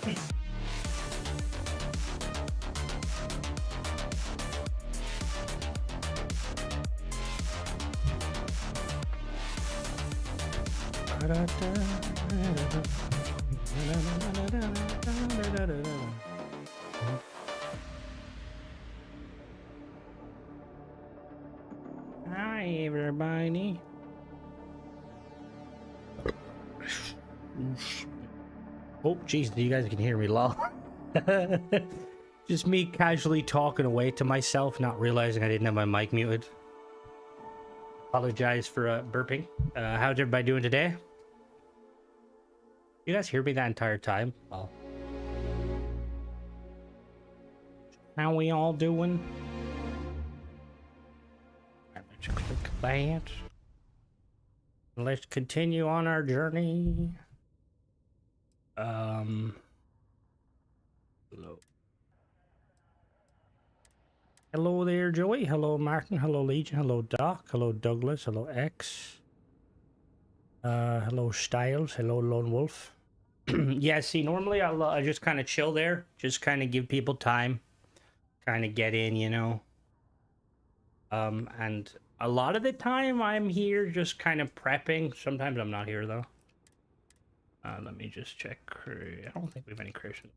Hi, everybody. Oh, jeez, you guys can hear me, lol. Just me casually talking away to myself, not realizing I didn't have my mic muted. Apologize for burping. How's everybody doing today? You guys hear me that entire time? Oh. How we all doing? Let's click that. Let's continue on our journey. Hello. Hello there, Joey. Hello, Martin. Hello, Legion. Hello, Doc. Hello, Douglas. Hello, X. Hello, Styles. Hello, Lone Wolf. Yeah, see, normally I just kind of chill there. Just kind of give people time. Kind of get in, you know. And a lot of the time I'm here just kind of prepping. Sometimes I'm not here, though. Let me just check. I don't think we have any creation.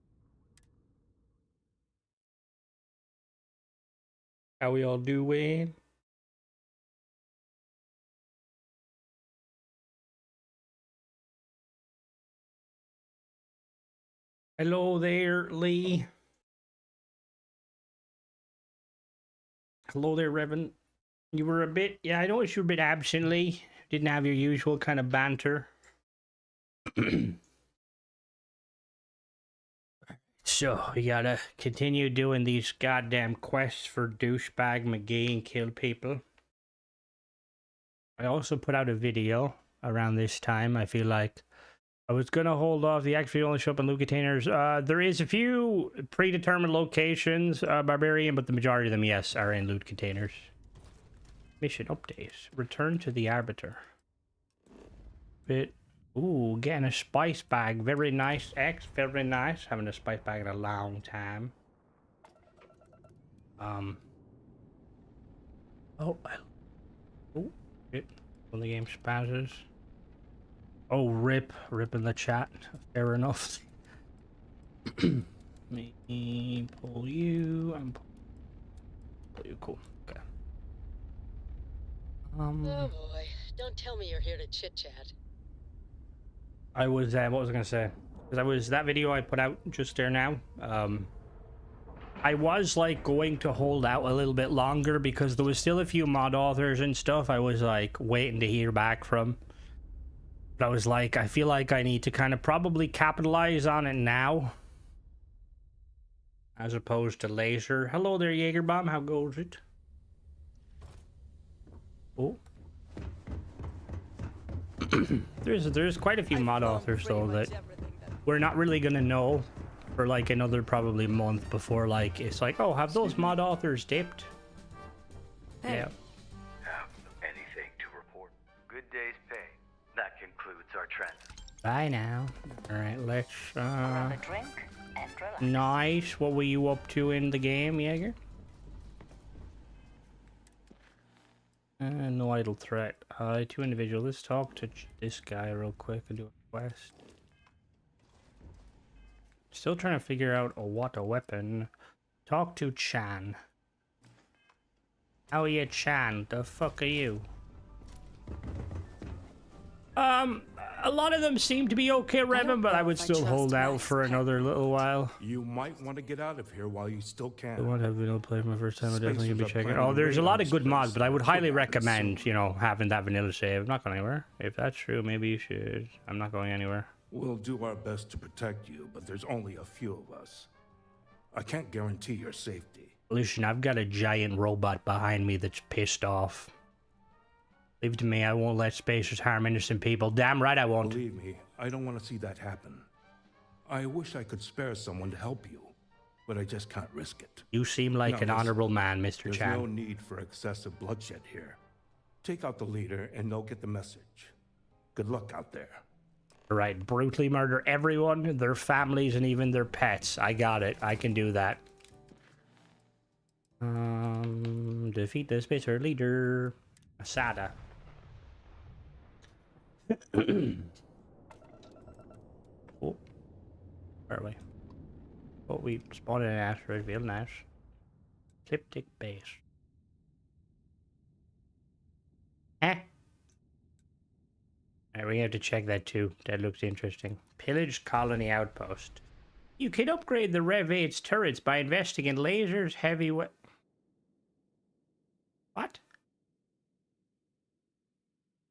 How we all doing? Hello there, Lee. Hello there, Revan. You were a bit, yeah, I noticed you were a bit absent, Lee. Didn't have your usual kind of banter. So, we gotta continue doing these goddamn quests for douchebag McGee and kill people. I also put out a video around this time. I feel like I was gonna hold off. The actually only show up in loot containers. There is a few predetermined locations, Barbarian, but the majority of them, yes, are in loot containers. Mission update. Return to the Arbiter. Bit. Ooh, getting a spice bag. Very nice, X. Very nice. Having a spice bag in a long time. Oh. Oh. Shit. When the game spazzes. Oh, rip in the chat. Fair enough. Me pull you and pull you. Cool. Okay. Oh boy! Don't tell me you're here to chit chat. I was what was I gonna say? Because that video I put out just there now. I was like going to hold out a little bit longer because there was still a few mod authors and stuff I was like waiting to hear back from. But I was like, I feel like I need to kind of probably capitalize on it now, as opposed to later. Hello there, Jaegerbomb. How goes it? Oh. there's quite a few mod authors though that we're not really gonna know for like another probably month before like it's like, oh, have those mod authors dipped? Hey. Yeah. Have anything to report? Good day's pay. That concludes our transit. Bye now. All right, let's Grab a drink and relax. nice. What were you up to in the game, Jaeger? No idle threat. Two individuals. Let's talk to this guy real quick and do a quest. Still trying to figure out what a weapon. Talk to Chan. How are you, Chan? The fuck are you? A lot of them seem to be okay, Revan, but I would still hold out for another little while. You might want to get out of here while you still can. I won't have vanilla play for my first time. I definitely gonna be Spacers are checking. planning Oh, there's a lot of good radar mods, but I would highly space. recommend, you know, having that vanilla save. I'm not going anywhere. If that's true, maybe you should. I'm not going anywhere. We'll do our best to protect you, but there's only a few of us. I can't guarantee your safety. Listen, I've got a giant robot behind me that's pissed off. Leave it to me. I won't let spacers harm innocent people. Damn right I won't. Believe me, I don't want to see that happen. I wish I could spare someone to help you, but I just can't risk it. You seem like Now, an listen, honorable man, Mr. There's Chan. no need for excessive bloodshed here. Take out the leader and they'll get the message. Good luck out there. Right, brutally murder everyone, their families, and even their pets. I got it. I can do that. Defeat the Spacer leader, Asada. Oh, where are we? Oh, we spawned in an asteroid field. Nice. Ecliptic base. Eh? Alright, we have to check that too. That looks interesting. Pillaged colony outpost. You can upgrade the Rev 8's turrets by investing in lasers, heavy What?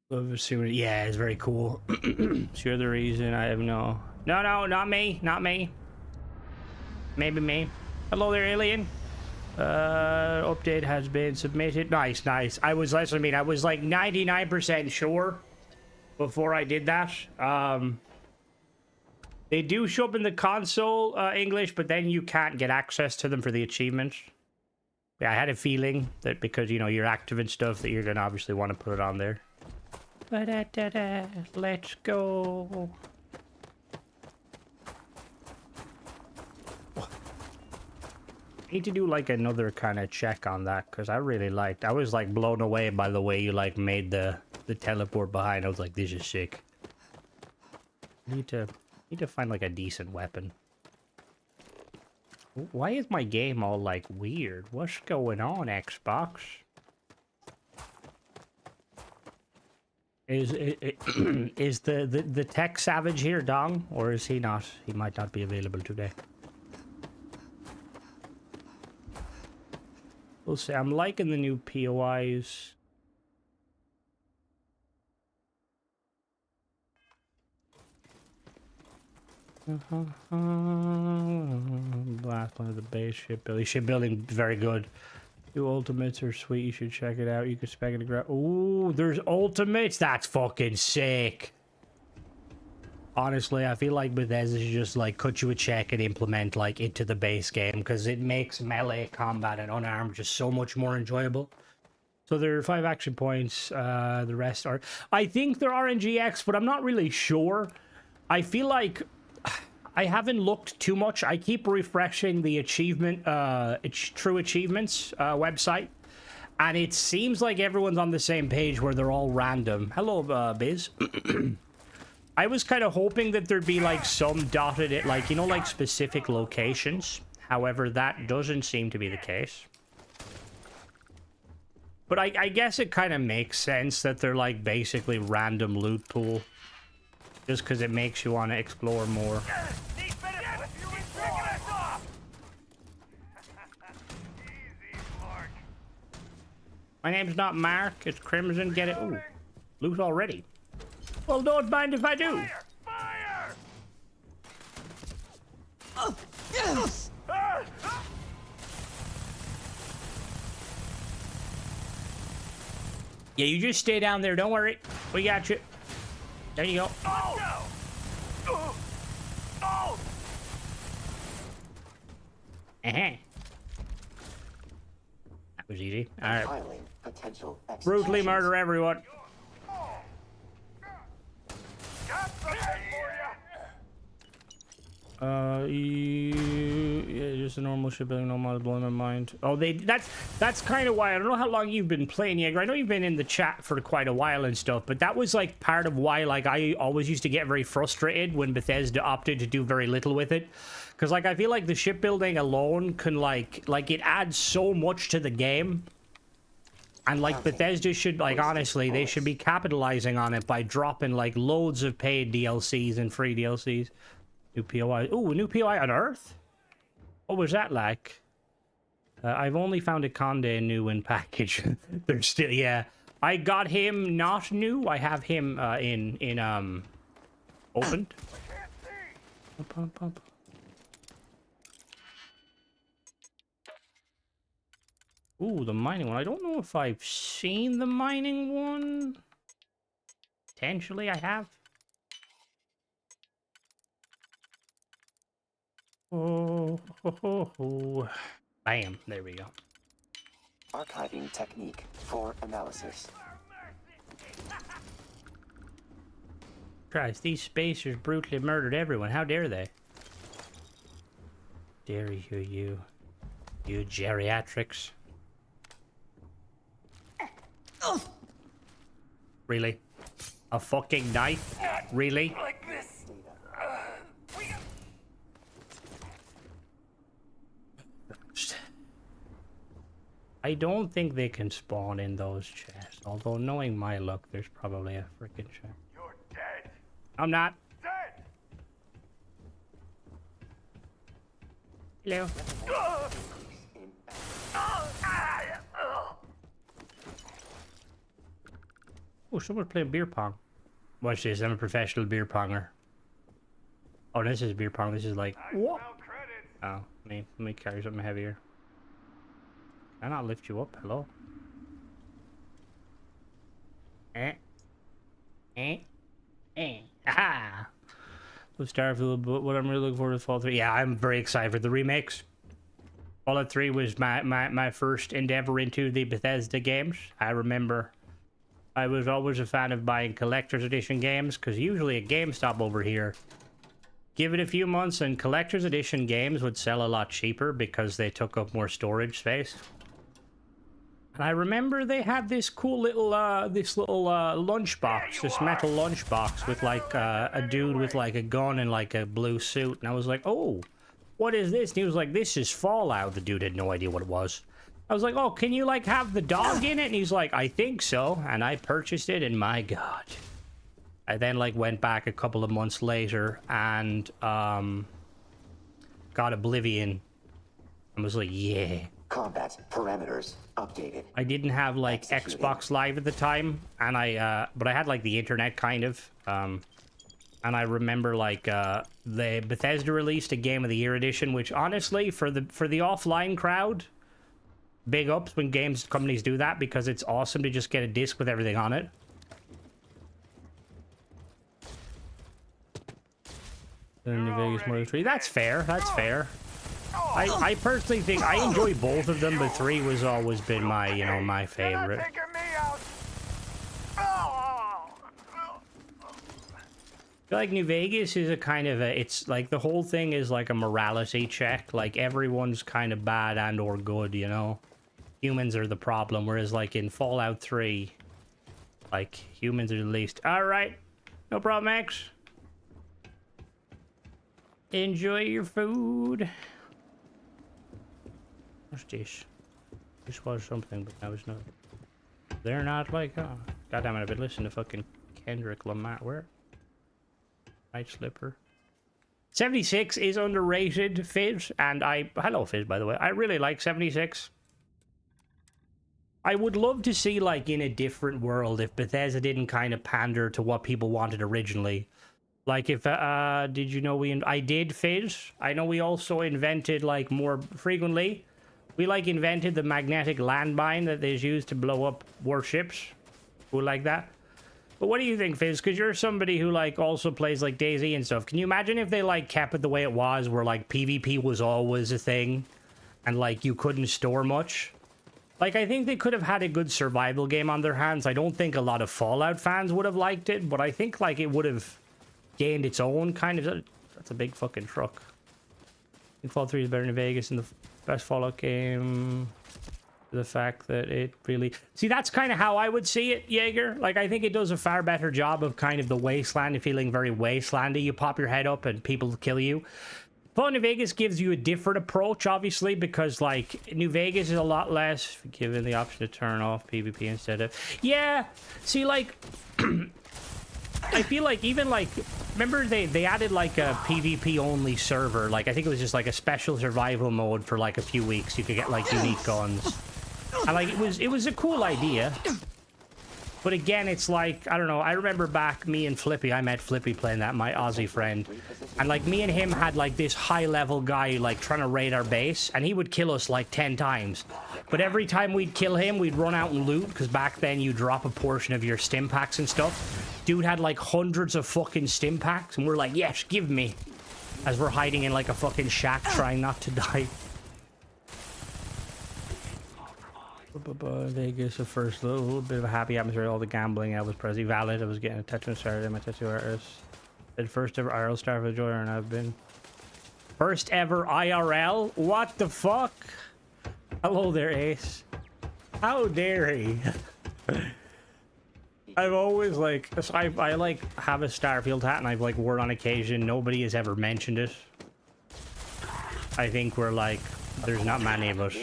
Yeah, it's very cool. Sure, the reason I have no, not me, not me. Maybe me. Hello there, alien. Update has been submitted. Nice, nice. I was like 99% sure before I did that. They do show up in the console English, but then you can't get access to them for the achievements. Yeah, I had a feeling that because, you know, you're active and stuff, that you're gonna obviously want to put it on there. Let's go. I need to do like another kind of check on that because I really liked. I was like blown away by the way you like made the teleport behind. I was like, this is sick. Need to find like a decent weapon. Why is my game all like weird? What's going on, Xbox? Is the tech savage here, Dong, or is he not? He might not be available today. We'll see. I'm liking the new POIs. Last one of the base shipbuilding. Shipbuilding, very good. New ultimates are sweet. You should check it out. You can spec it to grab. Ooh, there's ultimates. That's fucking sick. Honestly, I feel like Bethesda should just like cut you a check and implement like into the base game because it makes melee combat and unarmed just so much more enjoyable. So there are 5 action points. The rest are, I think they're RNGX, but I'm not really sure. I feel like I haven't looked too much. I keep refreshing the achievement, True Achievements website, and it seems like everyone's on the same page where they're all random. Hello, Biz. I was kind of hoping that there'd be like some dotted at like, you know, like specific locations. However, that doesn't seem to be the case. But I guess it kind of makes sense that they're like basically random loot pool. Just because it makes you want to explore more. My name's not Mark, it's Crimson. Get it? Ooh, loot already. Well, don't mind if I do. Fire! Oh, yes! Yeah, you just stay down there. Don't worry. We got you. There you go. Oh! No. Oh! That was easy. All right. Brutally murder everyone. Yeah, just a normal shipbuilding, no mod, blowing my mind. Oh, that's kind of why. I don't know how long you've been playing Jaeger. I know you've been in the chat for quite a while and stuff, but that was like part of why like I always used to get very frustrated when Bethesda opted to do very little with it. Because like I feel like the shipbuilding alone can like it adds so much to the game. And like Bethesda should like honestly, they should be capitalizing on it by dropping like loads of paid DLCs and free DLCs. New POI. Ooh, a new POI on Earth? What was that like? I've only found a Conde new in package. They're still, yeah. I got him not new. I have him in opened. Ooh, the mining one. I don't know if I've seen the mining one. Potentially I have. Oh, bam, there we go. Archiving technique for analysis. Christ, these spacers brutally murdered everyone. How dare they? Dare you geriatrics. Really? A fucking knife? Really? Like this. I don't think they can spawn in those chests. Although, knowing my luck, there's probably a freaking chest. You're dead. I'm not. Dead. Hello. Oh, someone's playing beer pong. Watch this, I'm a professional beer ponger. Oh, this is beer pong. This is like... What? Oh, let me carry something heavier. Can I not lift you up? Hello? Aha! So Starfield, but what I'm really looking forward to Fallout 3. Yeah, I'm very excited for the remakes. Fallout 3 was my first endeavor into the Bethesda games. I remember I was always a fan of buying collector's edition games, because usually at GameStop over here, give it a few months and collector's edition games would sell a lot cheaper because they took up more storage space. And I remember they had this cool little, lunchbox, this metal lunchbox with like a dude with like a gun and like a blue suit. And I was like, oh, what is this? And he was like, this is Fallout. The dude had no idea what it was. I was like, oh, can you like have the dog in it? And he's like, I think so. And I purchased it, and my God. I then like went back a couple of months later and got Oblivion and was like, yeah. Combat parameters updated. I didn't have like Xbox Live at the time, and but I had like the internet kind of. And I remember like the Bethesda released a Game of the Year edition, which honestly for the offline crowd, big ups when games companies do that, because it's awesome to just get a disc with everything on it. New Vegas Murder 3. That's fair. That's fair. I personally think I enjoy both of them, but 3 was always been my, you know, my favorite. I feel like New Vegas is a kind of a, it's like the whole thing is like a morality check. Like everyone's kind of bad and or good, you know? Humans are the problem, whereas like in Fallout 3, like humans are the least. All right, no problem, Max. Enjoy your food. What's this? This was something, but that was not. They're not like, oh, goddamn it! I've been listening to fucking Kendrick Lamar. Where? Night Slipper. 76 is underrated, Fizz, and hello, Fizz, by the way. I really like 76. I would love to see, like, in a different world, if Bethesda didn't kind of pander to what people wanted originally. Like, if, did you know I did, Fizz? I know we also invented, like, more frequently. We, like, invented the magnetic landmine that is used to blow up warships. Who like that? But what do you think, Fizz? Because you're somebody who, like, also plays, like, DayZ and stuff. Can you imagine if they, like, kept it the way it was, where, like, PvP was always a thing, and, like, you couldn't store much? Like, I think they could have had a good survival game on their hands. I don't think a lot of Fallout fans would have liked it, but I think, like, it would have gained its own kind of... That's a big fucking truck. I think Fallout 3 is better than Vegas and the best Fallout game. The fact that it really... See, that's kind of how I would see it, Jaeger. Like, I think it does a far better job of kind of the wasteland, feeling very wastelandy. You pop your head up and people kill you. Fallout New Vegas gives you a different approach, obviously, because, like, New Vegas is a lot less, given the option to turn off PvP instead of... Yeah, see, like... I feel like even, like... Remember, they added, like, a PvP-only server. Like, I think it was just, like, a special survival mode for, like, a few weeks. You could get, like, unique guns. And, like, it was a cool idea. But again, it's like, I don't know, I remember back, me and Flippy, I met Flippy playing that, my Aussie friend. And, like, me and him had, like, this high-level guy, like, trying to raid our base. And he would kill us, like, 10 times. But every time we'd kill him, we'd run out and loot. Because back then, you drop a portion of your stim packs and stuff. Dude had, like, hundreds of fucking stim packs. And we're like, yes, give me. As we're hiding in, like, a fucking shack trying not to die. Vegas, the first little bit of a happy atmosphere. All the gambling. I was Prezi Valid. I was getting a tattoo on Saturday. My tattoo artist. The first ever IRL Starfield joiner, and I've been first ever IRL. What the fuck? Hello there, Ace. How dare he? I've always like, I like have a Starfield hat, and I've like worn on occasion. Nobody has ever mentioned it. I think we're like, there's not many of us.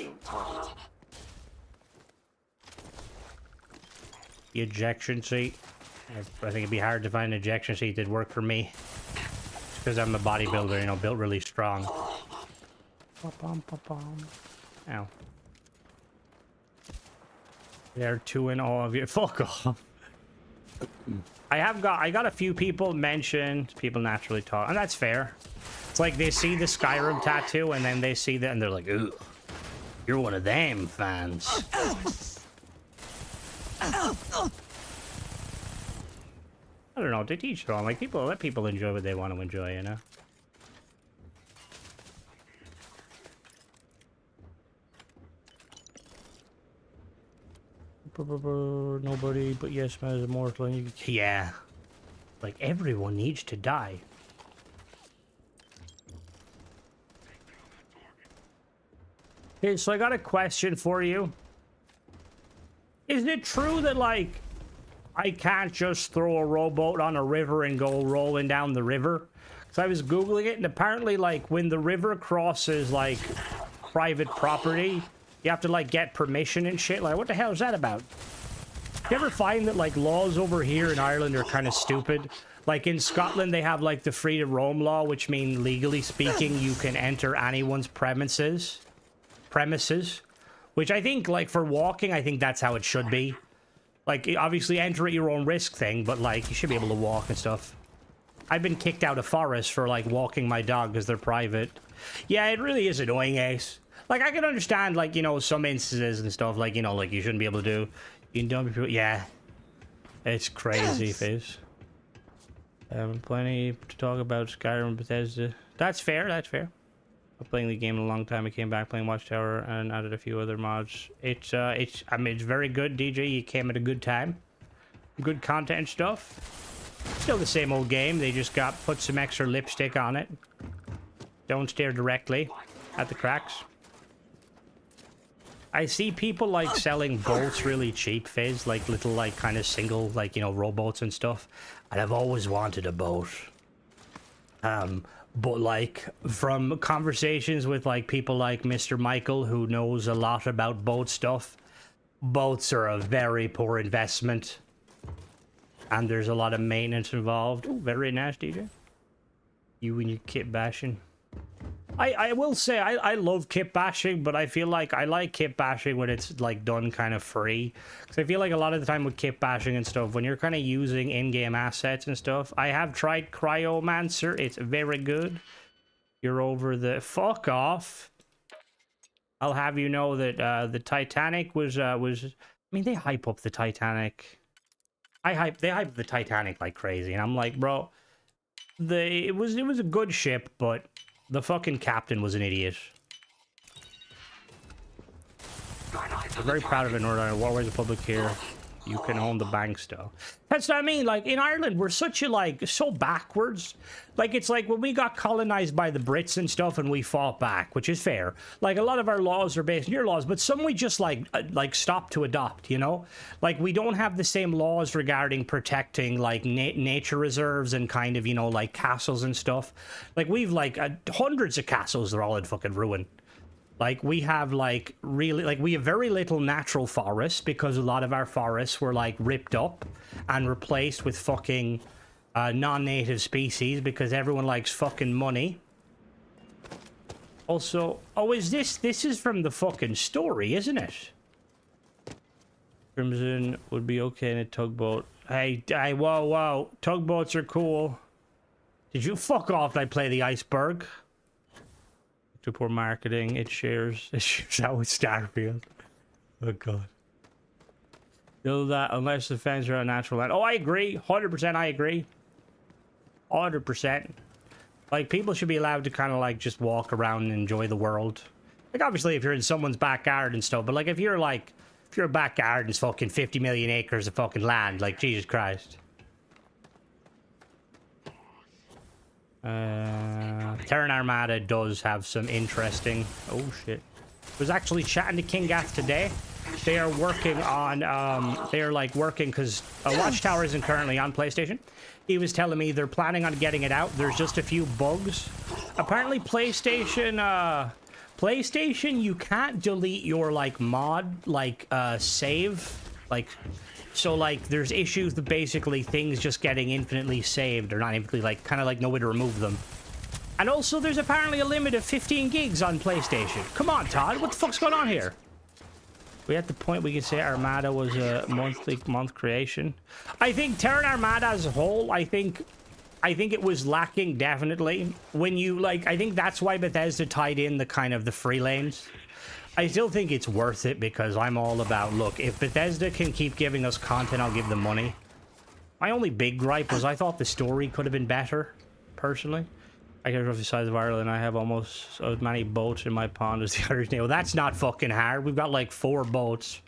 The ejection seat. I think it'd be hard to find an ejection seat that'd work for me. Because I'm a bodybuilder, you know, built really strong. Ow. They're two in all of you. Fuck off. I got a few people mention, people naturally talk, and that's fair. It's like they see the Skyrim tattoo and then they see that and they're like, ooh, you're one of them fans. I don't know, to teach their own. Like, let people enjoy what they want to enjoy, you know? Nobody but yes man is immortal. Yeah. Like, everyone needs to die. Okay, so I got a question for you. Is it true that, like, I can't just throw a rowboat on a river and go rolling down the river? Because I was Googling it, and apparently, like, when the river crosses, like, private property, you have to, like, get permission and shit. Like, what the hell is that about? You ever find that, like, laws over here in Ireland are kind of stupid? Like, in Scotland, they have, like, the free to roam law, which means, legally speaking, you can enter anyone's premises. Which I think, like, for walking, I think that's how it should be. Like, obviously, enter at your own risk thing, but, like, you should be able to walk and stuff. I've been kicked out of forests for, like, walking my dog because they're private. Yeah, it really is annoying, Ace. Like, I can understand, like, you know, some instances and stuff, like, you know, like, you shouldn't be able to do. You can dump people. Yeah. It's crazy, Fizz. Plenty to talk about Skyrim, Bethesda. That's fair, that's fair. I've been playing the game in a long time. I came back playing Watchtower and added a few other mods. I mean, it's very good, DJ. You came at a good time. Good content and stuff. Still the same old game. They just put some extra lipstick on it. Don't stare directly at the cracks. I see people, like, selling boats really cheap, Fizz. Like, little, like, kind of single, like, you know, rowboats and stuff. And I've always wanted a boat. But, like, from conversations with, like, people like Mr. Michael, who knows a lot about boat stuff, boats are a very poor investment. And there's a lot of maintenance involved. Ooh, very nice, DJ. You and your kit bashing. I will say, I love kit bashing, but I feel like I like kit bashing when it's, like, done kind of free. Because I feel like a lot of the time with kit bashing and stuff, when you're kind of using in-game assets and stuff, I have tried Cryomancer. It's very good. You're over the... Fuck off. I'll have you know that the Titanic was... I mean, they hype up the Titanic. They hype the Titanic like crazy, and I'm like, bro, it was a good ship, but the fucking captain was an idiot. We're very proud of it in Northern Ireland. Waterways Republic here. You can own the bank still. That's what I mean. Like, in Ireland, we're such a, like, so backwards. Like, it's like when we got colonized by the Brits and stuff and we fought back, which is fair. Like, a lot of our laws are based on your laws, but some we just, like stop to adopt, you know? Like, we don't have the same laws regarding protecting, like, nature reserves and kind of, you know, like, castles and stuff. Like, we've, like, hundreds of castles. They're all in fucking ruin. Like, we have, like, really, like, we have very little natural forests because a lot of our forests were, like, ripped up and replaced with fucking non-native species because everyone likes fucking money. Also, oh, this is from the fucking story, isn't it? Crimson would be okay in a tugboat. Hey, whoa, tugboats are cool. Did you fuck off? I play the iceberg. Too poor marketing. It shares out with Starfield. Oh god. Build that unless the fans are on natural land. Oh, I agree. 100% I agree. 100%. Like, people should be allowed to kind of, like, just walk around and enjoy the world. Like, obviously, if you're in someone's backyard and stuff, but, like, if you're, like, your backyard is fucking 50 million acres of fucking land. Like, Jesus Christ. Terran Armada does have some interesting... Oh, shit. I was actually chatting to King Gath today. They are working on... they are, like, working because Watchtower isn't currently on PlayStation. He was telling me they're planning on getting it out. There's just a few bugs. Apparently, PlayStation, you can't delete your, like, mod, like, save. Like... So, like, there's issues with basically things just getting infinitely saved, or not infinitely, like, kind of like no way to remove them. And also, there's apparently a limit of 15 gigs on PlayStation. Come on, Todd, what the fuck's going on here? We're at the point we can say Armada was a month creation. I think Terran Armada as a whole, I think it was lacking, definitely. When you, like, I think that's why Bethesda tied in the kind of the free lanes. I still think it's worth it because I'm all about, look, if Bethesda can keep giving us content, I'll give them money. My only big gripe was I thought the story could have been better, personally. I get roughly the size of Ireland. I have almost as many boats in my pond as the others. Well, that's not fucking hard. We've got like 4 boats.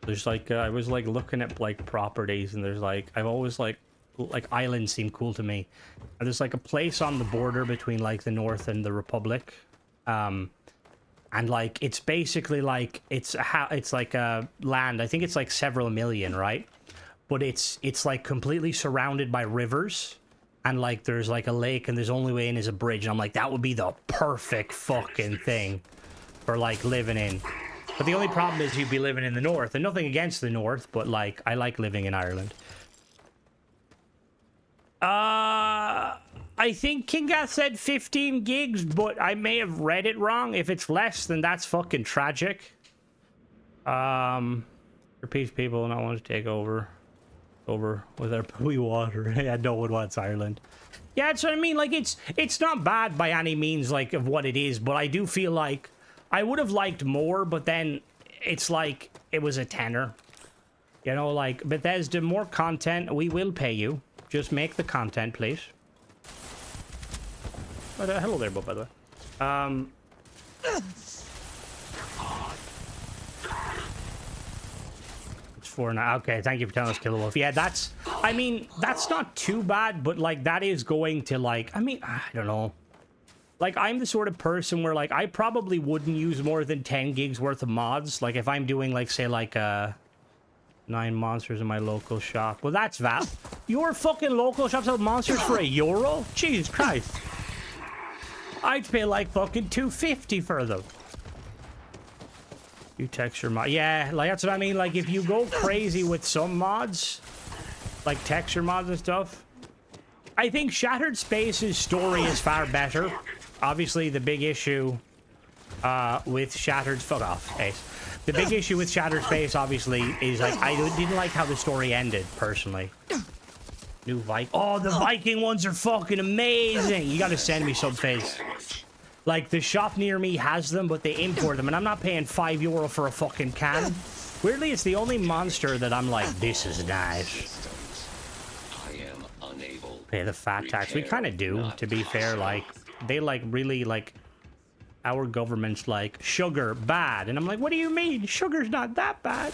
There's like, I was like looking at like properties and there's like, I've always like islands seem cool to me. And there's like a place on the border between like the North and the Republic. And like, it's basically like, it's like a land. I think it's like several million, right? But it's like completely surrounded by rivers. And like, there's like a lake and there's only way in is a bridge. And I'm like, that would be the perfect fucking thing for like living in. But the only problem is you'd be living in the North. And nothing against the North, but like, I like living in Ireland. I think King Gath said 15 gigs, but I may have read it wrong. If it's less, then that's fucking tragic. Repeat people not want to take over with our pooey water. Yeah, no one wants Ireland. Yeah, that's what I mean. Like, it's not bad by any means, like, of what it is, but I do feel like I would have liked more, but then it's like it was a tenner. You know, like, Bethesda, more content, we will pay you. Just make the content, please. Oh, hello there, Bob, by the way. It's 4 now. Okay, thank you for telling us, Killer Wolf. Yeah, that's... I mean, that's not too bad, but, like, that is going to, like... I mean, I don't know. Like, I'm the sort of person where, like, I probably wouldn't use more than 10 gigs worth of mods. Like, if I'm doing, like, say, like, 9 monsters in my local shop. Well, that's Val. Your fucking local shop sells monsters for €1? Jesus Christ. I'd pay like fucking $2.50 for them. You texture mod. Yeah, like that's what I mean. Like if you go crazy with some mods, like texture mods and stuff, I think Shattered Space's story is far better. Obviously, the big issue with Shattered... Fuck off, Ace. The big issue with Shattered Space, obviously, is like I didn't like how the story ended, personally. New Viking. Oh, the Viking ones are fucking amazing. You gotta send me some face. Like, the shop near me has them, but they import them, and I'm not paying €5 for a fucking can. Weirdly, it's the only monster that I'm like, this is nice. Pay the fat tax. We kind of do, to be fair. Like, they, like, really, like... Our government's like, sugar, bad. And I'm like, what do you mean? Sugar's not that bad.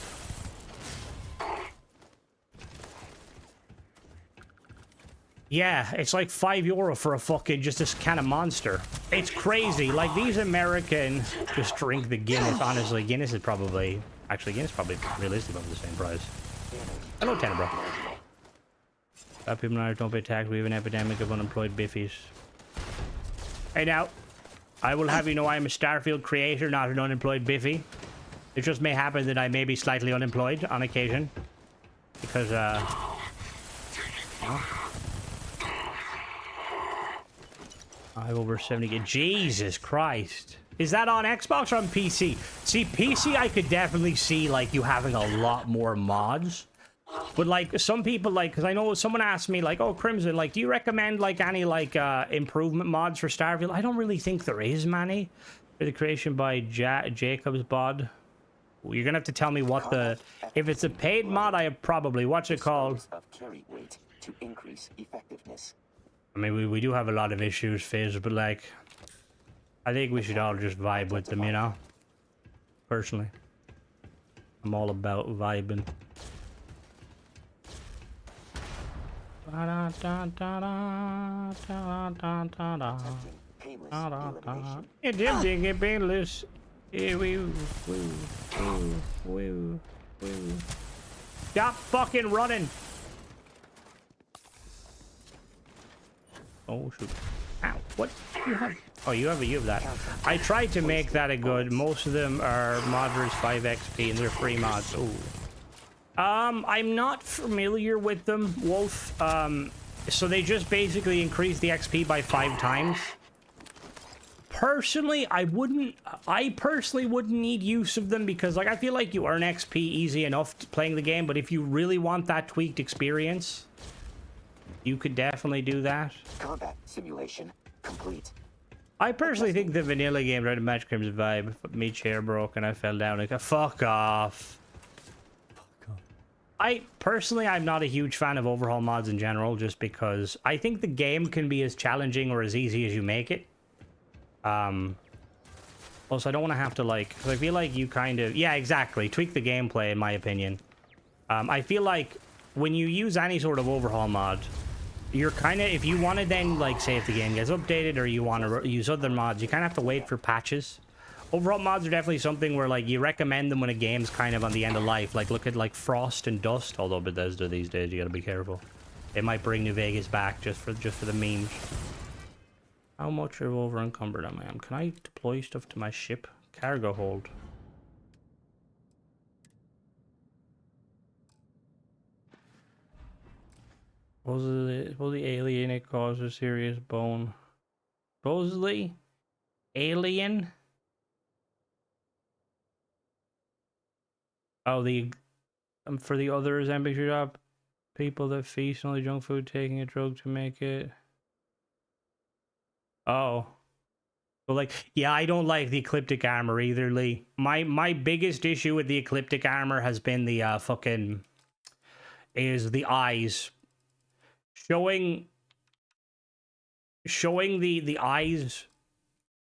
Yeah, it's like €5 for a fucking, just this kind of monster. It's crazy. Like, these American just drink the Guinness. Honestly, Guinness is probably... Actually, Guinness is probably realistically about the same price. Hello, Tanner, bro. People in Ireland don't pay tax. We have an epidemic of unemployed biffies. Hey, now. I will have you know I am a Starfield creator, not an unemployed biffy. It just may happen that I may be slightly unemployed on occasion. Because, I have over 70 gigs. Jesus Christ. Is that on Xbox or on PC? See, PC I could definitely see, like, you having a lot more mods. But, like, some people, like, because I know someone asked me, like, oh, Crimson, like, do you recommend, like, any, like, improvement mods for Starfield? I don't really think there is many. The creation by Jacob's bod. You're gonna have to tell me what the... If it's a paid mod, I have probably... What's it called? Of carry weight to increase effectiveness. I mean, we do have a lot of issues, Fizz, but, like... I think we should all just vibe with them, you know? Personally. I'm all about vibing. Painless elimination. Stop fucking running! Oh shoot. Ow, what do you have? Oh, you have that. I tried to make that a good. Most of them are modders 5 XP and they're free mods. Oh. I'm not familiar with them, Wolf. So they just basically increase the XP by 5 times. Personally, I personally wouldn't need use of them because, like, I feel like you earn XP easy enough playing the game, but if you really want that tweaked experience, you could definitely do that. Combat simulation complete. I personally think the vanilla game right, Match Crim's vibe. My chair broke and I fell down. Like, fuck off. I'm not a huge fan of overhaul mods in general, just because I think the game can be as challenging or as easy as you make it. Also, I don't want to have to, like, because I feel like you kind of, yeah, exactly, tweak the gameplay, in my opinion. I feel like when you use any sort of overhaul mod, you're kind of, if you want to then, like, say if the game gets updated or you want to use other mods, you kind of have to wait for patches. Overall mods are definitely something where, like, you recommend them when a game's kind of on the end of life. Like, look at, like, Frost and Dust, although Bethesda these days, you gotta be careful. It might bring New Vegas back just for the memes. How much of over encumbered am I? Can I deploy stuff to my ship? Cargo hold. Supposedly alien, it causes serious bone. Supposedly alien. Oh, for the others, ambitious job, people that feast on the junk food, taking a drug to make it. Oh, well, like, yeah, I don't like the ecliptic armor either, Lee. My biggest issue with the ecliptic armor has been the is the eyes. Showing the eyes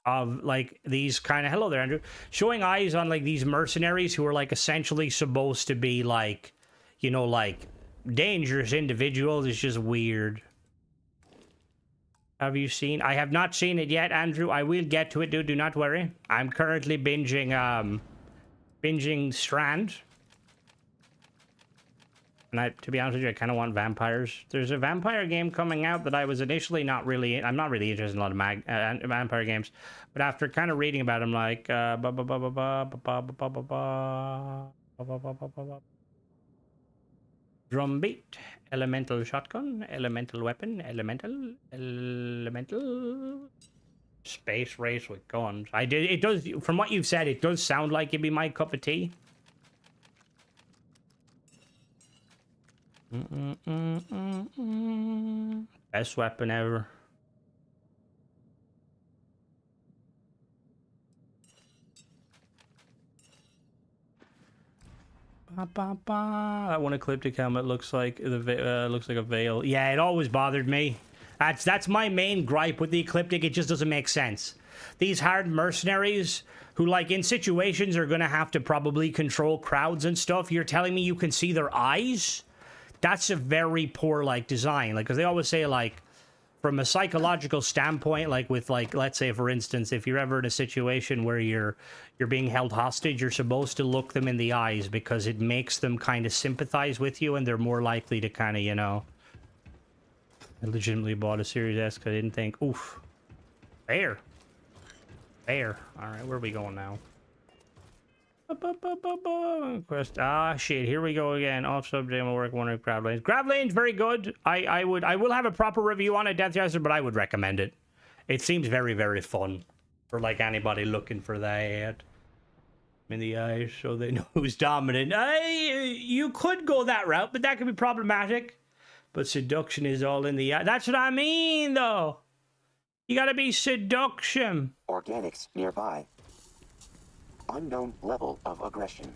of, like, these kind of, hello there, Andrew, showing eyes on, like, these mercenaries who are, like, essentially supposed to be, like, you know, like, dangerous individuals is just weird. Have you seen? I have not seen it yet, Andrew. I will get to it, dude. Do not worry. I'm currently binging Strand. And to be honest with you, I kind of want vampires. There's a vampire game coming out that I was initially I'm not really interested in a lot of vampire games. But after kind of reading about them, like, drum beat, elemental shotgun, elemental weapon, elemental space race with guns. It does, from what you've said, it does sound like it'd be my cup of tea. Best weapon ever. That one ecliptic helmet looks like looks like a veil. Yeah, it always bothered me. That's my main gripe with the ecliptic. It just doesn't make sense. These hard mercenaries who, like, in situations are gonna have to probably control crowds and stuff. You're telling me you can see their eyes? That's a very poor, like, design. Like, because they always say, like, from a psychological standpoint, like, with, like, let's say, for instance, if you're ever in a situation where you're being held hostage, you're supposed to look them in the eyes because it makes them kind of sympathize with you and they're more likely to kind of, you know. I legitimately bought a Series S because I didn't think, oof. There. All right, where are we going now? Quest. Ah, shit. Here we go again. Off subject. I'm work one of Grav Lanes. Grav Lanes, very good. I will have a proper review on it, Deathjaster, but I would recommend it. It seems very, very fun for, like, anybody looking for that in the eyes, so they know who's dominant. You could go that route, but that could be problematic. But seduction is all in the eye. That's what I mean, though. You gotta be seduction. Organics nearby. Unknown level of aggression.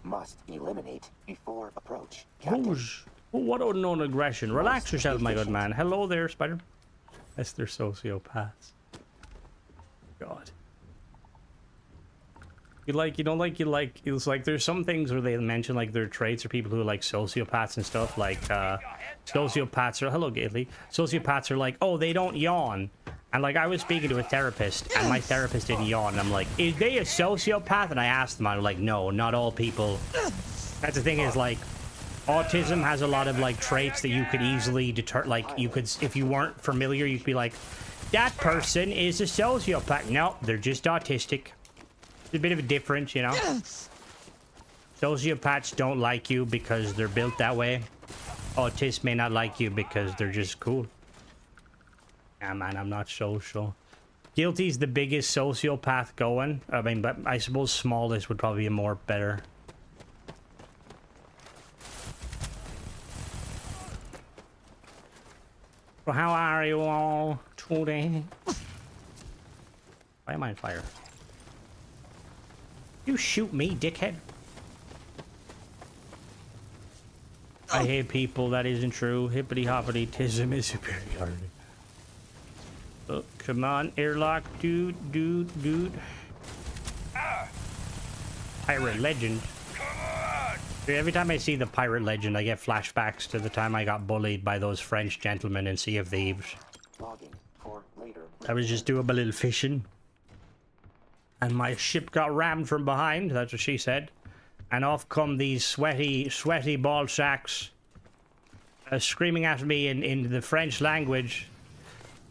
Must eliminate before approach. Captain. What unknown aggression? Relax yourself, my good man. Hello there, Spider. Yes, they're sociopaths. God. It's like there's some things where they mention like their traits or people who are like sociopaths and stuff. Like sociopaths are hello Gately. Sociopaths are like, oh, they don't yawn. And like I was speaking to a therapist and my therapist didn't yawn. And I'm like, is they a sociopath? And I asked them, I'm like, no, not all people. That's the thing is like autism has a lot of like traits that you could easily deter. Like you could, if you weren't familiar, you could be like, that person is a sociopath. No, they're just autistic. It's a bit of a difference, you know. Sociopaths don't like you because they're built that way. Autists may not like you because they're just cool. Yeah, man, I'm not social. Guilty's the biggest sociopath going. I mean, but I suppose smallest would probably be more better. So how are you all today? Why am I on fire? You shoot me, dickhead. I hate people. That isn't true. Hippity-hoppity-tism is superiority. Oh, come on, airlock, dude. Pirate legend. Every time I see the pirate legend, I get flashbacks to the time I got bullied by those French gentlemen in Sea of Thieves. I was just doing my little fishing. And my ship got rammed from behind, that's what she said. And off come these sweaty ball sacks screaming at me in the French language.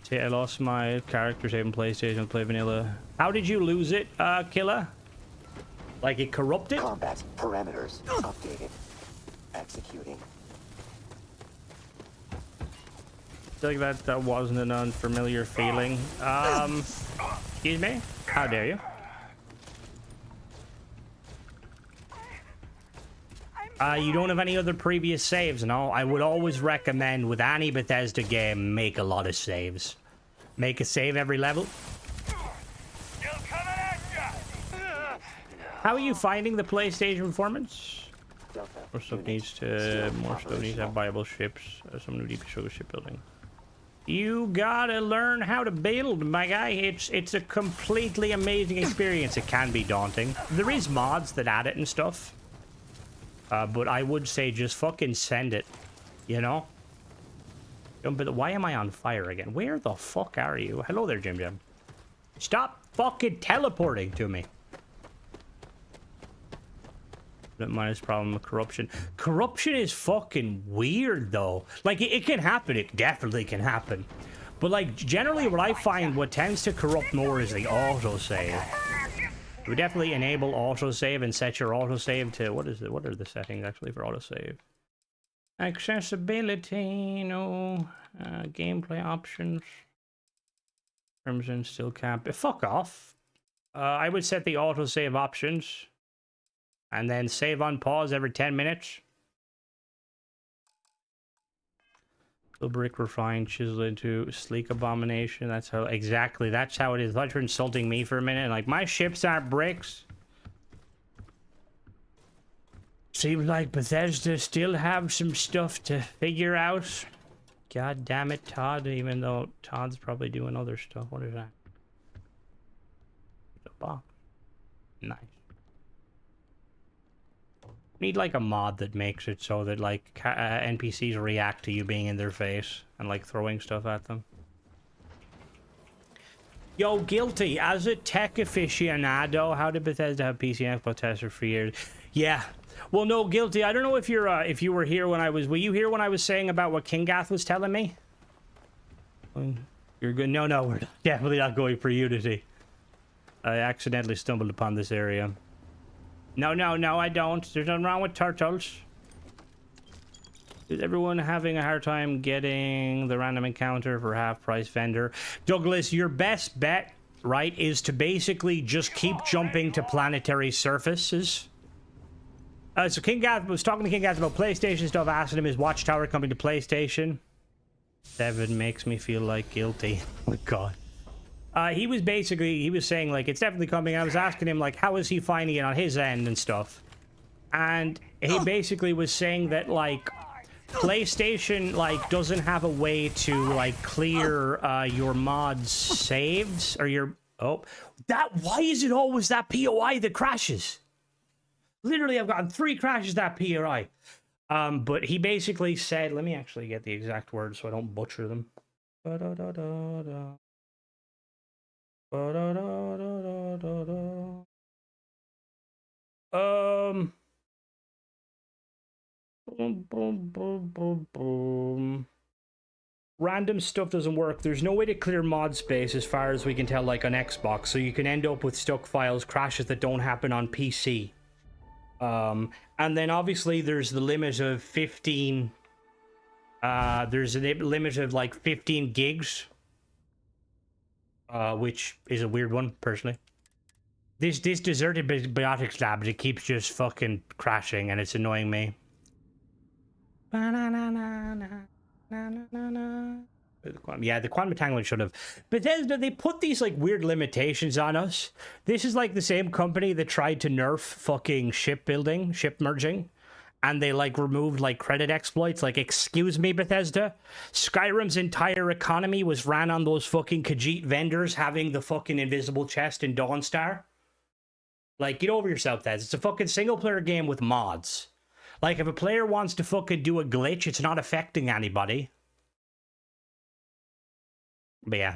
See, I lost my character saving PlayStation, play vanilla. How did you lose it, Killer? Like it corrupted? Combat parameters updated. Executing. I feel like that wasn't an unfamiliar feeling. Excuse me? How dare you? You don't have any other previous saves, no? I would always recommend with any Bethesda game, make a lot of saves. Make a save every level. How are you finding the PlayStation performance? More stuff needs to have viable ships. Some new deep struggle shipbuilding. You gotta learn how to build, my guy. It's a completely amazing experience. It can be daunting. There is mods that add it and stuff. But I would say just fucking send it, you know? But why am I on fire again? Where the fuck are you? Hello there, Jim Jim. Stop fucking teleporting to me. Minus problem with corruption. Corruption is fucking weird, though. Like, it can happen. It definitely can happen. But, like, generally what I find what tends to corrupt more is the autosave. We definitely enable autosave and set your autosave to... What is it? What are the settings, actually, for autosave? Accessibility, no. Gameplay options. Terms and still can't... Fuck off. I would set the autosave options. And then save on pause every 10 minutes. The brick refined, chisel into sleek abomination. That's how exactly. That's how it is. I thought you were insulting me for a minute. Like, my ships aren't bricks. Seems like Bethesda still have some stuff to figure out. God damn it, Todd. Even though Todd's probably doing other stuff. What is that? The box. Nice. Need like a mod that makes it so that like NPCs react to you being in their face and like throwing stuff at them. Yo, Guilty, as a tech aficionado, how did Bethesda have PC and Xbox testers for years? Yeah, well, no, Guilty. I don't know if you're if you were here when I was. Were you here when I was saying about what Kingath was telling me? You're good. No, we're definitely not going for Unity. I accidentally stumbled upon this area. No, I don't. There's nothing wrong with turtles. Is everyone having a hard time getting the random encounter for half-price vendor? Douglas, your best bet, right, is to basically just keep jumping to planetary surfaces. So King Gath was talking to King Gath about PlayStation stuff, asking him his Watchtower coming to PlayStation. 7 makes me feel like guilty. Oh my god. He was saying, like, it's definitely coming. I was asking him, like, how is he finding it on his end and stuff? And he basically was saying that, like, PlayStation, like, doesn't have a way to, like, clear your mods saves, or your Oh, why is it always that POI that crashes? Literally, I've gotten 3 crashes that POI. But he basically said, let me actually get the exact words so I don't butcher them. Ba-da-da-da-da. Ba-da-da-da-da-da-da. Boom, boom, boom, boom, boom. Random stuff doesn't work. There's no way to clear mod space as far as we can tell, like on Xbox, so you can end up with stuck files, crashes that don't happen on PC. And then obviously there's the limit of 15. There's a limit of like 15 gigs, which is a weird one, personally. This deserted biotics lab, it keeps just fucking crashing, and it's annoying me. Yeah, the quantum entanglement should have. Bethesda, they put these like weird limitations on us. This is like the same company that tried to nerf fucking ship merging, and they like removed like credit exploits. Like, excuse me, Bethesda, Skyrim's entire economy was ran on those fucking Khajiit vendors having the fucking invisible chest in Dawnstar. Like, get over yourself, Tez. It's a fucking single player game with mods. Like, if a player wants to fucking do a glitch, it's not affecting anybody. But yeah.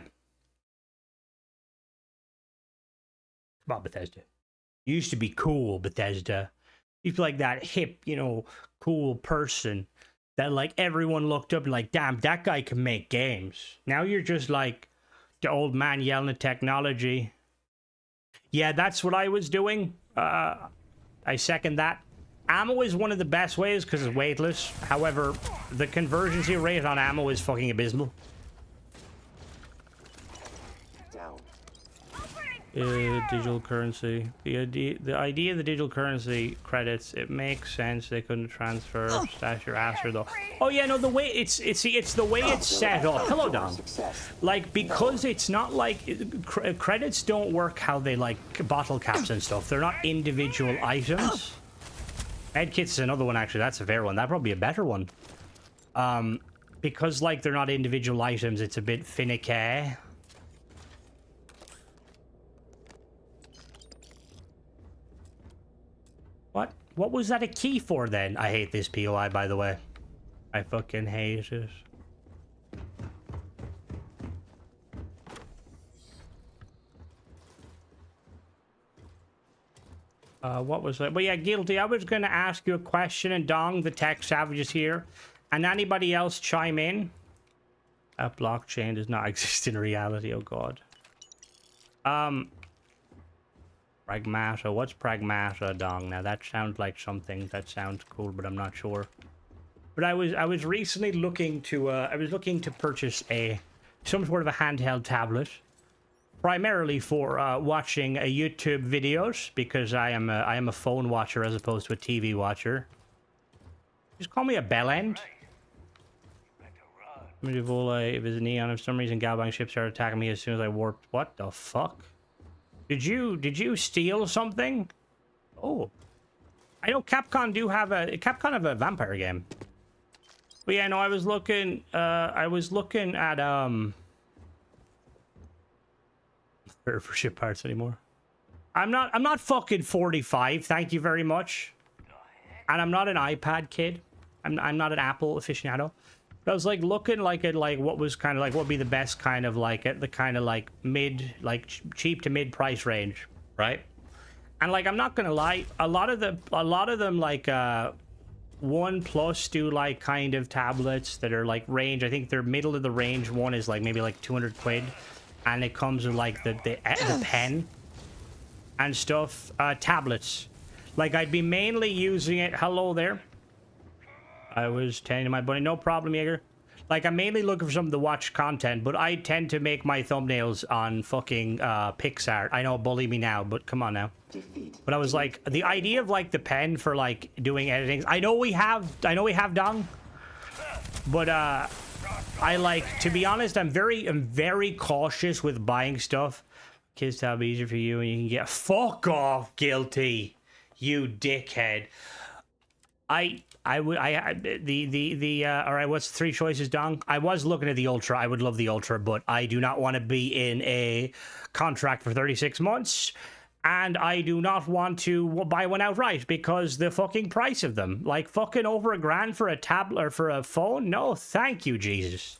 Come on, Bethesda. You used to be cool, Bethesda. You used to be like that hip, you know, cool person that like everyone looked up and like, damn, that guy can make games. Now you're just like the old man yelling at technology. Yeah, that's what I was doing. I second that. Ammo is one of the best ways because it's weightless. However, the convergency rate on ammo is fucking abysmal. Digital currency. The idea of the digital currency credits, it makes sense. They couldn't transfer stash your ass or though. Oh yeah, no, the way it's the way it's set up. Hello, Dom. Like, because it's not like credits don't work how they like bottle caps and stuff. They're not individual items. Medkits is another one, actually. That's a fair one. That'd probably be a better one. Because like they're not individual items, it's a bit finicky. What was that a key for then? I hate this POI, by the way. I fucking hate it. What was that? Well, yeah, Guilty. I was going to ask you a question, and Dong, the tech savage, is here. And anybody else chime in? A blockchain does not exist in reality, oh god. Pragmata. What's Pragmata, Dong? Now that sounds like something that sounds cool, but I'm not sure. But I was recently looking to purchase some sort of a handheld tablet, primarily for watching YouTube videos, because I am a phone watcher as opposed to a TV watcher. Just call me a bellend. If it's a neon, for some reason Galbang ships started attacking me as soon as I warped. What the fuck? Did you steal something? Oh, I know Capcom have a vampire game. But yeah, no, I was looking at for ship parts anymore. I'm not fucking 45. Thank you very much. And I'm not an iPad kid. I'm not an Apple aficionado. But I was like looking like at like what was kind of like what would be the best kind of like at the kind of like mid, like cheap to mid price range, right? And like I'm not gonna lie, a lot of them like OnePlus do like kind of tablets that are like range. I think they're middle of the range. One is like maybe like 200 quid, and it comes with like the pen and stuff. Tablets, like I'd be mainly using it. Hello there. I was tending my buddy. No problem, Jaeger. Like, I'm mainly looking for something to watch content, but I tend to make my thumbnails on fucking Pixar. I know, bully me now, but come on now. But I was like, the idea of like the pen for like doing editing. I know we have Dong, but I like, to be honest, I'm very cautious with buying stuff. Kids tab easier for you, and you can get fuck off, Guilty, you dickhead. All right, what's the three choices, Dong? I was looking at the Ultra. I would love the Ultra, but I do not want to be in a contract for 36 months. And I do not want to buy one outright because the fucking price of them. Like, fucking over $1,000 for a tablet or for a phone? No, thank you, Jesus.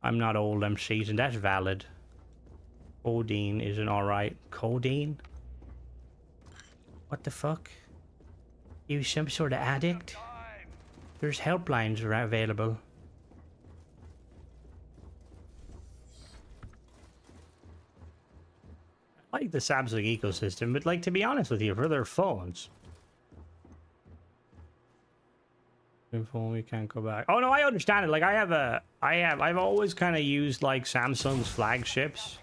I'm not old, I'm seasoned. That's valid. Codeine isn't alright. Codeine? What the fuck? You some sort of addict? There's helplines available. I like the Samsung ecosystem, but like, to be honest with you, for their phones. Phone, we can't go back. Oh no, I understand it. Like, I've always kind of used like Samsung's flagships.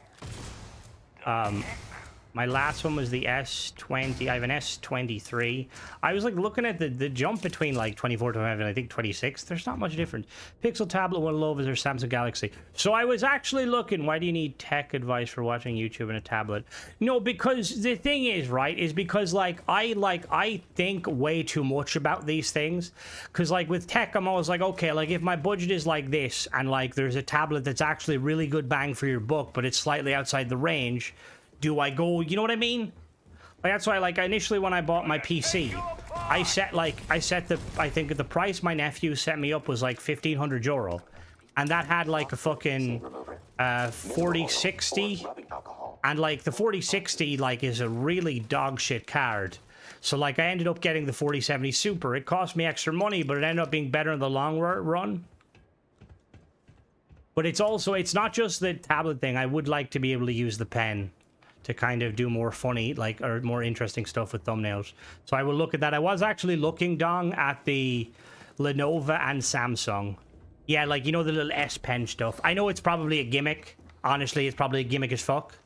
My last one was the S20. I have an S23. I was like looking at the jump between like 24 to and I think 26. There's not much difference. Pixel tablet, one love is their Samsung Galaxy. So I was actually looking, why do you need tech advice for watching YouTube in a tablet? No, because the thing is, right, is because like I think way too much about these things. Because like with tech, I'm always like, okay, like if my budget is like this and like there's a tablet that's actually really good bang for your buck, but it's slightly outside the range, do I go, you know what I mean? Like, that's why, like, initially when I bought my PC, I think the price my nephew set me up was like €1,500. And that had like a fucking 4060. And like the 4060 like is a really dog shit card. So like I ended up getting the 4070 Super. It cost me extra money, but it ended up being better in the long run. But it's also, it's not just the tablet thing. I would like to be able to use the pen to kind of do more funny, like, or more interesting stuff with thumbnails. So I will look at that. I was actually looking, Dong, at the Lenovo and Samsung. Yeah, like, you know, the little S Pen stuff. I know it's probably a gimmick. Honestly, it's probably a gimmick as fuck.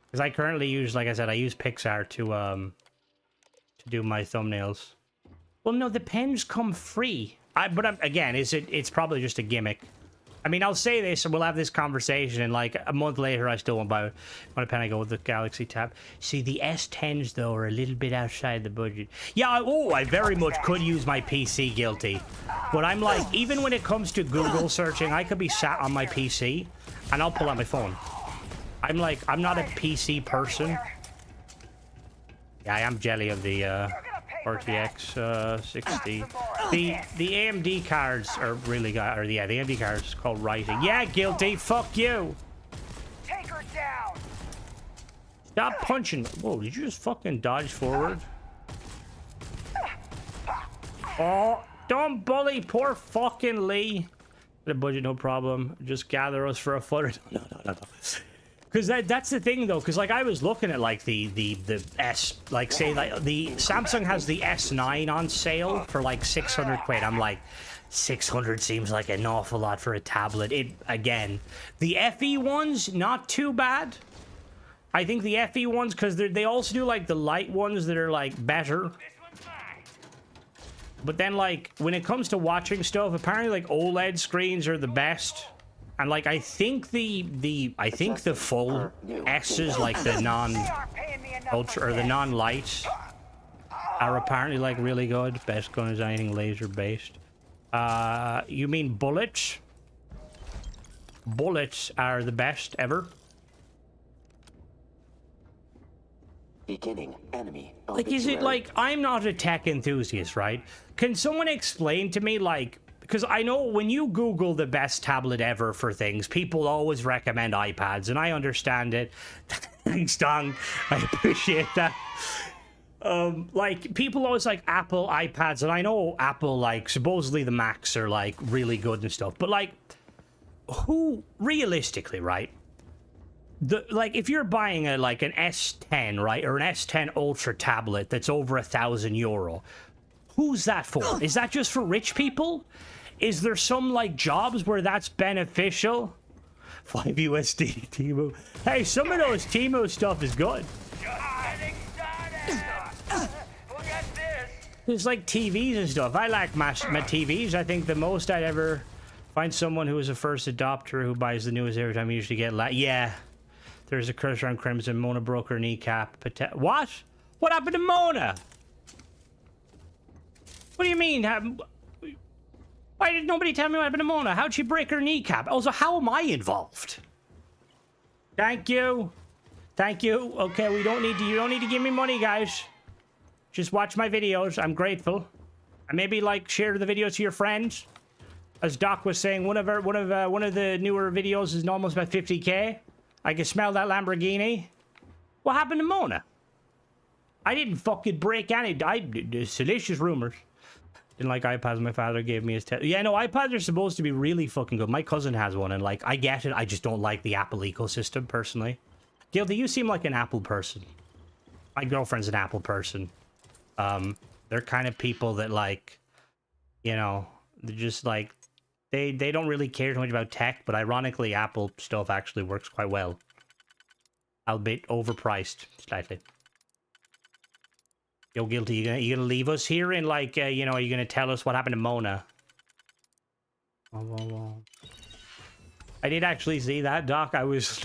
Because I currently use, like I said, I use Pixar to do my thumbnails. Well, no, the pens come free. Again, it's probably just a gimmick. I mean, I'll say this and we'll have this conversation, and like a month later I still won't buy a pen. I go with the Galaxy Tab. See, the S10s though are a little bit outside the budget. Yeah, I very much could use my PC, guilty. But I'm like, even when it comes to Google searching, I could be sat on my PC and I'll pull out my phone. I'm like, I'm not a PC person. Yeah, I am jelly of the RTX 60. The AMD cards are really good. Or yeah, the AMD cards called Rising. Yeah, guilty. Fuck you. Take her down. Stop punching. Whoa, did you just fucking dodge forward? Oh, don't bully poor fucking Lee. The budget, no problem. Just gather us for a footer. No. Because that's the thing though, because like I was looking at like the S, like say like the Samsung has the S9 on sale for like 600 quid. I'm like, 600 seems like an awful lot for a tablet. Again, the FE ones, not too bad. I think the FE ones, because they also do like the light ones that are like better. But then like when it comes to watching stuff, apparently like OLED screens are the best. And like I think the full S's, like the non-ultra or the non-lights, are apparently like really good. Best gun is anything laser based. You mean bullets? Bullets are the best ever. Beginning enemy. Like, is it like, I'm not a tech enthusiast, right? Can someone explain to me, like, because I know when you Google the best tablet ever for things, people always recommend iPads, and I understand it. Thanks, Dong. I appreciate that. Like, people always like Apple iPads, and I know Apple, like, supposedly the Macs are, like, really good and stuff, but, like, who, realistically, right? Like, if you're buying an S10, right, or an S10 Ultra tablet that's over €1,000, who's that for? Is that just for rich people? Is there some, like, jobs where that's beneficial? 5 USD, Temu. Hey, some of those Temu stuff is good. There's, like, TVs and stuff. I like my TVs. I think the most I'd ever find someone who is a first adopter who buys the newest every time you usually get yeah. There's a Curse Around Crimson. Mona broke her kneecap. What? What happened to Mona? What do you mean? Why did nobody tell me what happened to Mona? How'd she break her kneecap? Also, how am I involved? Thank you. Thank you. Okay, you don't need to give me money, guys. Just watch my videos. I'm grateful. And maybe like share the videos to your friends. As Doc was saying, one of the newer videos is almost about 50k. I can smell that Lamborghini. What happened to Mona? I didn't fucking break any. Salacious rumors. Didn't like iPads. My father gave me his yeah, no, iPads are supposed to be really fucking good. My cousin has one, and like, I get it. I just don't like the Apple ecosystem, personally. Gilda, you seem like an Apple person. My girlfriend's an Apple person. They're kind of people that, like, you know, they're just like, they don't really care too much about tech, but ironically, Apple stuff actually works quite well. Albeit overpriced, slightly. Yo, Guilty, you gonna leave us here and, like, you know, are you gonna tell us what happened to Mona? Oh. I did actually see that, Doc. I was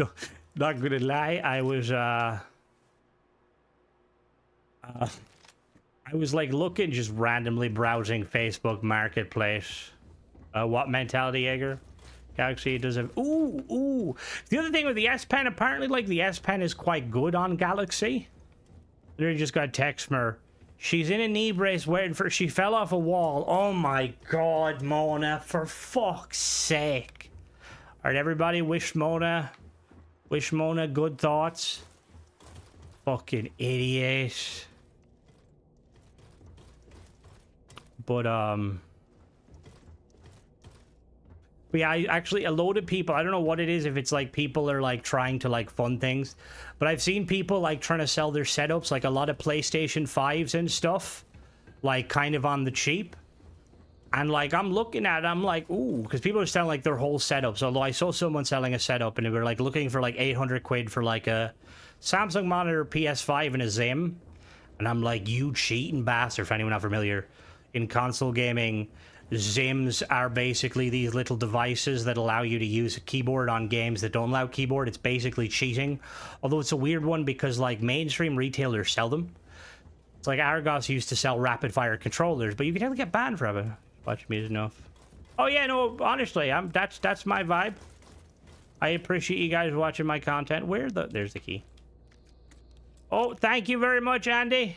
not gonna lie. I was like looking, just randomly browsing Facebook Marketplace. What mentality, Jaeger? Galaxy does have. Ooh. The other thing with the S Pen, apparently, like, the S Pen is quite good on Galaxy. Literally just got a text from her. She's in a knee brace waiting for. She fell off a wall. Oh my god, Mona! For fuck's sake! Alright, everybody, wish Mona good thoughts. Fucking idiot. But yeah, a load of people, I don't know what it is, if it's like people are like trying to like fund things, but I've seen people like trying to sell their setups, like a lot of PlayStation 5s and stuff, like kind of on the cheap. And like, I'm looking at it, I'm like, ooh, because people are selling like their whole setups. Although I saw someone selling a setup and they were like looking for like 800 quid for like a Samsung monitor, PS5 and a Zim. And I'm like, you cheating bastard, for anyone not familiar. In console gaming, Zims are basically these little devices that allow you to use a keyboard on games that don't allow keyboard. It's basically cheating. Although it's a weird one because like mainstream retailers sell them. It's like Argos used to sell rapid fire controllers, but you can never get banned for it. Watch me enough. Oh yeah, no, honestly, that's my vibe. I appreciate you guys watching my content. There's the key. Oh, thank you very much, Andy.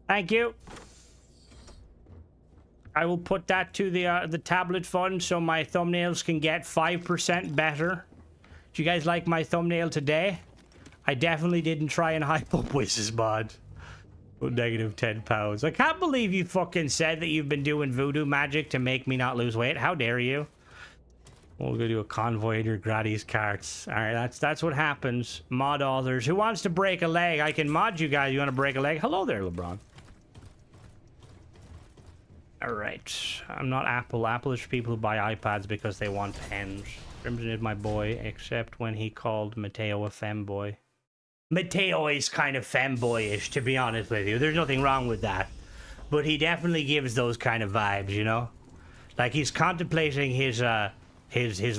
Thank you. I will put that to the tablet fund so my thumbnails can get 5% better. Did you guys like my thumbnail today? I definitely didn't try and hype up Wiz's mod. Negative 10 pounds. I can't believe you fucking said that you've been doing voodoo magic to make me not lose weight. How dare you? We'll go do a convoy in your gratis carts. Alright, that's what happens. Mod authors. Who wants to break a leg? I can mod you guys. You want to break a leg? Hello there, LeBron. Alright. I'm not Apple. Apple is for people who buy iPads because they want pens. Crimson is my boy, except when he called Mateo a femboy. Mateo is kind of femboyish, to be honest with you. There's nothing wrong with that. But he definitely gives those kind of vibes, you know? Like, he's contemplating his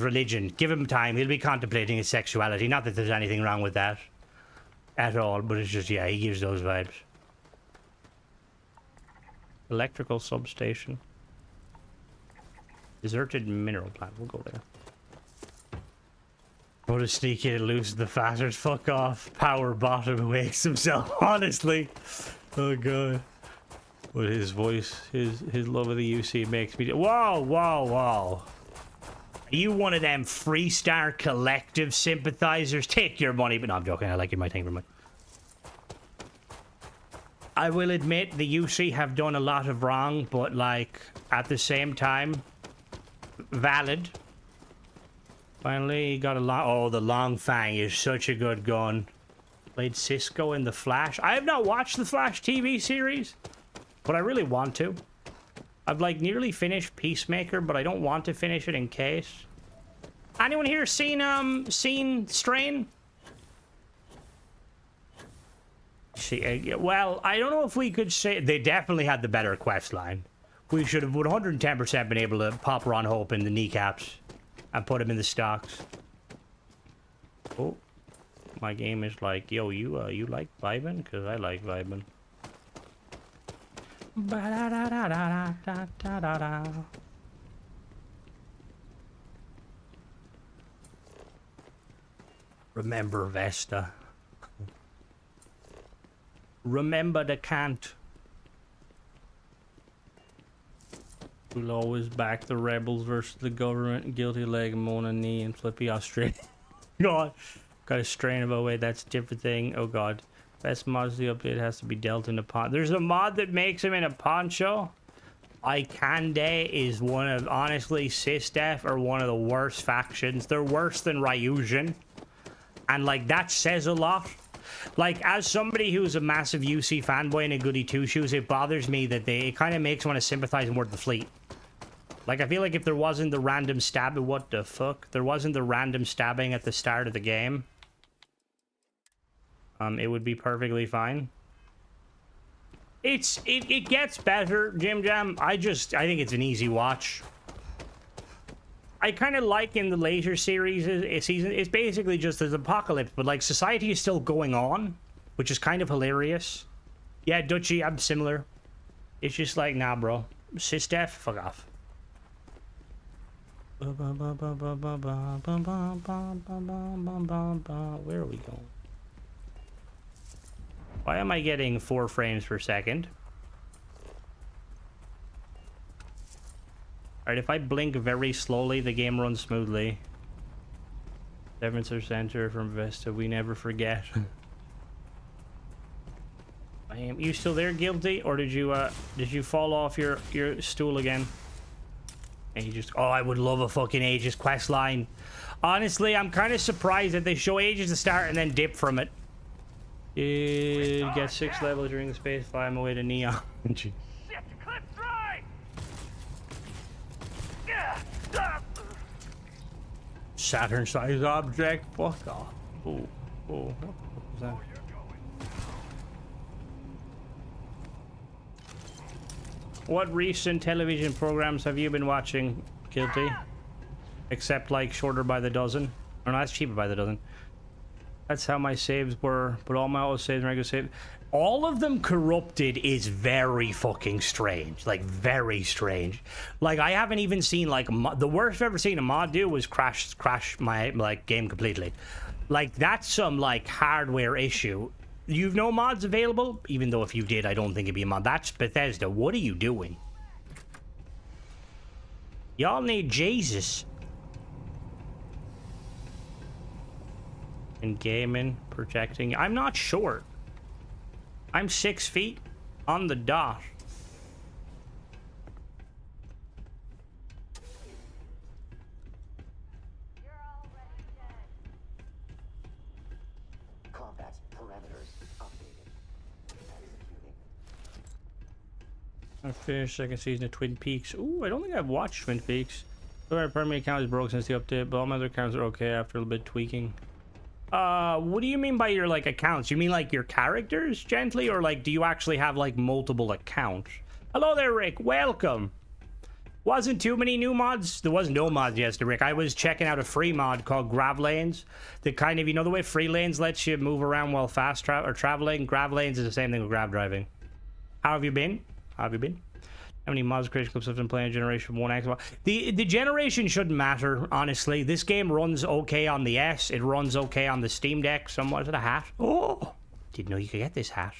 religion. Give him time, he'll be contemplating his sexuality. Not that there's anything wrong with that. At all, but it's just, yeah, he gives those vibes. Electrical substation. Deserted mineral plant, we'll go there. Go to sneak in and lose the fatters. Fuck off. Power bottom wakes himself. Honestly. Oh god. But his voice, his love of the UC makes me. Whoa. Are you one of them Freestar Collective sympathizers? Take your money. But no, I'm joking. I like it. My thing very much. I will admit the UC have done a lot of wrong, but like at the same time, valid. Finally, got a long. Oh, the Long Fang is such a good gun. Played Cisco in The Flash. I have not watched the Flash TV series, but I really want to. I've like nearly finished Peacemaker, but I don't want to finish it in case. Anyone here seen Strain? See, well, I don't know if we could say they definitely had the better quest line. We should have 110% been able to pop Ron Hope in the kneecaps. And put him in the stocks. Oh, my game is like, yo, you like vibing? Because I like vibing. Ba-da-da-da-da-da-da-da-da. Remember Vesta. Remember the cant. We'll always back the rebels versus the government. Guilty leg, Mona knee, and flippy Australia. God, got a strain of, oh wait, that's a different thing. Oh god. Best mods the update has to be dealt in a poncho. There's a mod that makes him in a poncho. Ikande is one of, honestly, SysDef are one of the worst factions. They're worse than Ryujin. And like, that says a lot. Like, as somebody who's a massive UC fanboy and a goody two-shoes, it bothers me that it kind of makes me want to sympathize more with the fleet. Like, I feel like if there wasn't the random stabbing, what the fuck? There wasn't the random stabbing at the start of the game. It would be perfectly fine. It gets better, Jim Jam. I think it's an easy watch. I kind of like in the later series, it's basically just this apocalypse, but like society is still going on, which is kind of hilarious. Yeah, Dutchy, I'm similar. It's just like, nah, bro. SysDef, fuck off. Where are we going? Why am I getting 4 frames per second? Alright, if I blink very slowly, the game runs smoothly. Seventh center from Vesta, we never forget. You still there, Guilty? Or did you fall off your stool again? Aegis. Oh, I would love a fucking Aegis quest line. Honestly, I'm kind of surprised that they show Aegis to start and then dip from it. Get 6 levels during the space, fly my way to Neon. Shit, clip dry! Saturn-sized object. Fuck off. Oh, what was that? What recent television programs have you been watching, Guilty? Except like Shorter by the Dozen. Or no, that's Cheaper by the Dozen. That's how my saves were, but all my auto saves and regular saves. All of them corrupted is very fucking strange. Like, very strange. Like, I haven't even seen, like, the worst I've ever seen a mod do was crash my, like, game completely. Like, that's some, like, hardware issue. You've no mods available? Even though if you did, I don't think it'd be a mod. That's Bethesda. What are you doing? Y'all need Jesus. In gaming, protecting. I'm not short. I'm 6 feet on the dot. Combat parameters updated. Executing. I finished second season of Twin Peaks. Ooh, I don't think I've watched Twin Peaks. My primary account is broke since the update, but all my other accounts are okay after a little bit tweaking. What do you mean by your, like, accounts? You mean, like, your characters, Gently? Or, like, do you actually have, like, multiple accounts? Hello there, Rick. Welcome. Wasn't too many new mods? There was no mods yesterday, Rick. I was checking out a free mod called Grav Lanes. That kind of, you know the way free lanes lets you move around while traveling? Grav Lanes is the same thing with grav driving. How have you been? How have you been? How many mods creation clips have been playing Generation 1 Xbox? The generation shouldn't matter, honestly. This game runs okay on the S. It runs okay on the Steam Deck. Somewhat. Is it a hat? Oh! Didn't know you could get this hat.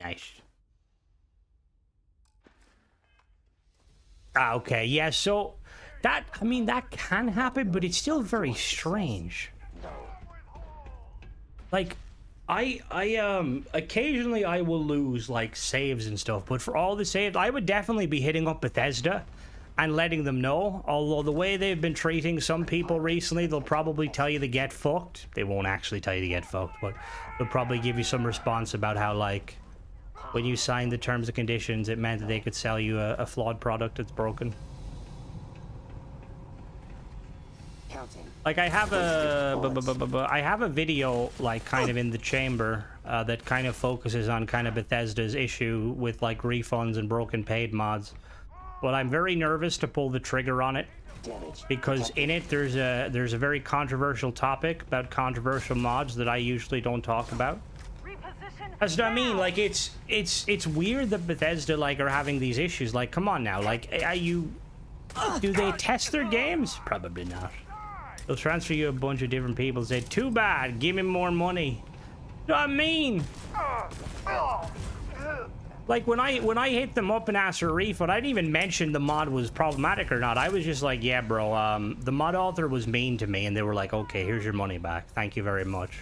Nice. Ah, okay. Yeah, so... that, I mean, that can happen, but it's still very strange. Like, occasionally I will lose, like, saves and stuff, but for all the saves, I would definitely be hitting up Bethesda and letting them know, although the way they've been treating some people recently, they'll probably tell you to get fucked. They won't actually tell you to get fucked, but they'll probably give you some response about how, like, when you signed the terms and conditions, it meant that they could sell you a flawed product that's broken. Like, I have a video, like, kind of in the chamber that kind of focuses on kind of Bethesda's issue with, like, refunds and broken paid mods. But I'm very nervous to pull the trigger on it Damage. because in it there's a very controversial topic about controversial mods that I usually don't talk about. That's what I mean. Like it's weird that Bethesda like are having these issues. Like, come on now. Like, do they test their games? Probably not. They'll transfer you a bunch of different people. Say, too bad. Give me more money. You know what I mean? Like when I hit them up and asked for a refund, I didn't even mention the mod was problematic or not. I was just like, yeah, bro. The mod author was mean to me, and they were like, okay, here's your money back. Thank you very much.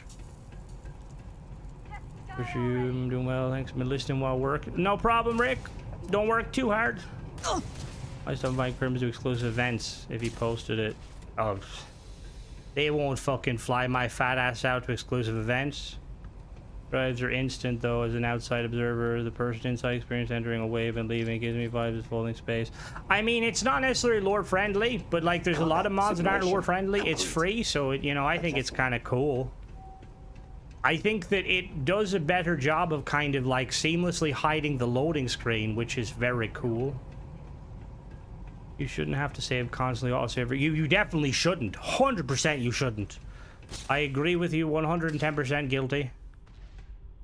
Wish you I'm doing well. Thanks for listening while work. No problem, Rick. Don't work too hard. I still invite Crims to exclusive events if he posted it. Oh, they won't fucking fly my fat ass out to exclusive events. Drives are instant though. As an outside observer, the person inside experience entering a wave and leaving gives me vibes of folding space. I mean, it's not necessarily lore friendly, but like there's a lot of mods that aren't lore friendly. It's free, so it, you know, I think it's kind of cool. I think that it does a better job of kind of like seamlessly hiding the loading screen, which is very cool. You shouldn't have to save constantly autosave. You definitely shouldn't. 100% you shouldn't. I agree with you 110% guilty.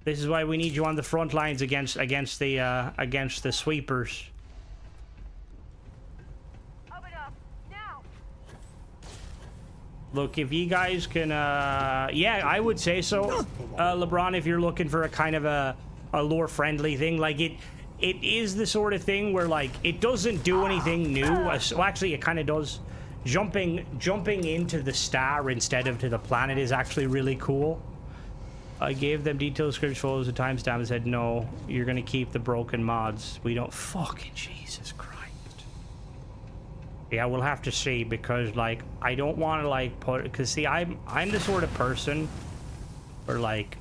This is why we need you on the front lines against the sweepers. Look, if you guys can, yeah, I would say so, LeBron, if you're looking for a kind of a lore-friendly thing. Like, it is the sort of thing where, like, it doesn't do anything new. Well, actually, it kind of does. Jumping into the star instead of to the planet is actually really cool. I gave them detailed script photos of timestamp and said, no, you're going to keep the broken mods. We don't... Fucking Jesus Christ. Yeah, we'll have to see, because like I don't want to like put, because see, I'm the sort of person where like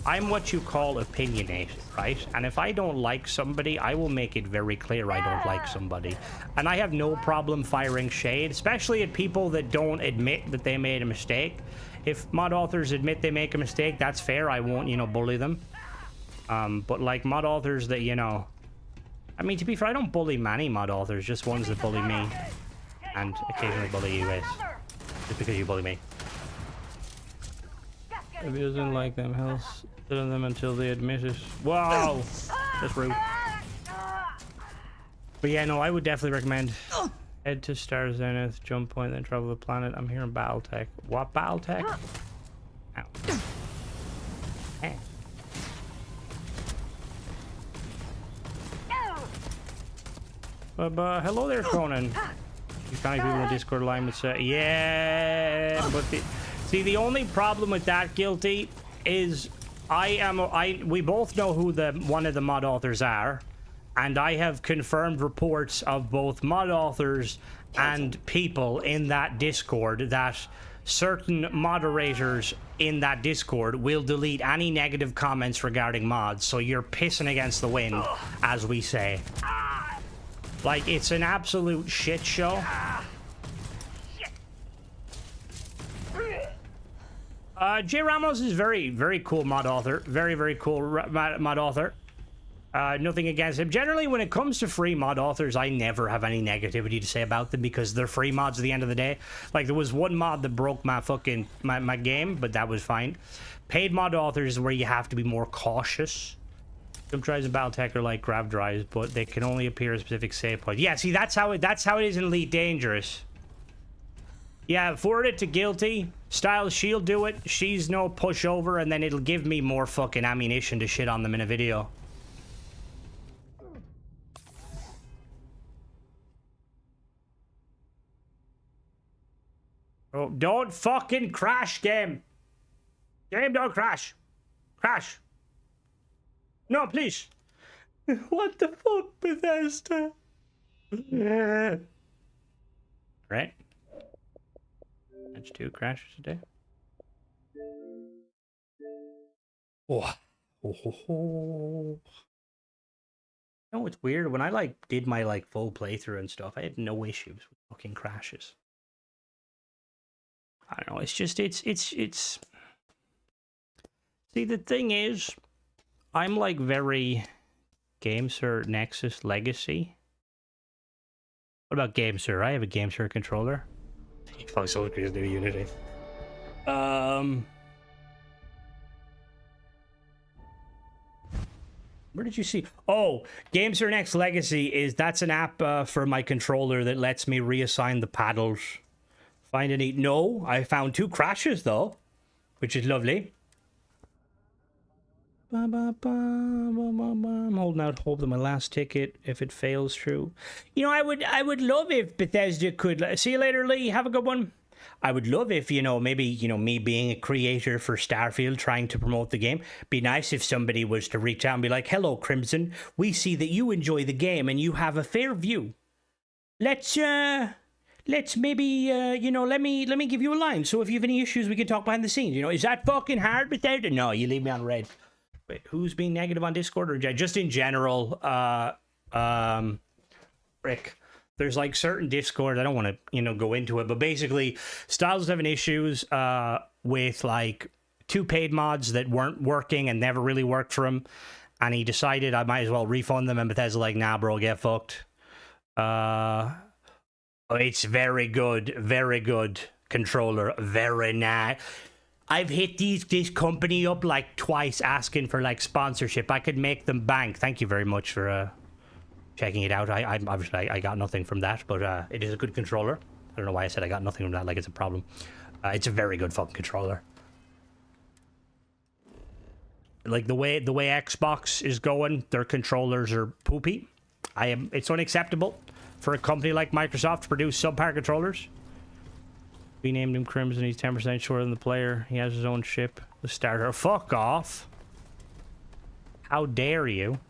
I'm what you call opinionated, right? And if I don't like somebody, I will make it very clear I don't like somebody, and I have no problem firing shade, especially at people that don't admit that they made a mistake. If mod authors admit they make a mistake, that's fair. I won't, you know, bully them. But like mod authors that, you know, I mean, to be fair, I don't bully many mod authors, just ones that bully me. And occasionally bully you guys. Just because you bully me. If he doesn't like them, he'll sit on them until they admit it. Whoa! That's rude. But yeah, no, I would definitely recommend head to Star Zenith, jump point, then travel the planet. I'm hearing Battletech. What Battletech? Ow. Hey. But hello there, Conan. You find people in the Discord line would say, yeah, but see, the only problem with that, Guilty, is we both know who one of the mod authors are, and I have confirmed reports of both mod authors and people in that Discord that certain moderators in that Discord will delete any negative comments regarding mods, so you're pissing against the wind, as we say. Like, it's an absolute shit show. J. Ramos is very, very cool mod author. Very, very cool mod author. Nothing against him. Generally, when it comes to free mod authors, I never have any negativity to say about them because they're free mods at the end of the day. Like, there was one mod that broke my fucking my game, but that was fine. Paid mod authors is where you have to be more cautious. Jump drives and Battletech are like grab drives, but they can only appear at specific save point. Yeah, see, that's how it is in Elite Dangerous. Yeah, forward it to Guilty. Styles, she'll do it. She's no pushover, and then it'll give me more fucking ammunition to shit on them in a video. Oh, don't fucking crash, game. Game, don't crash. Crash. No, please. What the fuck, Bethesda? Right. That's 2 crashes today. Oh. You know what's weird? When I like did my like full playthrough and stuff, I had no issues with fucking crashes. I don't know. It's just it's. See, the thing is, I'm like very GameSir Nexus Legacy. What about GameSir? I have a GameSir controller. You probably so crazy to do Unity. Where did you see? Oh, GameSir Next Legacy that's an app for my controller that lets me reassign the paddles. Find any? No, I found 2 crashes though, which is lovely. I'm holding out hope that my last ticket, if it fails, true. You know, I would love if Bethesda could. See you later, Lee. Have a good one. I would love if, you know, maybe, you know, me being a creator for Starfield, trying to promote the game, be nice if somebody was to reach out and be like, hello, Crimson, we see that you enjoy the game and you have a fair view. Let's maybe, you know, let me give you a line. So if you have any issues, we can talk behind the scenes. You know, is that fucking hard, Bethesda? No, you leave me on red. Wait, who's being negative on Discord or just in general? Rick. There's like certain Discord, I don't want to, you know, go into it, but basically Styles was having issues with like 2 paid mods that weren't working and never really worked for him. And he decided I might as well refund them, and Bethesda like, nah, bro, get fucked. It's very good controller, very nice. I've hit this company up like twice asking for like sponsorship. I could make them bank. Thank you very much for checking it out. I obviously I got nothing from that, but it is a good controller. I don't know why I said I got nothing from that, like it's a problem. It's a very good fucking controller. Like the way Xbox is going, their controllers are poopy. It's unacceptable for a company like Microsoft to produce subpar controllers. We named him Crimson. He's 10% shorter than the player. He has his own ship. The starter. Fuck off. How dare you?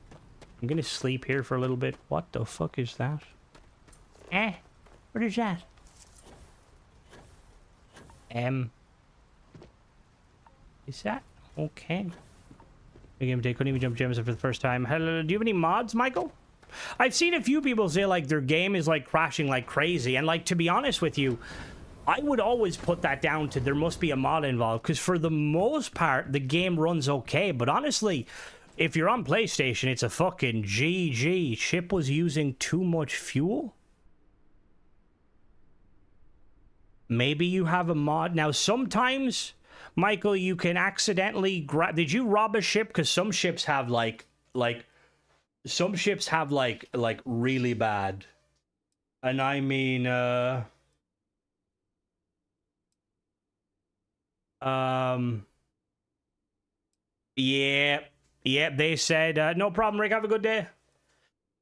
I'm gonna sleep here for a little bit. What the fuck is that? What is that? Is that okay? Game day couldn't even jump gems for the first time. Hello, do you have any mods, Michael? I've seen a few people say like their game is like crashing like crazy, and like to be honest with you, I would always put that down to there must be a mod involved, because for the most part the game runs okay. But honestly, if you're on PlayStation, it's a fucking GG. Ship was using too much fuel. Maybe you have a mod. Now, sometimes, Michael, you can accidentally grab... Did you rob a ship? Because some ships have, some ships have, like, really bad. And I mean, Yeah, they said, no problem, Rick, have a good day.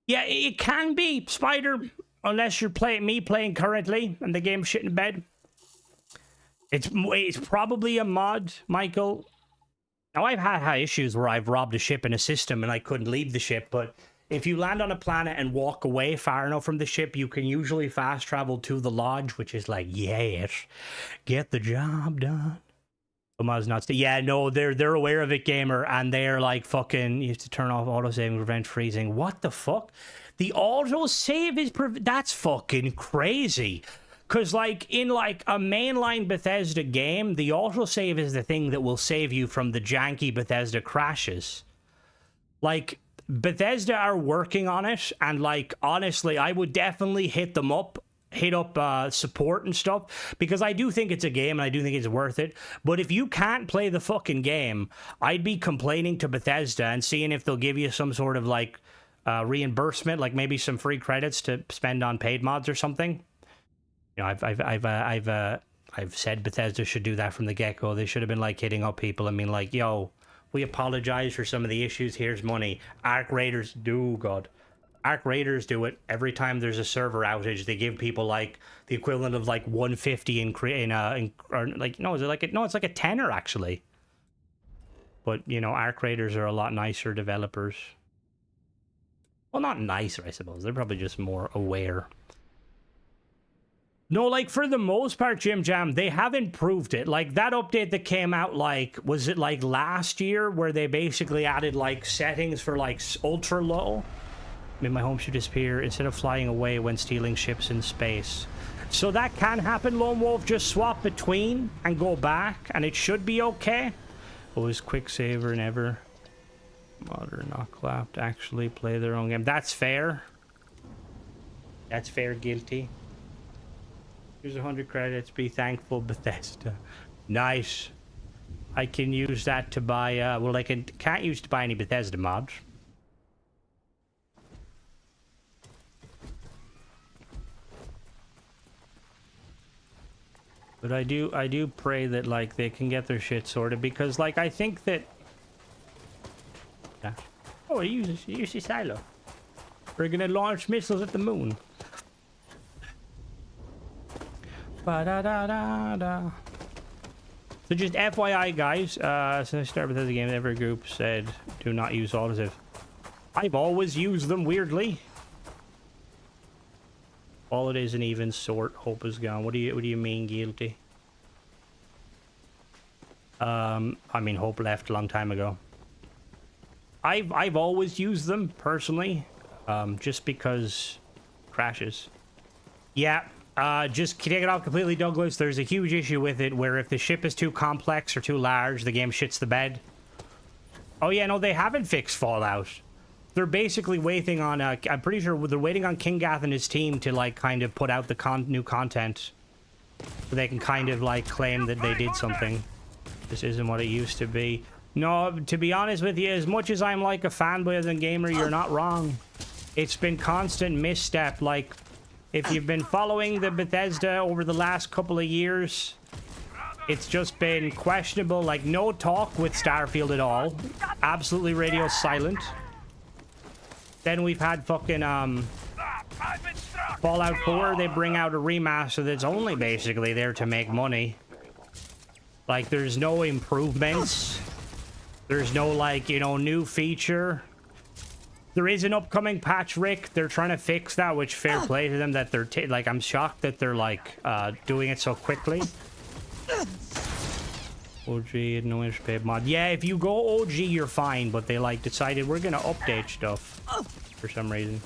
Yeah, it can be, Spider, unless you're playing currently, and the game's shit in bed. It's probably a mod, Michael. Now, I've had issues where I've robbed a ship in a system and I couldn't leave the ship, but if you land on a planet and walk away far enough from the ship, you can usually fast travel to the lodge, which is like, yes, get the job done. Yeah, no, they're aware of it, gamer, and they're like fucking. You have to turn off autosaving, prevent freezing. What the fuck? The autosave is that's fucking crazy. Cause like in like a mainline Bethesda game, the autosave is the thing that will save you from the janky Bethesda crashes. Like Bethesda are working on it, and like honestly, I would definitely hit up support and stuff, because I do think it's a game and I do think it's worth it. But if you can't play the fucking game, I'd be complaining to Bethesda and seeing if they'll give you some sort of like reimbursement, like maybe some free credits to spend on paid mods or something. You know, I've said Bethesda should do that from the get-go. They should have been like hitting up people and being like, yo, we apologize for some of the issues, here's money. Arc Raiders do it every time there's a server outage. They give people like the equivalent of like 150 it's like a tenner actually. But you know, Arc Raiders are a lot nicer developers. Well, not nicer, I suppose. They're probably just more aware. No, like for the most part, Jim Jam, they have improved it. Like that update that came out, like, was it like last year, where they basically added like settings for like ultra low? Made my home ship disappear instead of flying away when stealing ships in space. So that can happen, Lone Wolf. Just swap between and go back, and it should be okay. Always quick saver, never. Mod or not clapped. Actually play their own game. That's fair. That's fair, guilty. Here's 100 credits. Be thankful, Bethesda. Nice. I can use that to buy, well, I can't use to buy any Bethesda mods. But I do pray that, like, they can get their shit sorted, because, like, I think that... Yeah. Oh, use the silo. We're gonna launch missiles at the moon. Ba-da-da-da-da. So just FYI, guys, since I started with the game, every group said do not use autosave. I've always used them, weirdly. All it is an even sort. Hope is gone. What do you mean, guilty? I mean, Hope left a long time ago. I've always used them personally, just because crashes. Yeah. Just take it off completely, Douglas. There's a huge issue with it where if the ship is too complex or too large, the game shits the bed. Oh yeah, no, they haven't fixed Fallout. They're basically waiting on, I'm pretty sure they're waiting on King Gath and his team to, like, kind of put out the new content. So they can kind of, like, claim that they did something. This isn't what it used to be. No, to be honest with you, as much as I'm, like, a fanboy as a gamer, you're not wrong. It's been constant misstep, like... If you've been following the Bethesda over the last couple of years, it's just been questionable, like no talk with Starfield at all. Absolutely radio silent. Then we've had fucking Fallout 4, they bring out a remaster that's only basically there to make money. Like there's no improvements. There's no like, you know, new feature. There is an upcoming patch, Rick. They're trying to fix that, which fair play to them that they're like, I'm shocked that they're like doing it so quickly. OG, no interpaid mod. Yeah, if you go OG, you're fine, but they like decided we're gonna update stuff for some reason.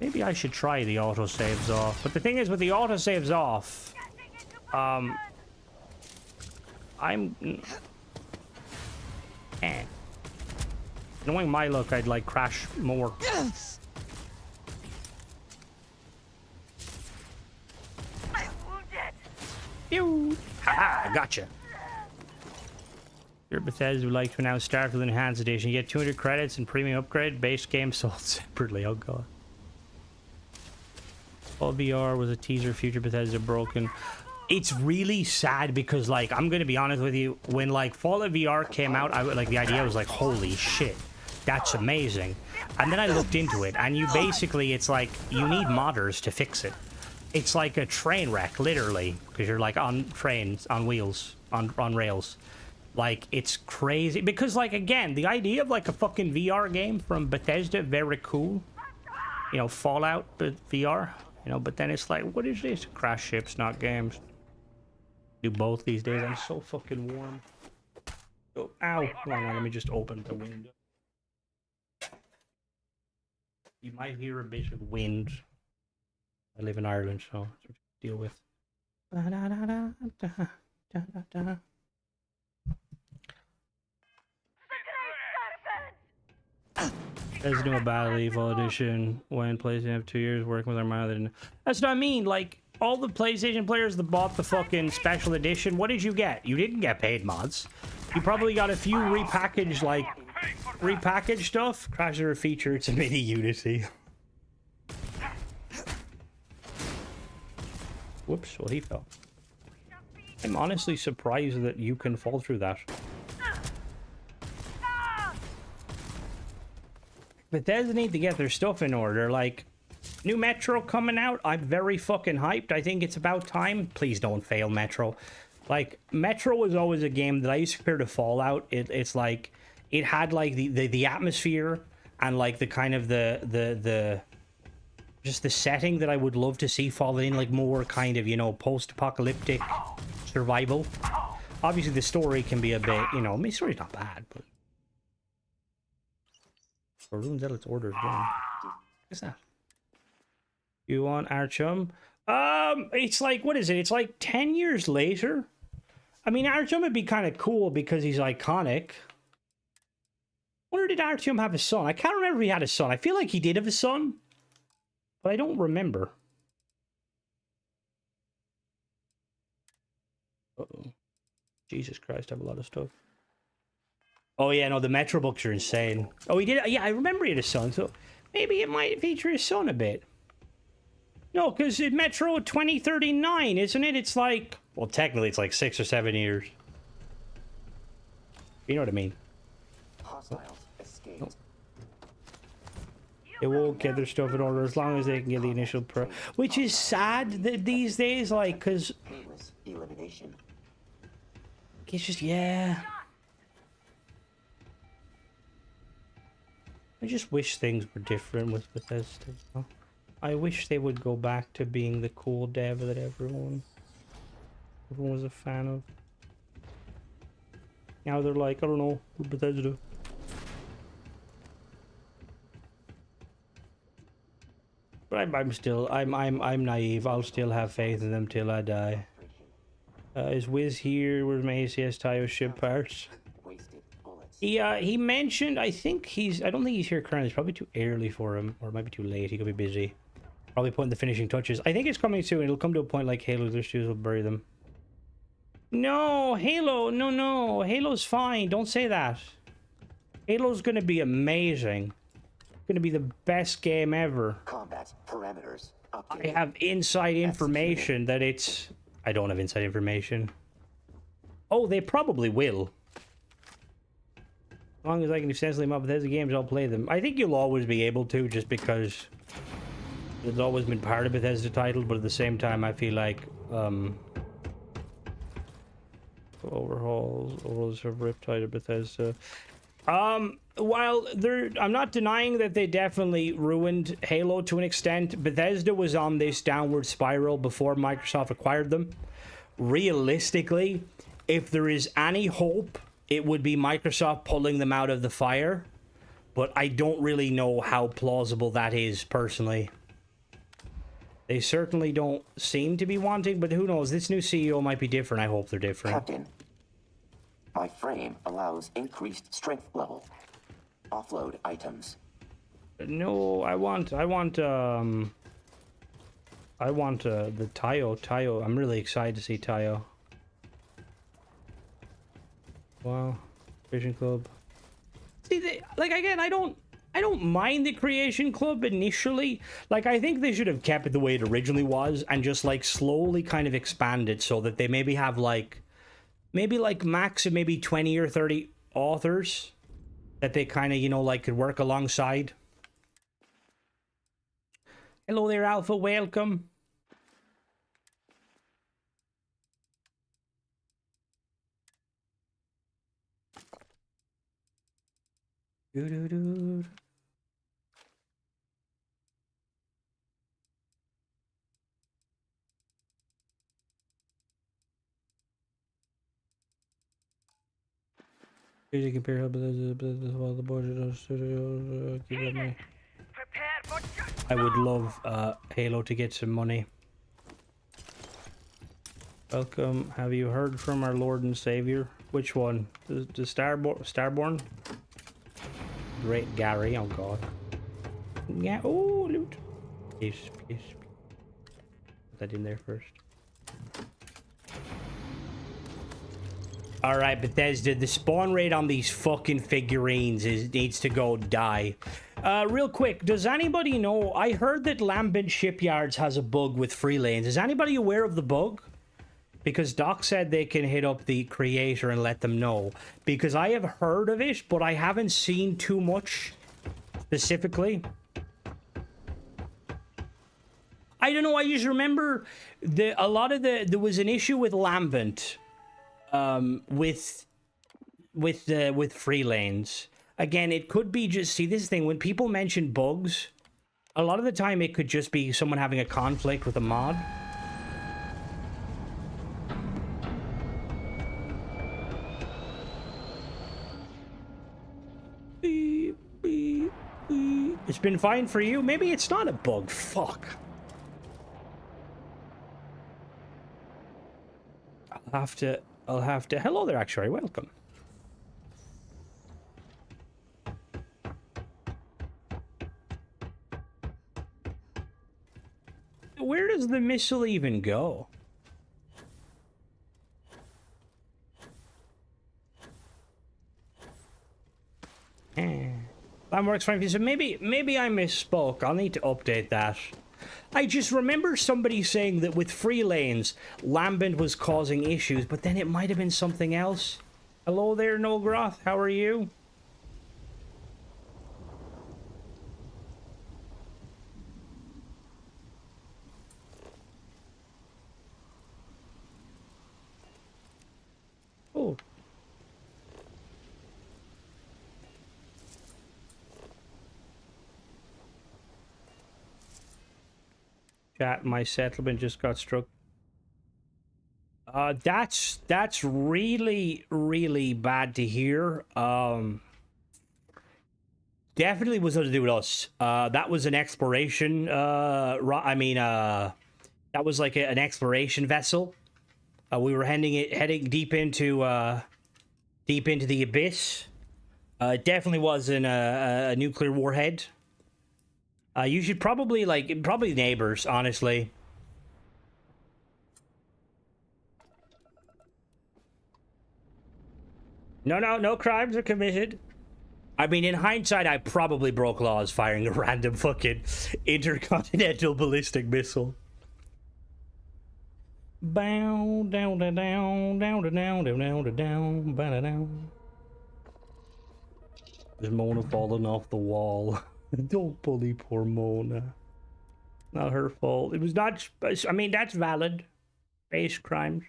Maybe I should try the autosaves off. But the thing is, with the autosaves off, knowing my luck, I'd like crash more. Pew! Haha, gotcha. Your Bethesda would like to announce Starfield Enhanced Edition. You get 200 credits and premium upgrade. Base game sold separately. Oh god. All VR was a teaser. Future Bethesda broken. It's really sad because, like, I'm gonna be honest with you, when like Fallout VR came out, like the idea was like, holy shit, that's amazing. And then I looked into it, and you basically, it's like you need modders to fix it. It's like a train wreck, literally, because you're like on trains, on wheels, on rails. Like, it's crazy because, like, again, the idea of like a fucking VR game from Bethesda, very cool. You know, Fallout, but VR. You know, but then it's like, what is this? Crash ships, not games. Do both these days. I'm so fucking warm. Oh, ow. Hold on, let me just open the window. You might hear a bit of wind. I live in Ireland, so that's what to deal with. There's no Battle Evil Edition when PlayStation have 2 years working with our mother. That's what I mean. Like, all the PlayStation players that bought the fucking special edition, what did you get? You didn't get paid mods. You probably got a few repackaged, like, repackaged stuff. Crasher a feature, it's a mini Unity. Whoops, well, he fell. I'm honestly surprised that you can fall through that. Bethesda need to get their stuff in order. Like, new Metro coming out, I'm very fucking hyped. I think it's about time. Please don't fail, Metro. Like, Metro was always a game that I used to compare to Fallout. It's like, it had like the atmosphere and like the kind of the just the setting that I would love to see fall in, like more kind of, you know, post-apocalyptic survival. Obviously the story can be a bit, you know, I mean, the story's not bad, but Balloon Zealot's orders again. What's that? You want Archum? It's like, what is it? It's like 10 years later. I mean, Archum would be kind of cool because he's iconic. wonder, did Artyom have a son? I can't remember if he had a son. I feel like he did have a son, but I don't remember. Uh-oh. Jesus Christ, I have a lot of stuff. Oh yeah, no, the Metro books are insane. Oh, he did. Yeah, I remember he had a son, so maybe it might feature his son a bit. No, because in Metro 2039, isn't it? It's like, well, technically it's like 6 or 7 years. You know what I mean? Hostiles escaped. They won't get their stuff in order as long as they can get the initial pro. Which is sad that these days, like, because Painless elimination. it's just, yeah. I just wish things were different with Bethesda. You know? I wish they would go back to being the cool dev that everyone was a fan of. Now they're like, I don't know, Bethesda. But I'm naive. I'll still have faith in them till I die. Is Wiz here? Where's my ACS Tayo ship parts? Wasted bullets. He mentioned, I don't think he's here currently. It's probably too early for him, or it might be too late. He could be busy. Probably putting the finishing touches. I think it's coming soon. It'll come to a point like Halo. Their shoes will bury them. No, Halo. No. Halo's fine. Don't say that. Halo's gonna be amazing. Gonna be the best game ever. Combat parameters I updated. have inside information that it's... I don't have inside information. Oh, they probably will. As long as I can extensively mod Bethesda games, I'll play them. I think you'll always be able to, just because it's always been part of Bethesda titles, but at the same time, I feel like overhauls have Riptide of Bethesda. While I'm not denying that they definitely ruined Halo to an extent. Bethesda was on this downward spiral before Microsoft acquired them. Realistically, if there is any hope, it would be Microsoft pulling them out of the fire. But I don't really know how plausible that is, personally. They certainly don't seem to be wanting, but who knows? This new CEO might be different. I hope they're different. Captain, my frame allows increased strength level. Offload items. No, I want the Tayo. I'm really excited to see Tayo. Wow, Creation Club. See, again, I don't mind the Creation Club initially. Like, I think they should have kept it the way it originally was and just like slowly kind of expand it so that they maybe have maybe max of maybe 20 or 30 authors that they kind of, could work alongside. Hello there, Alpha. Welcome. Doo-doo-doo. You compare how the budget studios keep that money. I would love Halo to get some money. Welcome. Have you heard from our Lord and Savior? Which one? The Starborn? Great Gary. Oh God. Yeah. Oh, loot. Peace. Put that in there first. Alright, Bethesda, the spawn rate on these fucking figurines needs to go die. Real quick, does anybody know... I heard that Lambent Shipyards has a bug with free lanes. Is anybody aware of the bug? Because Doc said they can hit up the creator and let them know. Because I have heard of it, but I haven't seen too much specifically. I don't know, I just remember there was an issue with Lambent. With free lanes. Again, it could be just, see, this is the thing, when people mention bugs, a lot of the time it could just be someone having a conflict with a mod. Beep, beep, beep. It's been fine for you? Maybe it's not a bug. Fuck. I'll have to... Hello there, Actuary. Welcome. the missile even go? That works fine. So maybe I misspoke. I'll need to update that. I just remember somebody saying that with free lanes, Lambent was causing issues, but then it might have been something else. Hello there, Nogroth. How are you? Oh. Chat, my settlement just got struck. That's really, really bad to hear. Definitely was nothing to do with us. That was an exploration, that was like an exploration vessel. We were heading deep into the abyss. It definitely wasn't a nuclear warhead. You should probably neighbors, honestly. No crimes are committed. I mean, in hindsight, I probably broke laws firing a random fucking intercontinental ballistic missile. Bow down down down down down down down down down down. There's Mona falling off the wall. Don't bully poor Mona. Not her fault. It was not. I mean, that's valid. Space crimes.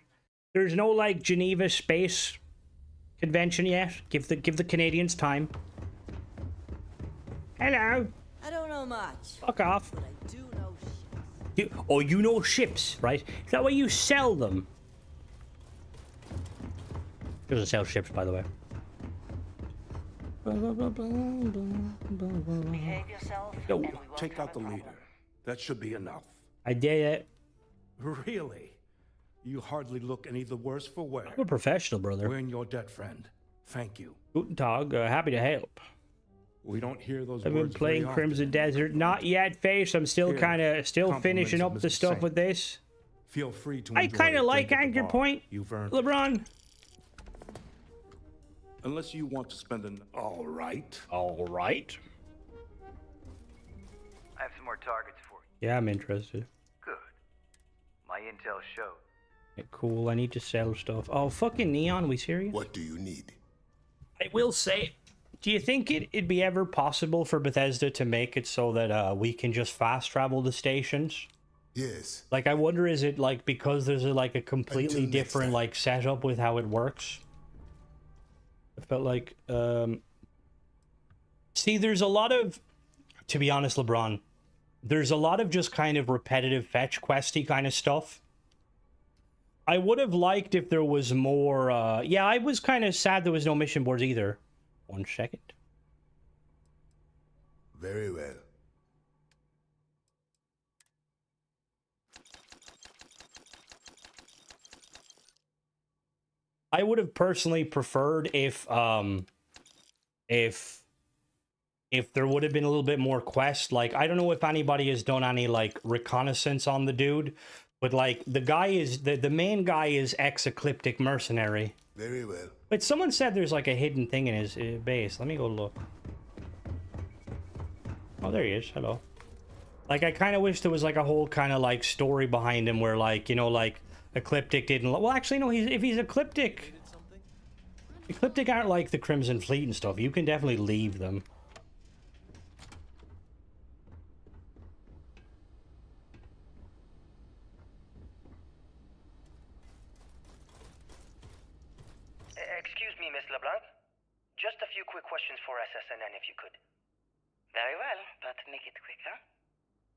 There's no like Geneva Space Convention yet. Give the Canadians time. Hello. I don't know much. Fuck off. But I do know ships. You know ships, right? Is that why you sell them? Doesn't sell ships, by the way. Behave yourself. Yo, and we won't take have out a the problem. leader. That should be enough. I did it. Really? You hardly look any the worse for wear. I'm a professional, brother. We're in your debt, friend. Thank you. Guten Tag. Happy to help. We don't hear those I've been words playing very Crimson often. Desert. Not yet, Face. I'm still Here, still finishing up compliments the of Mr. stuff Saint. with this. Feel free to I enjoy kind a of like drink at the Anchor bar. Point. You've earned it. LeBron. Unless you want to spend an... All right. All right. I have some more targets for you. Yeah, I'm interested. Good. My intel showed. Okay, cool. I need to sell stuff. Oh, fucking Neon. We serious? What do you need? I will say, do you think it'd be ever possible for Bethesda to make it so that we can just fast travel to stations? Yes. Like, I wonder, is it like because there's a completely Until next different time. like setup with how it works? I felt like, see, there's a lot of, to be honest, LeBron, there's a lot of just kind of repetitive fetch questy kind of stuff. I would have liked if there was more, yeah, I was kind of sad there was no mission boards either. 1 second. Very well. I would have personally preferred if there would have been a little bit more quest. Like, I don't know if anybody has done any like reconnaissance on the dude, but like the guy is the main guy is ex-ecliptic mercenary. Very well. But someone said there's like a hidden thing in his base. Let me go look. Oh, there he is. Hello. Like, I kind of wish there was like a whole kind of like story behind him where like, you know, like Ecliptic didn't. Well, actually, no. If he's Ecliptic, Ecliptic aren't like the Crimson Fleet and stuff. You can definitely leave them. Excuse me, Miss LeBlanc. Just a few quick questions for SSNN, if you could. Very well, but make it quick, huh?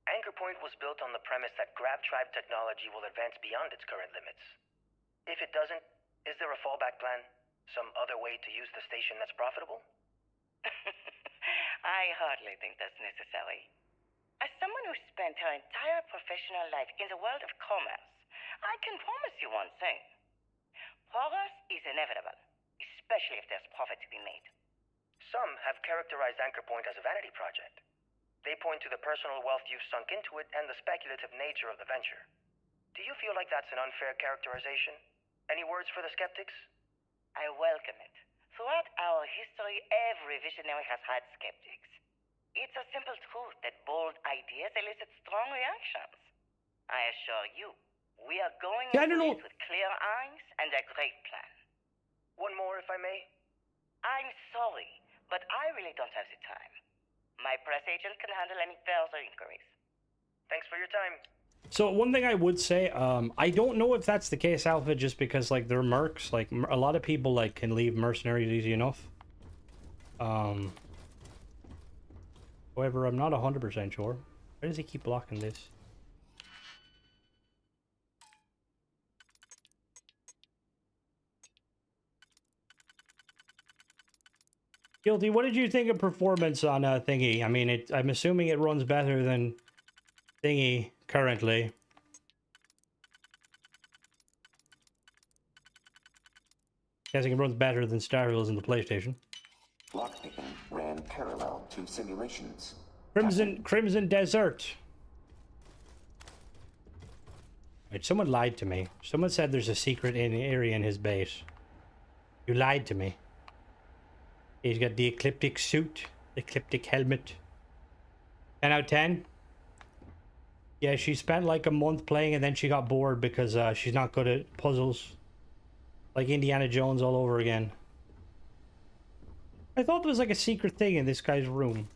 Anchor Point was built on the premise that Grab Tribe technology will advance beyond its current limits. If it doesn't, is there a fallback plan? Some other way to use the station that's profitable? I hardly think that's necessary. As someone who spent her entire professional life in the world of commerce, I can promise you one thing. Progress is inevitable, especially if there's profit to be made. Some have characterized Anchor Point as a vanity project. They point to the personal wealth you've sunk into it and the speculative nature of the venture. Do you feel like that's an unfair characterization? Any words for the skeptics? I welcome it. Throughout our history, every visionary has had skeptics. It's a simple truth that bold ideas elicit strong reactions. I assure you, we are going Yeah, I into don't know. this with clear eyes and a great plan. One more, if I may. I'm sorry, but I really don't have the time. My press agent can handle any further inquiries. Thanks for your time. So one thing I would say, I don't know if that's the case, Alpha, just because like they're mercs. Like a lot of people like can leave mercenaries easy enough. However, I'm not 100% sure. Why does he keep blocking this? Guilty, what did you think of performance on Thingy? I mean, I'm assuming it runs better than Thingy currently. Guessing it runs better than Starfield in the PlayStation. Lockpicking ran parallel to simulations. Crimson Desert. Wait, someone lied to me. Someone said there's a secret area in his base. You lied to me. He's got the ecliptic suit, ecliptic helmet. 10 out of 10. Yeah, she spent like a month playing and then she got bored because she's not good at puzzles. Like Indiana Jones all over again. I thought there was like a secret thing in this guy's room.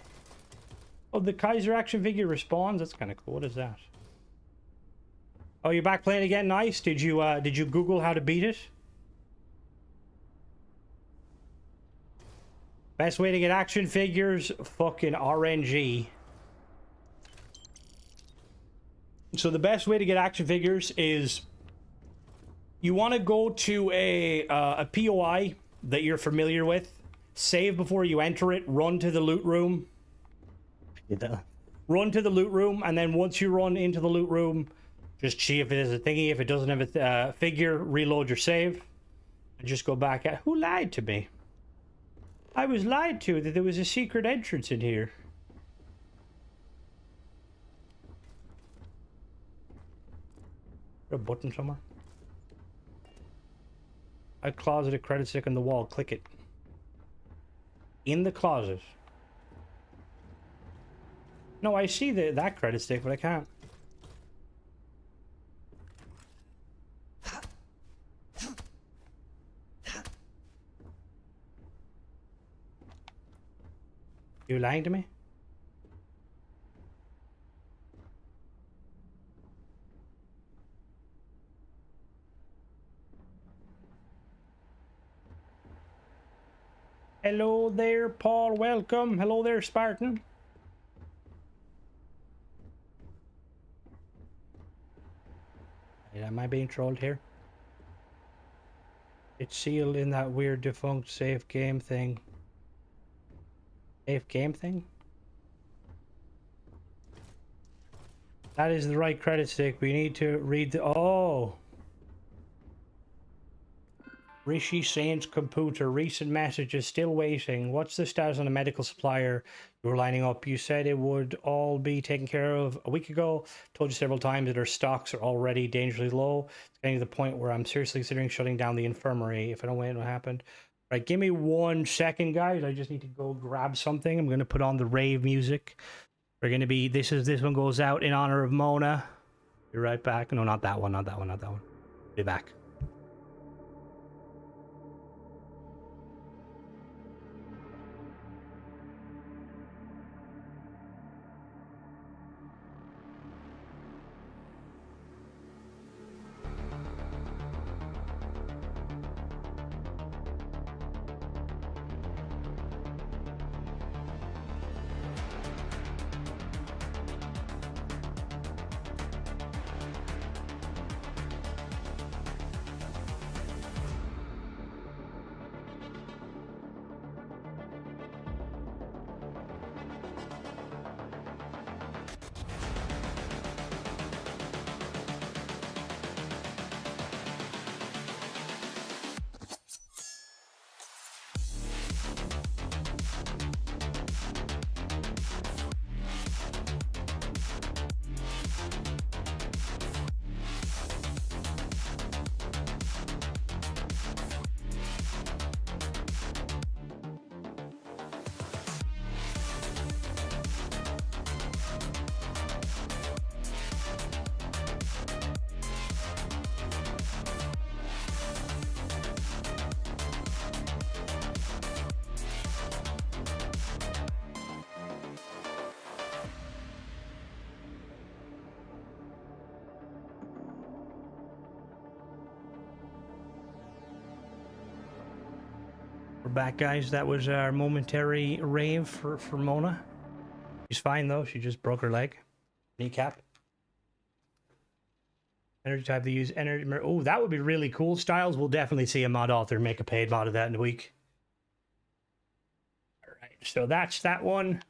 Oh, the Kaiser action figure respawns? That's kind of cool. What is that? Oh, you're back playing again? Nice. Did you Google how to beat it? Best way to get action figures? Fucking RNG. So the best way to get action figures is you want to go to a POI that you're familiar with. Save before you enter it. Run to the loot room. Run to the loot room, and then once you run into the loot room, just see if it is a thingy. If it doesn't have a figure, reload your save, and just go back at. Who lied to me? I was lied to that there was a secret entrance in here. Is there a button somewhere? A closet, a credit stick on the wall. Click it. In the closet. No, I see that credit stick, but I can't. You lying to me? Hello there, Paul. Welcome. Hello there, Spartan. Am I being trolled here? It's sealed in that weird defunct safe game thing. Safe game thing? That is the right credit stick. We need to read the... Oh! Rishi Saint's computer. Recent messages. Still waiting. What's the status on the medical supplier you were lining up? You said it would all be taken care of a week ago. Told you several times that our stocks are already dangerously low. It's getting to the point where I'm seriously considering shutting down the infirmary. If I don't wait, what happened? Right, give me 1 second, guys. I just need to go grab something. I'm gonna put on the rave music. We're gonna be this one goes out in honor of Mona. Be right back. No, not that one, not that one, not that one. Be back. back, guys. That was our momentary rave for Mona. She's fine though. She just broke her leg. Kneecap. Energy type to use energy. Oh, that would be really cool. Styles, we'll definitely see a mod author make a paid mod of that in a week. All right, so that's that one.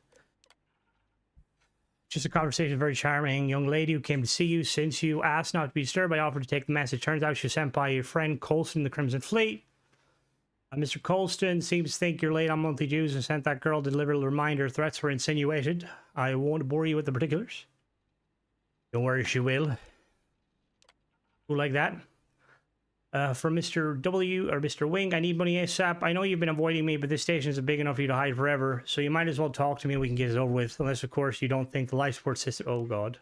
Just a conversation, very charming young lady who came to see you. Since you asked not to be disturbed, I offered to take the message. Turns out she was sent by your friend Colston, the Crimson Fleet. Mr. Colston seems to think you're late on monthly dues and sent that girl to deliver a reminder. Threats were insinuated. I won't bore you with the particulars. Don't worry, she will. Who like that? From Mr. W or Mr. Wing, I need money ASAP. I know you've been avoiding me, but this station isn't big enough for you to hide forever, so you might as well talk to me and we can get it over with. Unless, of course, you don't think the life support system... Oh, God.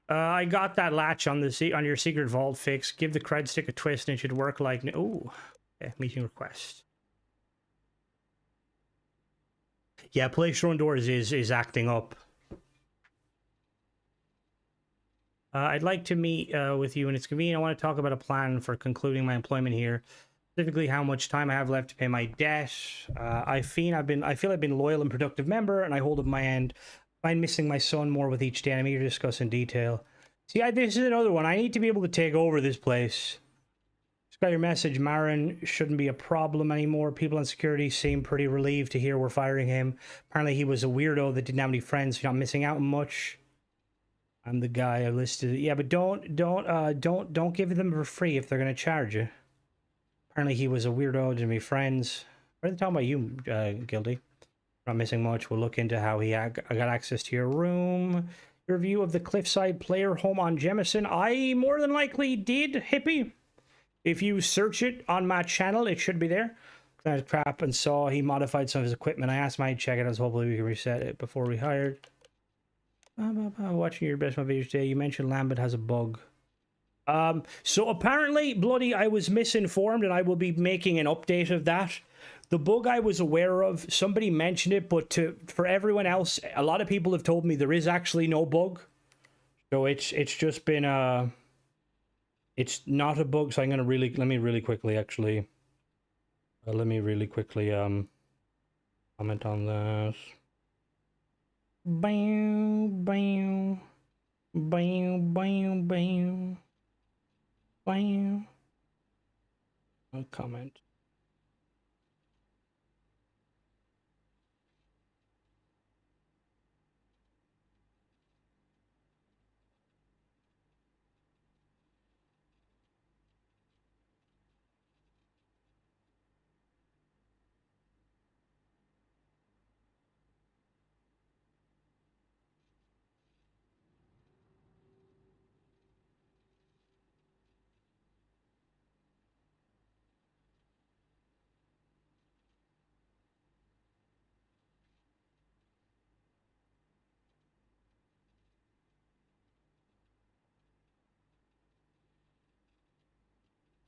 I got that latch on on your secret vault fixed. Give the cred stick a twist and it should work like... Oh, okay, meeting request. Yeah, PlayStation Doors is acting up. I'd like to meet with you when it's convenient. I want to talk about a plan for concluding my employment here. Specifically, how much time I have left to pay my debt. I feel I've been a loyal and productive member, and I hold up my end. I'm missing my son more with each day. I'm eager to discuss in detail. See, this is another one. I need to be able to take over this place. Just got your message. Marin shouldn't be a problem anymore. People in security seem pretty relieved to hear we're firing him. Apparently, he was a weirdo that didn't have any friends. So you're not missing out on much. I'm the guy I listed. Yeah, but don't give them for free if they're gonna charge you. Apparently he was a weirdo to be friends. What are they talking about you, Guilty? Not missing much. We'll look into how I got access to your room. Your review of the Cliffside player home on Jemison. I more than likely did, hippie. If you search it on my channel, it should be there. I crap and saw he modified some of his equipment. I asked Mike to check it out, so hopefully we can reset it before we hired. Watching your best my videos today, you mentioned Lambert has a bug. So apparently, bloody, I was misinformed, and I will be making an update of that. The bug I was aware of, somebody mentioned it, but for everyone else, a lot of people have told me there is actually no bug. So it's just been it's not a bug. So I'm gonna let me really quickly comment on this. Bam, bam, bam, bam, bam, bam. A comment.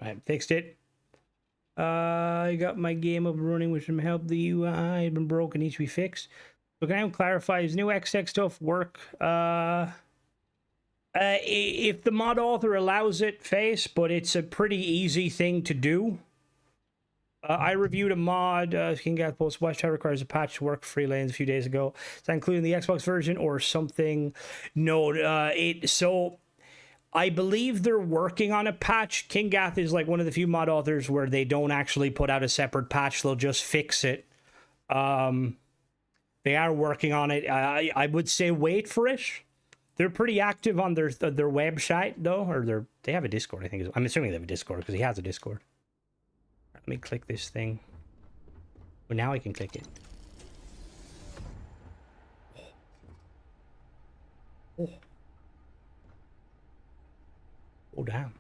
I fixed it. I got my game up and running with some help. The UI had been broken, needs to be fixed. So can I clarify, is new XX stuff work? If the mod author allows it, face, but it's a pretty easy thing to do. I reviewed a mod, King Gath Post Watchtower requires a patch to work free lanes a few days ago. Is that including the Xbox version or something? No, so I believe they're working on a patch. King Gath is like one of the few mod authors where they don't actually put out a separate patch. They'll just fix it. They are working on it. I would say wait for it. They're pretty active on their website though, or they have a Discord. I think I'm assuming they have a Discord because he has a Discord. Let me click this thing. Well, now I can click it. Oh. Oh, damn.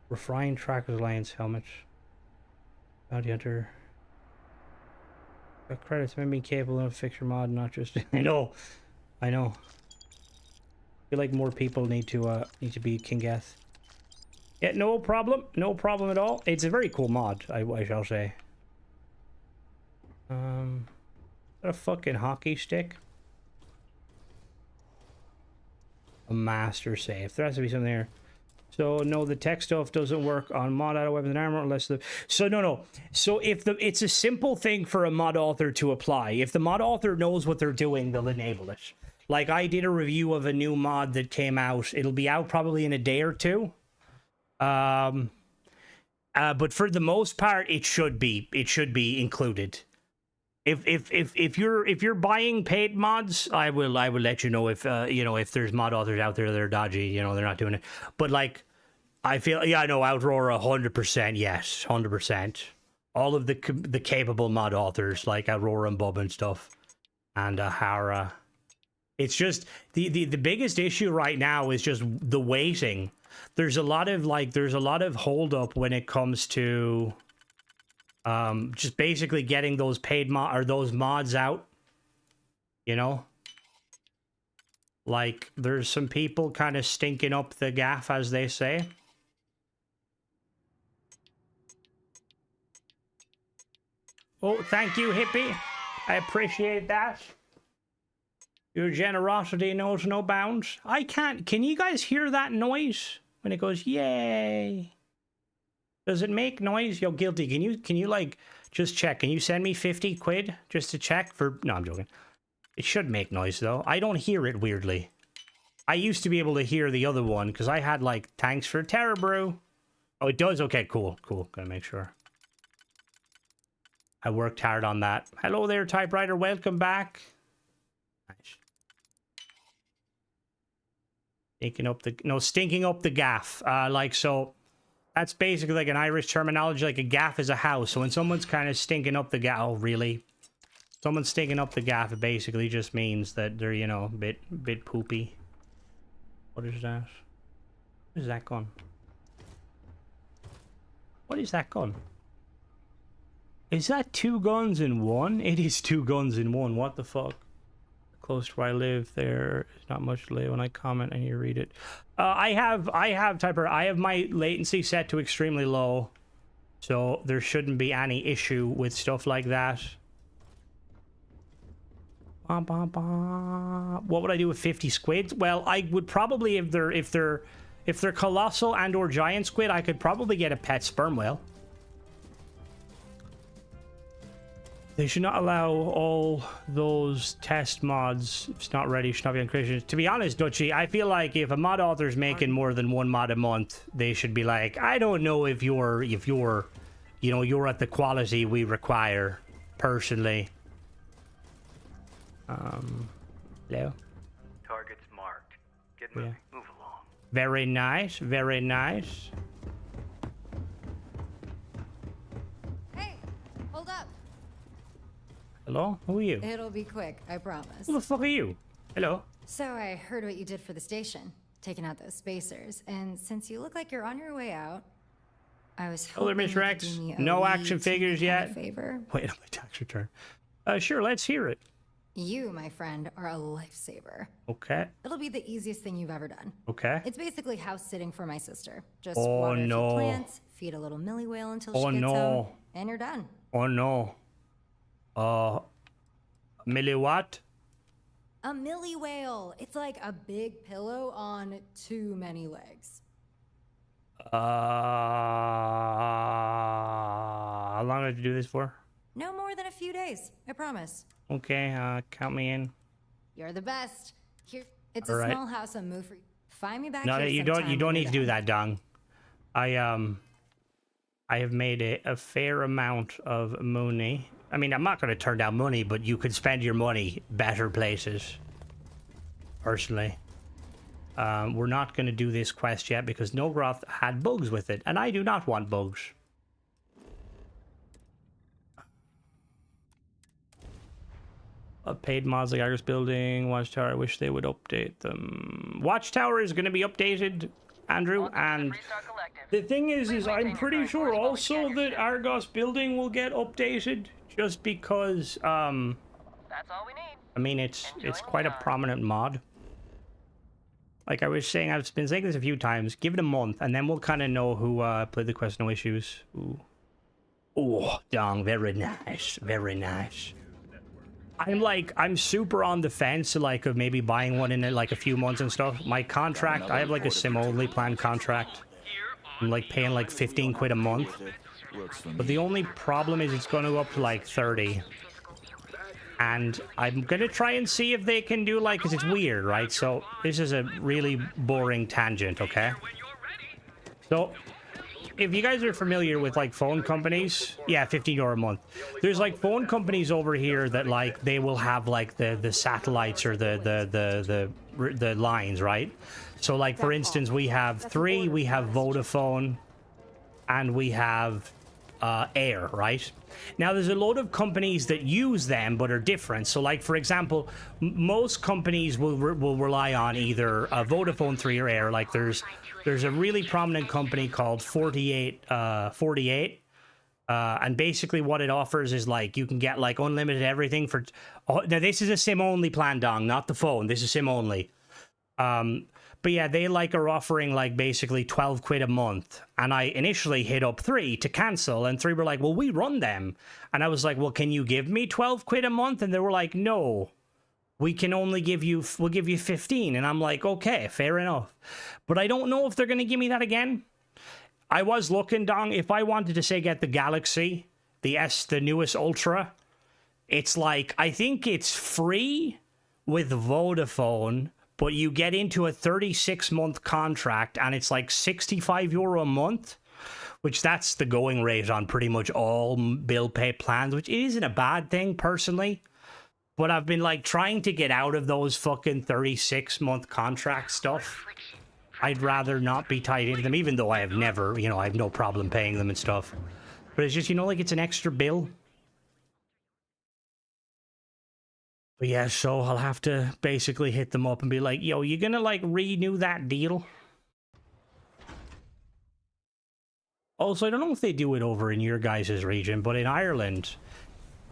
Refine Trackers Alliance helmet. Bounty Hunter. Got credits, maybe capable of fix your mod, not just... I know. I feel like more people need to be King Gath. Yeah, no problem. No problem at all. It's a very cool mod, I shall say. A fucking hockey stick. A master safe. There has to be something there. So no, the tech stuff doesn't work on mod auto weapons and armor unless the. So no. So if it's a simple thing for a mod author to apply. If the mod author knows what they're doing, they'll enable it. Like I did a review of a new mod that came out. It'll be out probably in a day or two. But for the most part, it should be included. If you're buying paid mods, I will let you know if if there's mod authors out there that are dodgy, they're not doing it. But like, I feel I know Outroar 100%, yes, 100%. All of the capable mod authors like Outroar and Bub and stuff, and Hara. It's just the biggest issue right now is just the waiting. There's a lot of hold up when it comes to. Just basically getting those paid those mods out, like there's some people kind of stinking up the gaff, as they say. Oh, thank you, hippie. I appreciate that. Your generosity knows no bounds. Can you guys hear that noise when it goes, yay? Does it make noise? Yo, Guilty, can you like just check? Can you send me 50 quid just to check for? No, I'm joking. It should make noise though. I don't hear it weirdly. I used to be able to hear the other one because I had like thanks for Terror Brew. Oh, it does? Okay, cool. Gotta make sure. I worked hard on that. Hello there, typewriter. Welcome back. Nice. Stinking up the gaff. Like so. That's basically like an Irish terminology, like a gaff is a house. So when someone's kind of stinking up the gaff, oh really? Someone's stinking up the gaff, it basically just means that they're, a bit poopy. What is that? What is that gun? What is that gun? Is that 2 guns in one? It is 2 guns in one. What the fuck? Close to where I live, there is not much delay when I comment and you read it. I have my latency set to extremely low, so there shouldn't be any issue with stuff like that. What would I do with 50 squids? Well, I would probably, if they're colossal and or giant squid, I could probably get a pet sperm whale. They should not allow all those test mods. If it's not ready, it should not be on creation. To be honest, Dutchy, I feel like if a mod author's making more than 1 mod a month, they should be like, I don't know if you're at the quality we require, personally. Hello? Target's marked. Get moving. Move along. Very nice, very nice. Hey, hold up. Hello? Who are you? It'll be quick, I promise. Who the fuck are you? Hello? So I heard what you did for the station, taking out those spacers, and since you look like you're on your way out, I was hoping Hello, Miss you could Rex. do me a No wee action figures teeny yet. favor. Wait on my tax return. Sure, let's hear it. You, my friend, are a lifesaver. Okay. It'll be the easiest thing you've ever done. Okay. It's basically house sitting for my sister. Just Oh, water a few no. plants, feed a little Millie whale until Oh, she gets no. home, and you're done. Oh no. Millie what? A Millie whale. It's like a big pillow on too many legs. How long did you do this for? No more than a few days, I promise. Okay, count me in. You're the best. Here, it's All a right. small house on Move. Find me back No, here you sometime don't when need you're to do done. that, Dong. I have made a fair amount of money. I mean, I'm not going to turn down money, but you could spend your money better places. Personally. We're not going to do this quest yet because Nogroth had bugs with it, and I do not want bugs. Paid mods like Argus Building, Watchtower, I wish they would update them. Watchtower is going to be updated, Andrew, and the thing is I'm pretty sure also that Argos Building will get updated, just because, That's all we need. I mean, it's quite a prominent mod. Like I was saying, I've been saying this a few times, give it a month, and then we'll kind of know who played the quest, no issues. Ooh. Oh, Dong, very nice, very nice. I'm super on the fence, like, of maybe buying one in like a few months and stuff. My contract, I have like a sim-only plan contract. I'm like paying like 15 quid a month. But the only problem is it's going to go up to like 30. And I'm going to try and see if they can do like, because it's weird, right? So this is a really boring tangent, okay? So if you guys are familiar with like phone companies, yeah, 15 euro a month. There's like phone companies over here that like they will have like the satellites or the lines, right? So like for instance, we have Three, we have Vodafone, and we have Air, right? Now there's a load of companies that use them but are different. So like for example, most companies will rely on either Vodafone, Three, or Air. Like there's a really prominent company called 48, and basically what it offers is like you can get like unlimited everything for. Now this is a sim only plan, Dong, not the phone. This is sim only. But yeah, they like are offering like basically 12 quid a month. And I initially hit up Three to cancel, and Three were like, well, we run them. And I was like, well, can you give me 12 quid a month? And they were like, no, we can only we'll give you 15. And I'm like, okay, fair enough. But I don't know if they're going to give me that again. I was looking, Dong, if I wanted to say get the Galaxy, the newest Ultra, it's like, I think it's free with Vodafone, but you get into a 36-month contract, and it's like 65 euro a month, which that's the going rate on pretty much all bill pay plans, which isn't a bad thing, personally. But I've been, like, trying to get out of those fucking 36-month contract stuff. I'd rather not be tied into them, even though I have never, I have no problem paying them and stuff. But it's just, like, it's an extra bill. But yeah, so I'll have to basically hit them up and be like, yo, you gonna like renew that deal? Also, I don't know if they do it over in your guys' region, but in Ireland,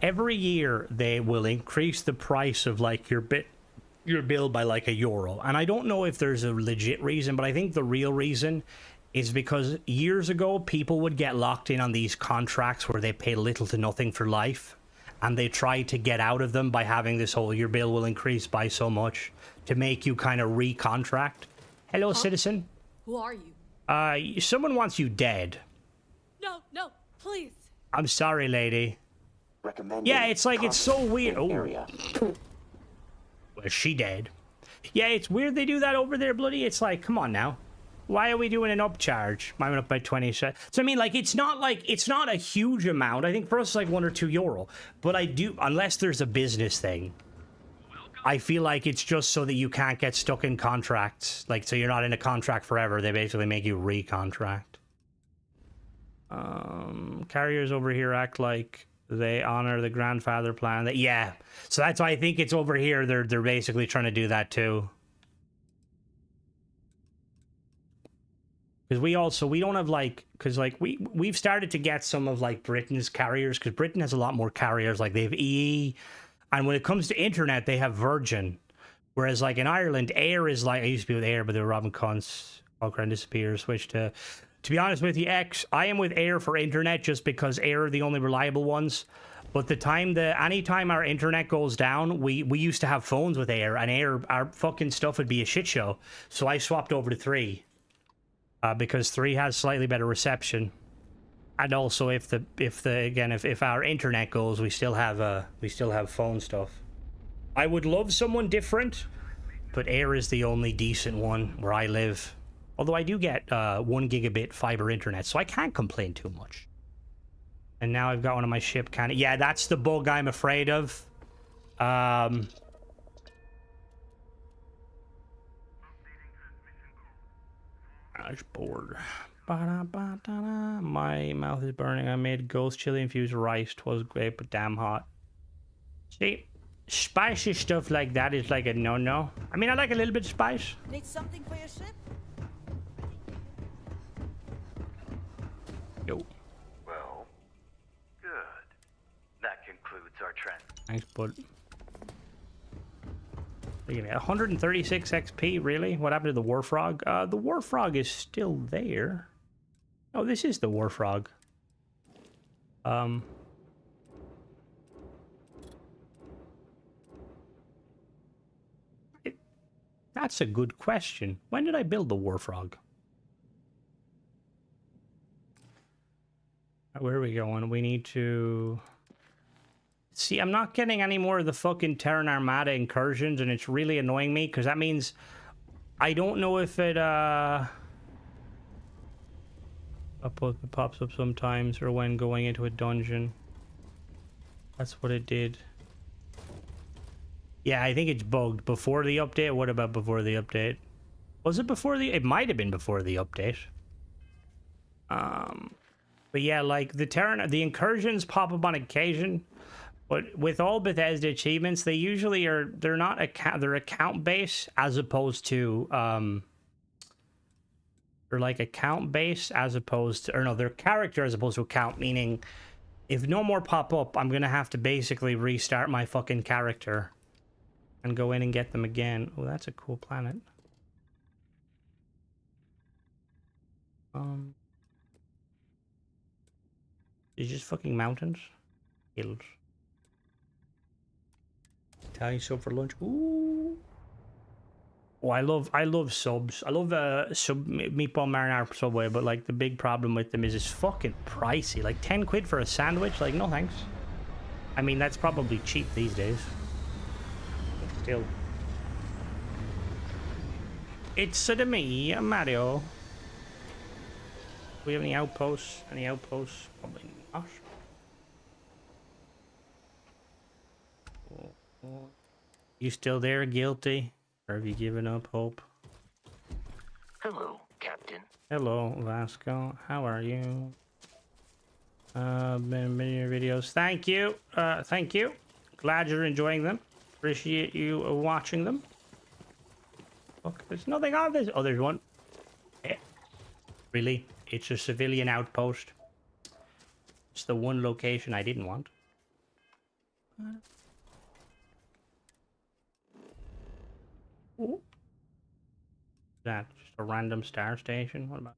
every year they will increase the price of like your bill by like €1. And I don't know if there's a legit reason, but I think the real reason is because years ago, people would get locked in on these contracts where they pay little to nothing for life. And they try to get out of them by having this whole, your bill will increase by so much to make you kind of recontract. Hello, citizen. Who are you? Someone wants you dead. No, please. I'm sorry, lady. Recommended Yeah, it's like, it's so weird. Oh, area. well, she dead. Yeah, it's weird they do that over there, bloody. It's like, come on now. Why are we doing an upcharge? Mine went up by 20 cents. So, I mean, like, it's not a huge amount. I think for us, it's like €1 or €2. But I do, unless there's a business thing, I feel like it's just so that you can't get stuck in contracts. Like, so you're not in a contract forever. They basically make you recontract. Carriers over here act like they honor the grandfather plan. Yeah. So that's why I think it's over here. They're basically trying to do that too. Because we don't have like, because like we've started to get some of like Britain's carriers, because Britain has a lot more carriers. Like they have EE, and when it comes to internet, they have Virgin. Whereas like in Ireland, Air is like, I used to be with Air, but they were robbing cunts. All disappear. Switch to be honest with you, I am with Air for internet just because Air are the only reliable ones. But anytime our internet goes down, we used to have phones with Air, and Air, our fucking stuff would be a shit show. So I swapped over to Three. Because Three has slightly better reception, and also if our internet goes, we still have phone stuff. I would love someone different, but Air is the only decent one where I live. Although I do get 1 gigabit fiber internet, so I can't complain too much. And now I've got one on my ship. Yeah, that's the bug I'm afraid of. Dashboard. My mouth is burning. I made ghost chili infused rice. 'Twas great, but damn hot. See, spicy stuff like that is like a no-no. I mean, I like a little bit of spice. Need something for your ship? Yo. Well, good. That concludes our trend. Thanks, bud. Look at me, 136 XP, really? What happened to the War Frog? The War Frog is still there. Oh, this is the War Frog. That's a good question. When did I build the war frog? Where are we going? We need to... See, I'm not getting any more of the fucking Terran Armada incursions, and it's really annoying me, because that means... I don't know if it, it pops up sometimes, or when going into a dungeon. That's what it did. Yeah, I think it's bugged. Before the update? What about before the update? Was it before the... It might have been before the update. But yeah, like, the incursions pop up on occasion, but with all Bethesda achievements, they usually are... They're not they're account-based, as opposed to, they're like account-based, as opposed to... Or no, they're character as opposed to account, meaning... If no more pop up, I'm gonna have to basically restart my fucking character and go in and get them again. Oh, that's a cool planet. It's just fucking mountains, hills. Italian sub for lunch. Ooh. Oh, I love subs. I love sub meatball marinara Subway, but like the big problem with them is it's fucking pricey. Like 10 quid for a sandwich. Like, no thanks. I mean, that's probably cheap these days. But still. It's to me, Mario. Do we have any outposts? Any outposts? Probably not. Oh. You still there, guilty? Or have you given up hope? Hello, Captain. Hello, Vasco. How are you? Been in your videos. Thank you. Thank you. Glad you're enjoying them. Appreciate you watching them. Look, there's nothing on this. Oh, there's one. Eh. Really? It's a civilian outpost. It's the one location I didn't want. Ooh. That just a random star station. What about?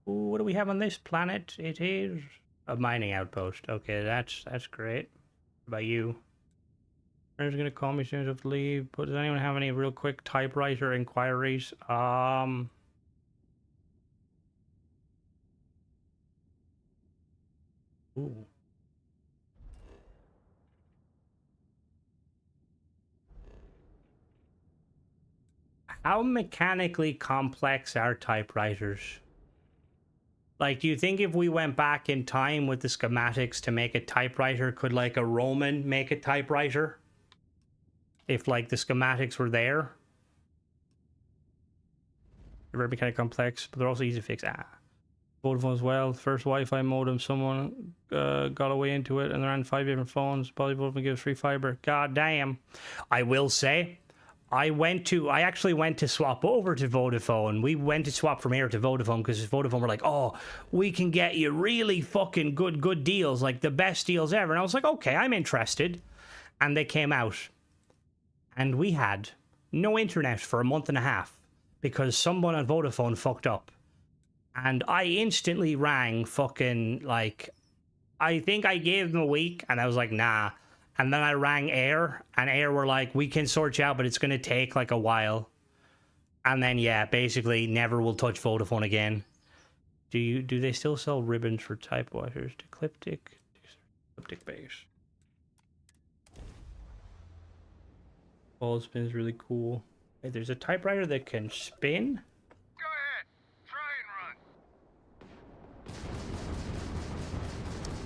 Ooh, what do we have on this planet? It is a mining outpost. Okay, that's great. What about you? Friends are gonna call me as soon as I have to leave. But does anyone have any real quick typewriter inquiries? Ooh. How mechanically complex are typewriters? Like, do you think if we went back in time with the schematics to make a typewriter, could like a Roman make a typewriter? If like the schematics were there? They're very kind of complex, but they're also easy to fix. Vodafone as well. First Wi-Fi modem, someone got away into it and they ran 5 different phones. Probably Vodafone gives free fiber. God damn. I will say, I actually went to swap over to Vodafone. We went to swap from here to Vodafone because Vodafone were like, oh, we can get you really fucking good deals, like the best deals ever. And I was like, okay, I'm interested. And they came out. And we had no internet for a month and a half because someone on Vodafone fucked up. And I instantly rang fucking, like, I think I gave them a week and I was like, nah. And then I rang Air, and Air were like, we can sort you out, but it's going to take, like, a while. And then, yeah, basically, never will touch Vodafone again. Do they still sell ribbons for typewriters? Decliptic base. Ball spin's really cool. Hey, there's a typewriter that can spin? Go ahead. Try and run.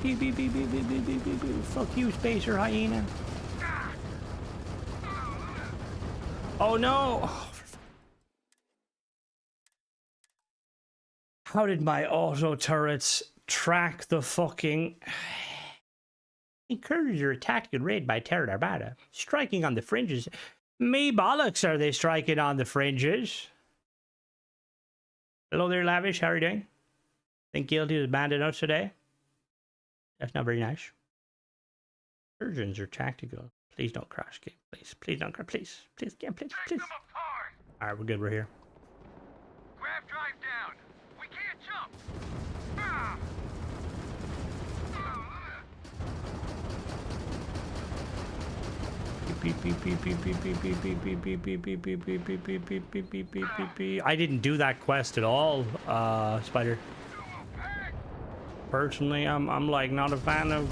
Beep, beep, beep, beep, beep, beep, beep, beep, beep. Fuck you, Spacer Hyena. Oh no! Oh, how did my auto turrets track the fucking... Encourage your attack and raid by Terran Armada. Striking on the fringes. Me bollocks are they striking on the fringes? Hello there, Lavish. How are you doing? Think Guilty was banded out today? That's not very nice. Surgeons are tactical. Please don't crash, game. Please don't crash. Please, game, please. Alright, we're good. We're here. Grab drive down. We can't jump. I didn't do that quest at all, Spider. Personally, I'm like not a fan of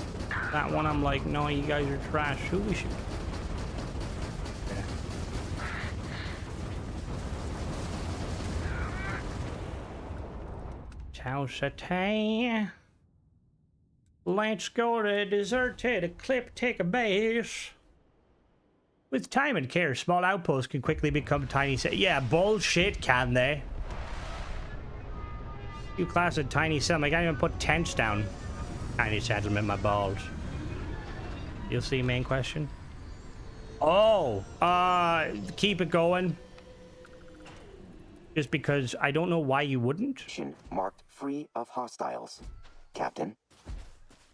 that one. I'm like, no, you guys are trash. Who we should? Yeah. Ciao, Satay. Let's go to deserted ecliptic base. With time and care, small outposts can quickly become tiny. Yeah, bullshit, can they? You class a tiny settlement. I can't even put tents down. Tiny settlement, my balls. You'll see main question. Oh, keep it going. Just because I don't know why you wouldn't. Marked free of hostiles, Captain.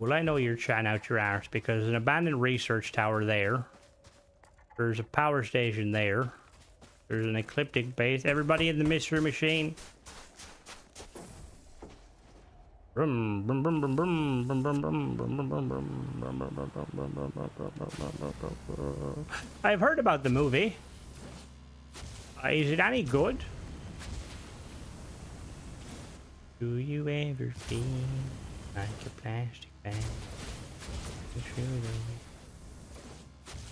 Well, I know you're chatting out your arse because an abandoned research tower there. There's a power station there. There's an ecliptic base. Everybody in the mystery machine. I've heard about the movie. Is it any good? Do you ever feel like a plastic bag?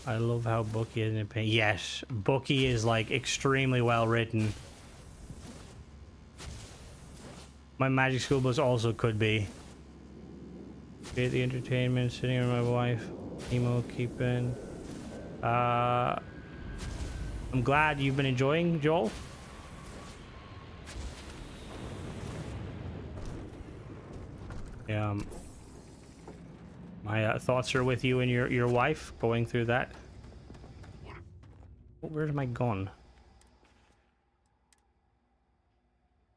I love how Bucky is in pain. Yes, Bucky is like extremely well written. My magic school bus also could be. Get the entertainment, sitting with my wife. Emo, keeping. I'm glad you've been enjoying, Joel. Yeah. My thoughts are with you and your wife going through that. Where's my gun?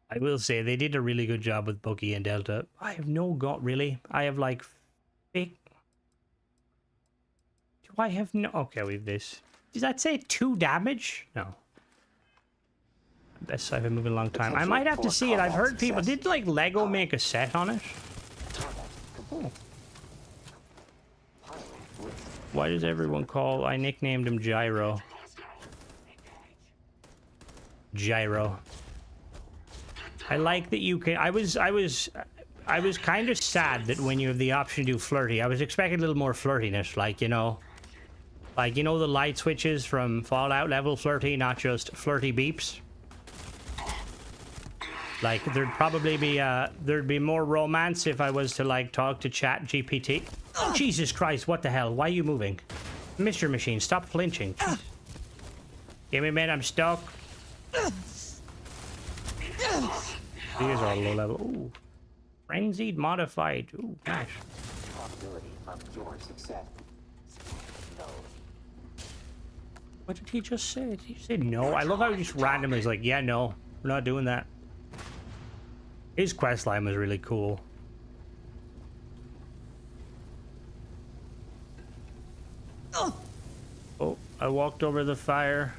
I will say they did a really good job with Bucky and Delta. I have no gun, really. I have like fake. Do I have no? Okay, we have this. Does that say 2 damage? No. Best I've been moving a long time. I might have to see it. I've heard people did like Lego make a set on it. Oh. Why does everyone call? I nicknamed him Gyro. Gyro. I like that you can. I was kind of sad that when you have the option to do flirty, I was expecting a little more flirtiness, like the light switches from Fallout level flirty, not just flirty beeps. Like there'd probably be there'd be more romance if I was to like talk to Chat GPT. Oh, Jesus Christ! What the hell? Why are you moving, Mr. Machine? Stop flinching. Jeez. Give me a minute. I'm stuck. These are low level. Ooh. Frenzied modified. Ooh, gosh. Probability of your success. No. What did he just say? Did he say no? I love how he just randomly is like, yeah, no, we're not doing that. His quest line was really cool. Oh, I walked over the fire.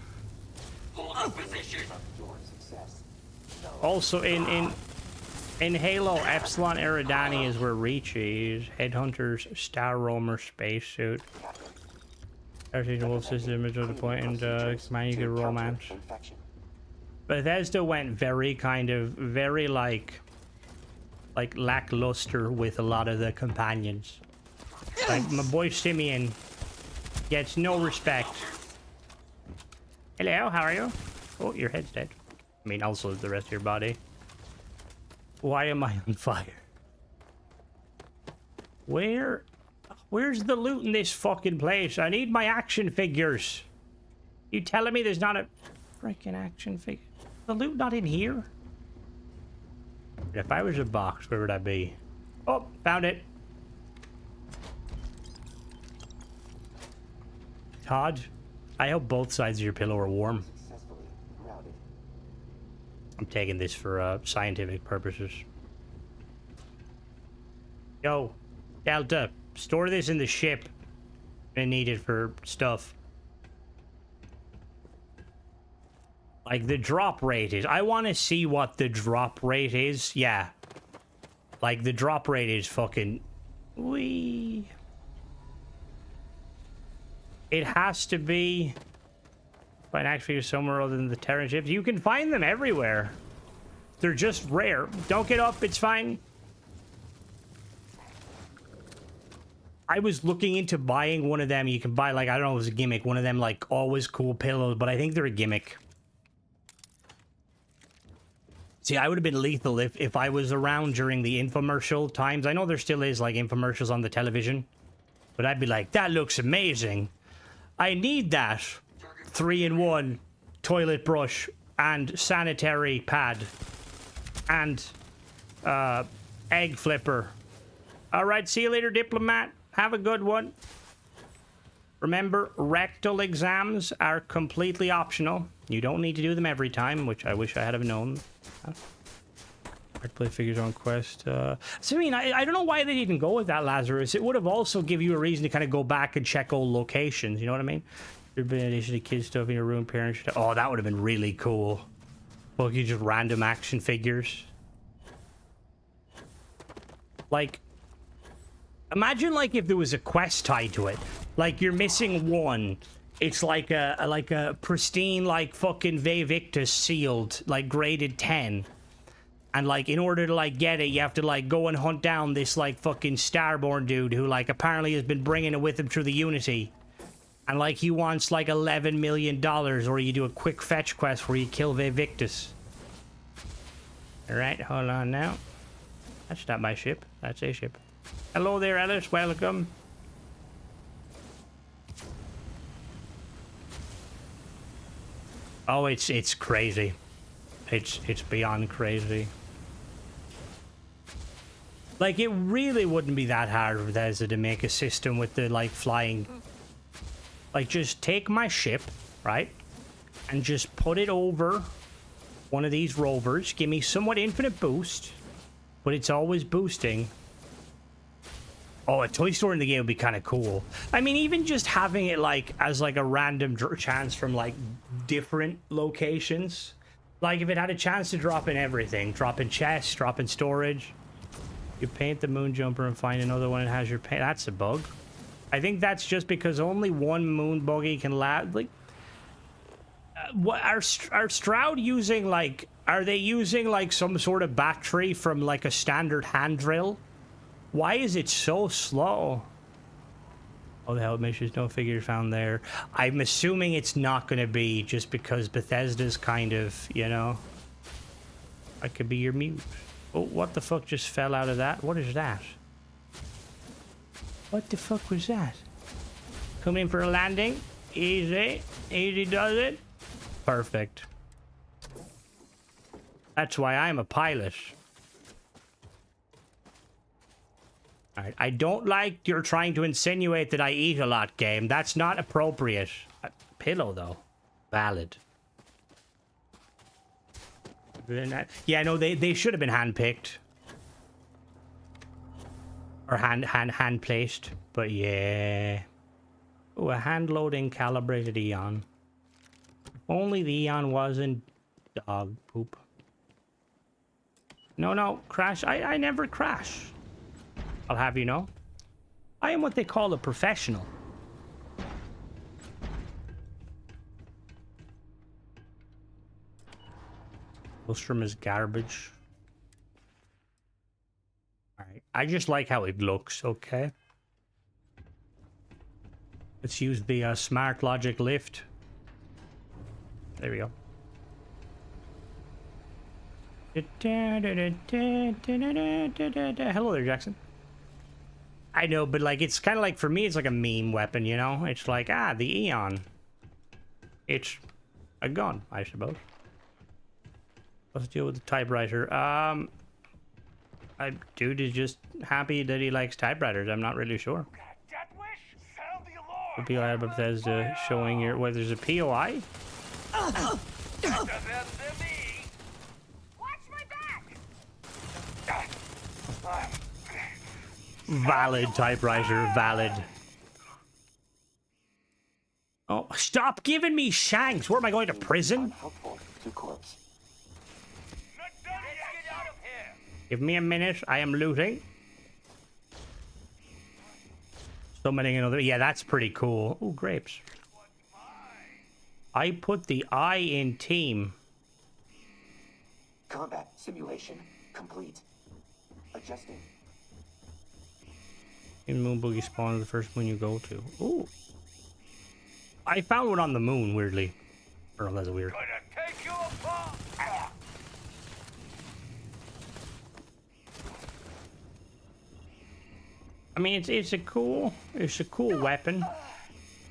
Also, in Halo, Epsilon Eridani is where Reach is. Headhunter's Star Roamer spacesuit. Everything wolf system is to the point, and man, you get romance. Bethesda went very like lackluster with a lot of the companions. Like my boy Simeon gets no respect. Hello, how are you? Oh, your head's dead. I mean, also the rest of your body. Why am I on fire? Where's the loot in this fucking place? I need my action figures. You telling me there's not a freaking action figure? The loot not in here? If I was a box, where would I be? Oh, found it. Todd, I hope both sides of your pillow are warm. I'm taking this for scientific purposes. Yo, Delta, store this in the ship. I need it for stuff. Like the drop rate is. I want to see what the drop rate is. Yeah. Like the drop rate is fucking. Wee. It has to be... Find action figures somewhere other than the Terran ships. You can find them everywhere. They're just rare. Don't get up, it's fine. I was looking into buying one of them. You can buy, like, I don't know if it was a gimmick. One of them, like, always cool pillows, but I think they're a gimmick. See, I would have been lethal if I was around during the infomercial times. I know there still is, like, infomercials on the television. But I'd be like, that looks amazing. I need that. 3-in-1 toilet brush and sanitary pad. And egg flipper. All right, see you later, diplomat. Have a good one. Remember, rectal exams are completely optional. You don't need to do them every time, which I wish I had have known. Hard play figures on quest. So I mean, I don't know why they didn't go with that, Lazarus. It would have also give you a reason to kind of go back and check old locations. You know what I mean? There'd been an addition to kids stuff in your room, parents. Oh, that would have been really cool. Well, you just random action figures. Like, imagine like if there was a quest tied to it. Like you're missing one. It's like a pristine like fucking Vevictus sealed, like graded 10. And like in order to like get it, you have to like go and hunt down this like fucking Starborn dude who like apparently has been bringing it with him through the Unity. And like he wants like $11 million, or you do a quick fetch quest where you kill Vevictus. Alright, hold on now. That's not my ship. That's a ship. Hello there, Alice. Welcome. Oh, it's crazy. It's beyond crazy. Like, it really wouldn't be that hard for Bethesda to make a system with the, like, flying... Like, just take my ship, right? And just put it over one of these rovers. Give me somewhat infinite boost. But it's always boosting. Oh, a toy store in the game would be kind of cool. I mean, even just having it, like, as, like, a random chance from, like, different locations. Like, if it had a chance to drop in everything. Drop in chests, drop in storage. You paint the moon jumper and find another one that has your paint. That's a bug. I think that's just because only one moon buggy can last. Like, what are Stroud using? Like, are they using like some sort of battery from like a standard hand drill? Why is it so slow? Oh, the hell, make sure there's no figures found there. I'm assuming it's not going to be just because Bethesda's kind of, you know. I could be your mute. Oh, what the fuck just fell out of that? What is that? What the fuck was that? Come in for a landing. Easy. Easy does it. Perfect. That's why I'm a pilot. Alright, I don't like you're trying to insinuate that I eat a lot, game. That's not appropriate. Pillow, though. Valid. Yeah, no, they should have been hand-picked. Or hand-placed. But yeah. Oh, a hand-loading calibrated Eon. If only the Eon wasn't dog poop. No, crash. I never crash. I'll have you know. I am what they call a professional. Lustrum is garbage. Alright, I just like how it looks, okay? Let's use the smart logic lift. There we go. Hello there, Jackson. I know, but like it's kind of like, for me, it's like a meme weapon, you know? It's like, the Eon. It's a gun, I suppose. Let's deal with the typewriter. Dude is just happy that he likes typewriters. I'm not really sure. The POI of Bethesda showing your... Wait, there's a POI? Watch my back! Valid typewriter, valid. Oh, stop giving me shanks! Where am I going to prison? Give me a minute, I am looting. Summoning another. Yeah, that's pretty cool. Ooh, grapes. I put the I in team. Combat simulation complete. Adjusting. In moon boogie spawn is the first moon you go to. Ooh. I found one on the moon, weirdly. Or that's weird. I mean, it's a cool weapon.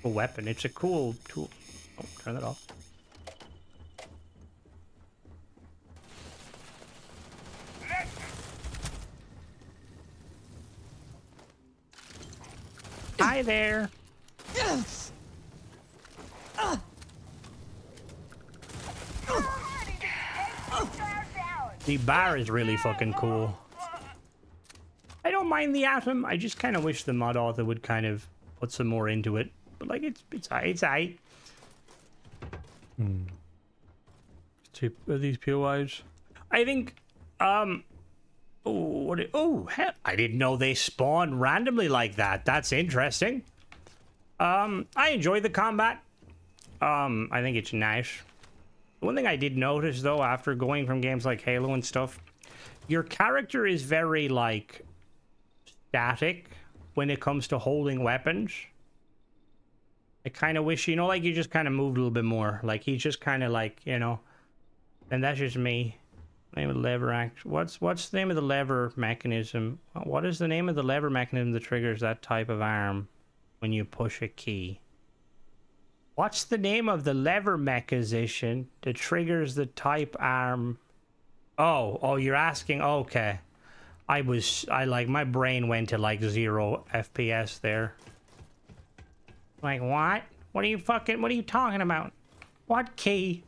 It's a cool tool. Oh, turn that off. Hi there. The bar is really fucking cool. I don't mind the atom. I just kind of wish the mod author would kind of put some more into it. But like, it's aight. Are these POIs? I think. Oh, hell! I didn't know they spawn randomly like that. That's interesting. I enjoy the combat. I think it's nice. One thing I did notice though, after going from games like Halo and stuff, your character is very like static when it comes to holding weapons. I kind of wish, you know, like you just kind of moved a little bit more. Like he's just kind of like, you know, and that's just me. Name of the lever act. What's the name of the lever mechanism? What is the name of the lever mechanism that triggers that type of arm when you push a key? What's the name of the lever mechanism that triggers the type arm? Oh, you're asking. Okay, I like my brain went to like 0 FPS there. Like what? What are you talking about? What key?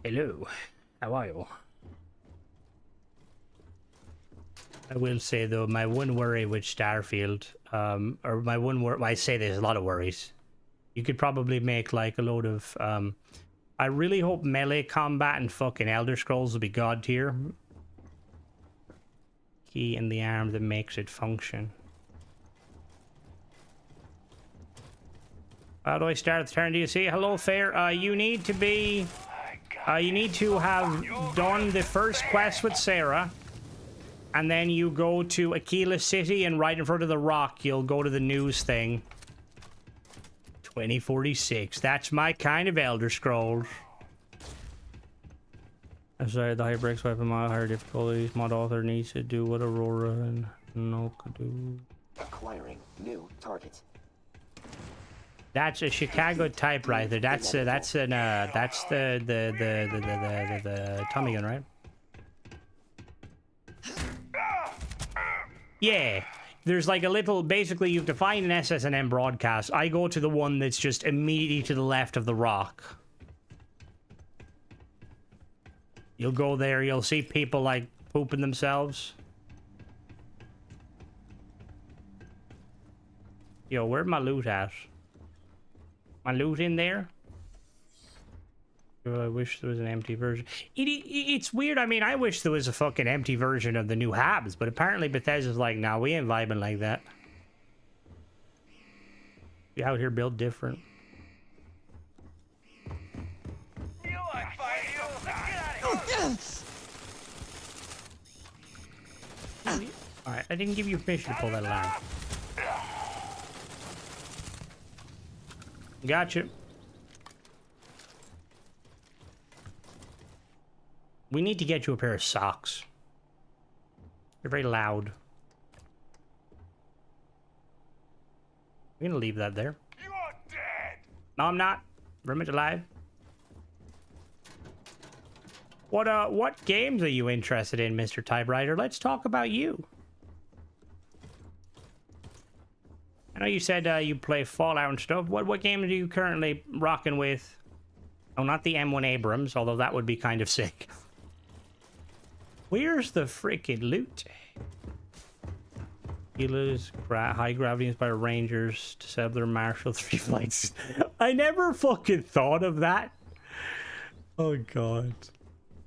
Hello, how are you? I will say though, my one worry with Starfield, or my one worry, well, I say there's a lot of worries. You could probably make like a load of, I really hope melee combat and fucking Elder Scrolls will be god tier. Key in the arm that makes it function. How do I start the turn? Do you see? Hello, Fair. You need to be... you need to have done the first quest with Sarah, and then you go to Aquila City, and right in front of the rock, you'll go to the news thing. 2046. That's my kind of Elder Scrolls. I'm sorry, the Hyperx weapon mod higher difficulties. Mod author needs to do what Aurora and no could do. Acquiring new targets. That's a Chicago typewriter. That's the Tommy gun, right? Yeah. There's like a little, basically you have to find an SSNM broadcast. I go to the one that's just immediately to the left of the rock. You'll go there, you'll see people like pooping themselves. Yo, where'd my loot at? My loot in there? I wish there was an empty version. It's weird. I mean, I wish there was a fucking empty version of the new Habs, but apparently Bethesda's like, nah, we ain't vibing like that. We out here built different. Alright, I didn't give you permission to pull that alarm. Gotcha. We need to get you a pair of socks. You're very loud. I'm gonna leave that there. You are dead. No, I'm not. Very much alive. What games are you interested in, Mr. Typewriter? Let's talk about you. I know you said you play Fallout and stuff. What game are you currently rocking with? Oh, not the M1 Abrams, although that would be kind of sick. Where's the freaking loot? Healers, high gravity inspired rangers to set up their martial 3 flights. I never fucking thought of that. Oh god.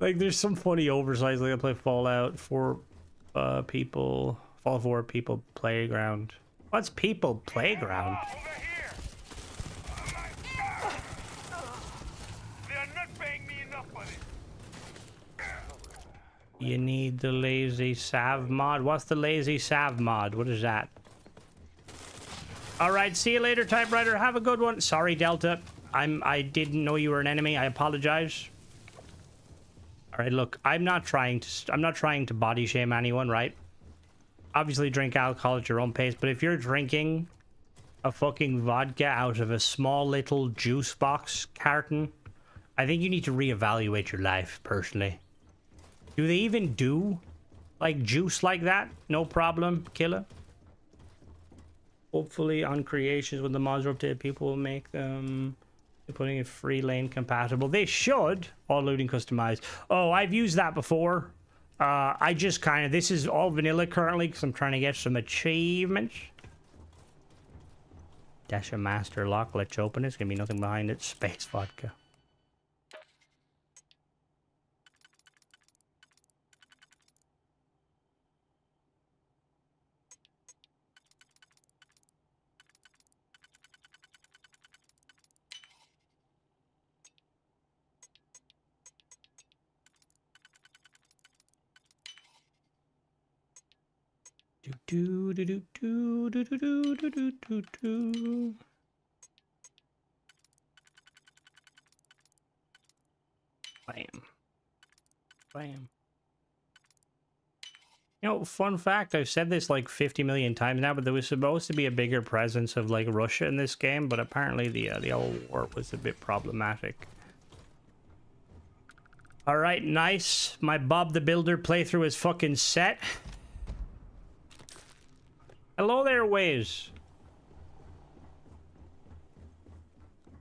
Like there's some funny oversized like I play Fallout 4 people. Fallout 4 people playground. What's people playground? You need the lazy sav mod. What's the lazy sav mod? What is that? All right, see you later, typewriter. Have a good one. Sorry, Delta. I didn't know you were an enemy. I apologize. All right, look, I'm not trying to body shame anyone, right? Obviously, drink alcohol at your own pace, but if you're drinking a fucking vodka out of a small little juice box carton, I think you need to reevaluate your life, personally. Do they even do, like, juice like that? No problem, killer. Hopefully, on creations, when the mods are updated, people will make them putting it free lane compatible. They should. All looting customized. Oh, I've used that before. I just kind of... This is all vanilla currently because I'm trying to get some achievements. Dash a master lock. Let's open it. There's going to be nothing behind it. Space vodka. Do do do do do do do do do do do. Bam. Bam. You know, fun fact, I've said this like 50 million times now, but there was supposed to be a bigger presence of like Russia in this game, but apparently the old war was a bit problematic. All right, nice. My Bob the Builder playthrough is fucking set. Hello there, Waze.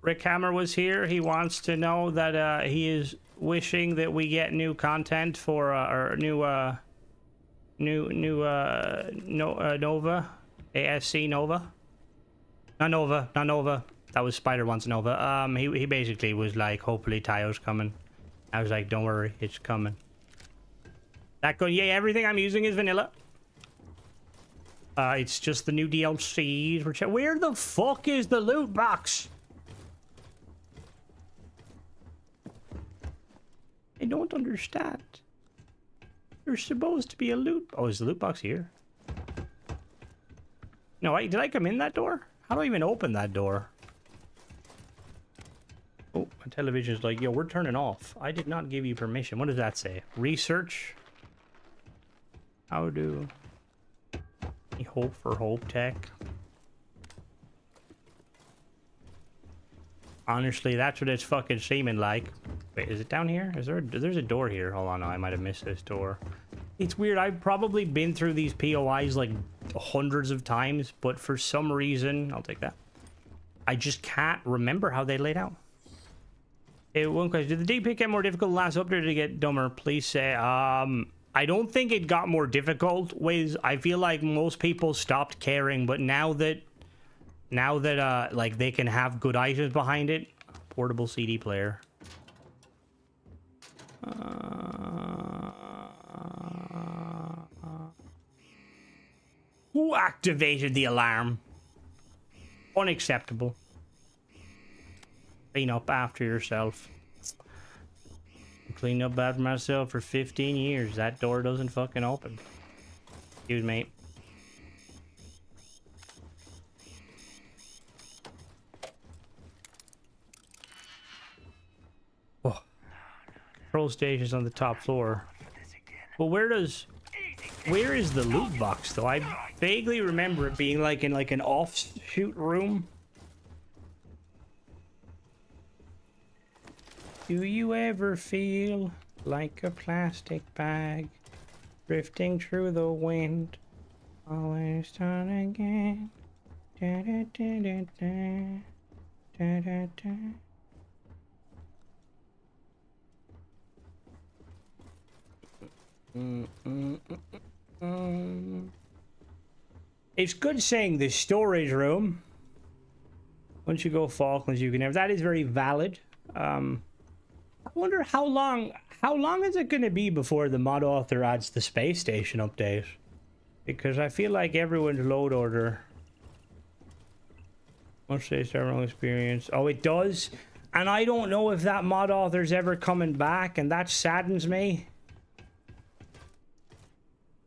Rick Hammer was here. He wants to know that he is wishing that we get new content for our Nova, ASC Nova. Not Nova. That was Spider wants Nova. He basically was like, hopefully Tayo's coming. I was like, don't worry, it's coming. That go, yeah, everything I'm using is vanilla. It's just the new DLCs. Where the fuck is the loot box? I don't understand. There's supposed to be a loot... Oh, is the loot box here? No, did I come in that door? How do I even open that door? Oh, my television's like, yo, we're turning off. I did not give you permission. What does that say? Research? How do... Hope for Hope Tech. Honestly, that's what it's fucking seeming like. Wait, is it down here? There's a door here. Hold on, no, I might have missed this door. It's weird. I've probably been through these POIs like hundreds of times, but for some reason, I'll take that. I just can't remember how they laid out. Hey, one question. Did the DP get more difficult last update or did it get dumber? Please say, I don't think it got more difficult. I feel like most people stopped caring, but now that like they can have good items behind it, portable CD player. Who activated the alarm? Unacceptable. Clean up after yourself. Cleaned up after myself for 15 years. That door doesn't fucking open. Excuse me. Oh. Control station's on the top floor. Well, where is the loot box though? I vaguely remember it being like in like an offshoot room. Do you ever feel like a plastic bag drifting through the wind? Always start again. Da, da, da, da, da. Da, da, da. It's good saying the storage room. Once you go Falklands, you can have. That is very valid. I wonder how long is it going to be before the mod author adds the space station update? Because I feel like everyone's load order. Must say several experience. Oh, it does. And I don't know if that mod author's ever coming back, and that saddens me.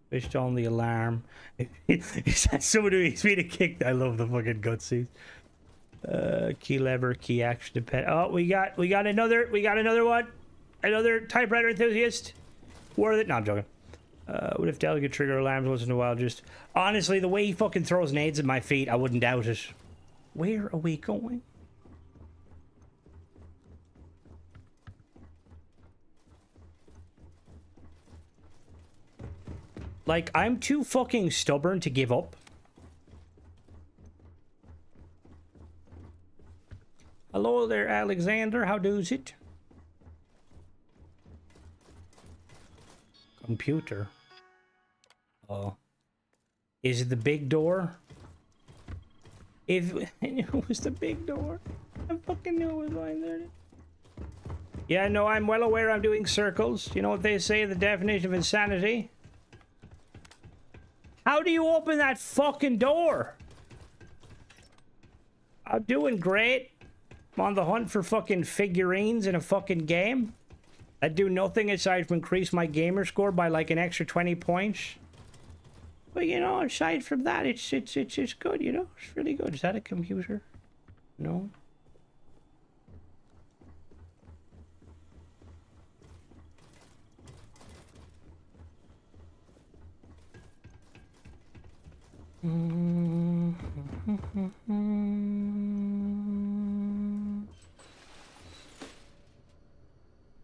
Switched on the alarm. Is that someone who needs me to kick? I love the fucking cutscenes. Key lever, key action depend. Oh, we got another one. Another typewriter enthusiast. Worth it. No, I'm joking. What if delicate trigger alarms once in a while? Just honestly, the way he fucking throws nades at my feet, I wouldn't doubt it. Where are we going? Like, I'm too fucking stubborn to give up. Hello there, Alexander. How does it? Computer. Oh. Is it the big door? If I knew it was the big door. I fucking knew it was lying there. Yeah, no, I'm well aware I'm doing circles. You know what they say, the definition of insanity? How do you open that fucking door? I'm doing great. I'm on the hunt for fucking figurines in a fucking game. I do nothing aside from increase my gamer score by like an extra 20 points. But you know, aside from that, it's good, you know? It's really good. Is that a computer? No?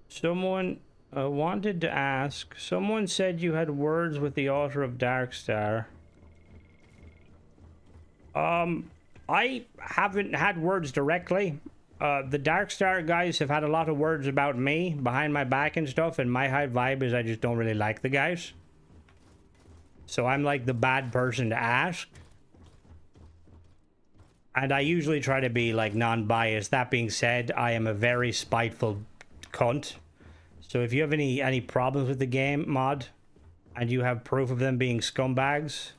Someone wanted to ask. Someone said you had words with the author of Darkstar. I haven't had words directly. The Darkstar guys have had a lot of words about me behind my back and stuff, and my high vibe is I just don't really like the guys. So I'm like the bad person to ask. And I usually try to be like non-biased. That being said, I am a very spiteful cunt. So if you have any problems with the game mod and you have proof of them being scumbags,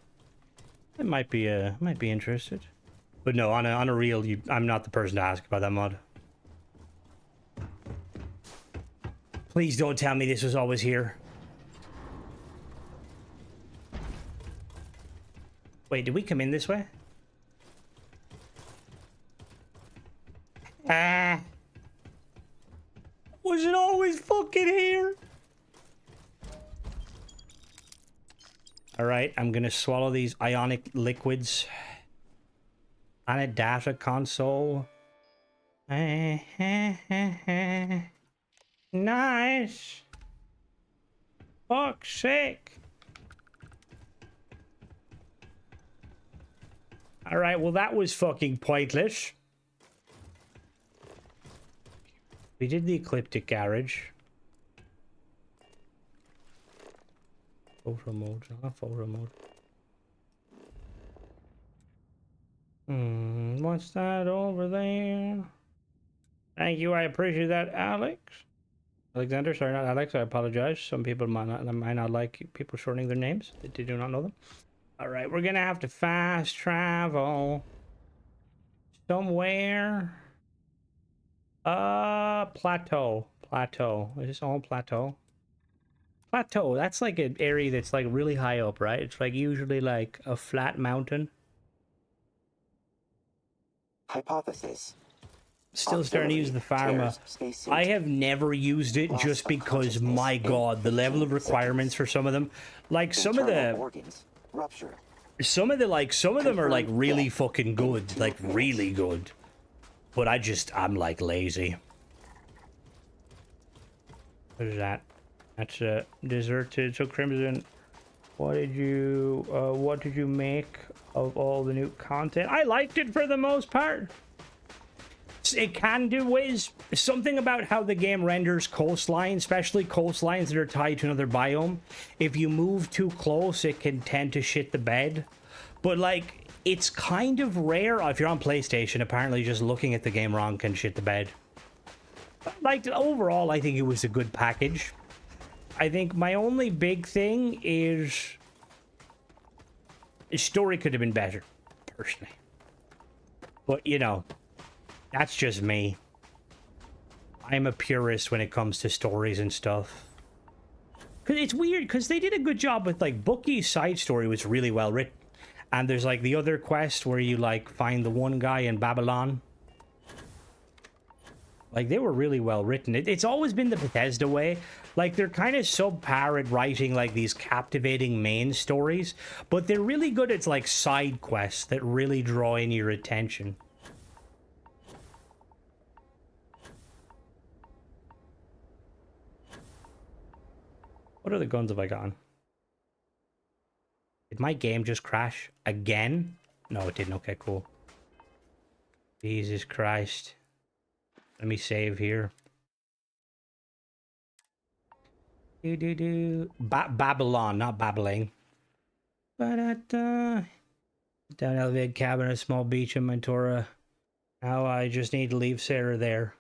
I might be interested. But no, on a real, I'm not the person to ask about that mod. Please don't tell me this was always here. Wait, did we come in this way? Was it always fucking here? Alright, I'm gonna swallow these ionic liquids. On a data console. Nice. Fuck's sake. Alright, well that was fucking pointless. We did the ecliptic garage. Photo mode, not photo mode. What's that over there? Thank you, I appreciate that, Alex. Alexander, sorry, not Alex, I apologize. Some people might not like people shortening their names. They do not know them. Alright, we're gonna have to fast travel somewhere. Plateau. Is this all plateau? Plateau, that's like an area that's like really high up, right? It's like usually like a flat mountain. Hypothesis. Still starting to use the pharma. I have never used it just because, my god, the level of requirements for some of them. Like some of them are like really fucking good, like really good. But I'm like lazy. What is that? That's a deserted. So Crimson, what did you make of all the new content? I liked it for the most part. It can do ways. Something about how the game renders coastlines, especially coastlines that are tied to another biome. If you move too close, it can tend to shit the bed. But like, it's kind of rare. If you're on PlayStation, apparently just looking at the game wrong can shit the bed. Like, overall, I think it was a good package. I think my only big thing is the story could have been better, personally. But, you know, that's just me. I'm a purist when it comes to stories and stuff. Because it's weird, because they did a good job with, like, Bookie's side story was really well written. And there's, like, the other quest where you, like, find the one guy in Babylon. Like, they were really well written. It's always been the Bethesda way. Like, they're kind of subpar at writing, like, these captivating main stories. But they're really good at, like, side quests that really draw in your attention. What other guns have I gotten? Did my game just crash again? No, it didn't. Okay, cool. Jesus Christ. Let me save here. Babylon, not babbling. Down elevated cabin, a small beach in Mentora. Now I just need to leave Sarah there.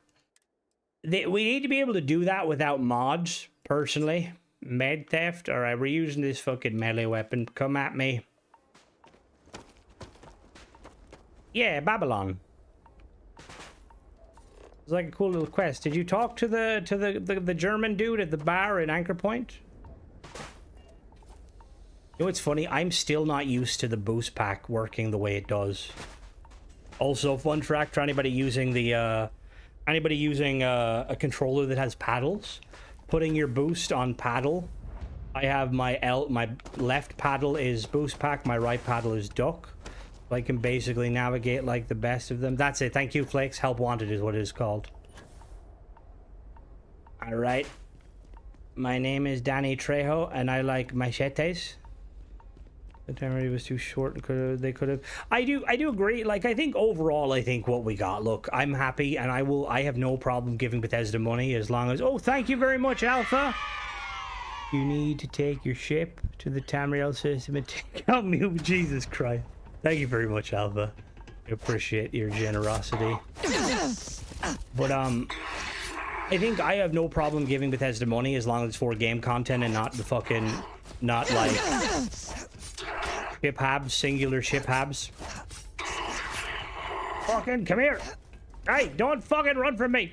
We need to be able to do that without mods, personally. Med theft? Alright, we're using this fucking melee weapon. Come at me. Yeah, Babylon. It's like a cool little quest. Did you talk to the German dude at the bar in Anchor Point? You know what's funny? I'm still not used to the boost pack working the way it does. Also, fun fact for anybody using the a controller that has paddles. Putting your boost on paddle. I have my left paddle is boost pack, my right paddle is duck. I can basically navigate like the best of them. That's it. Thank you, Flakes. Help wanted is what it is called. Alright. My name is Danny Trejo and I like machetes. The time already was too short and they could have. I do agree. Like, I think overall, I think what we got. Look, I'm happy, and I have no problem giving Bethesda money as long as. Oh, thank you very much, Alpha. You need to take your ship to the Tamriel system and take out me. Jesus Christ. Thank you very much, Alpha. I appreciate your generosity. But I think I have no problem giving Bethesda money as long as it's for game content and not the fucking not like. Ship habs, singular ship habs. Fucking come here. Hey, don't fucking run from me.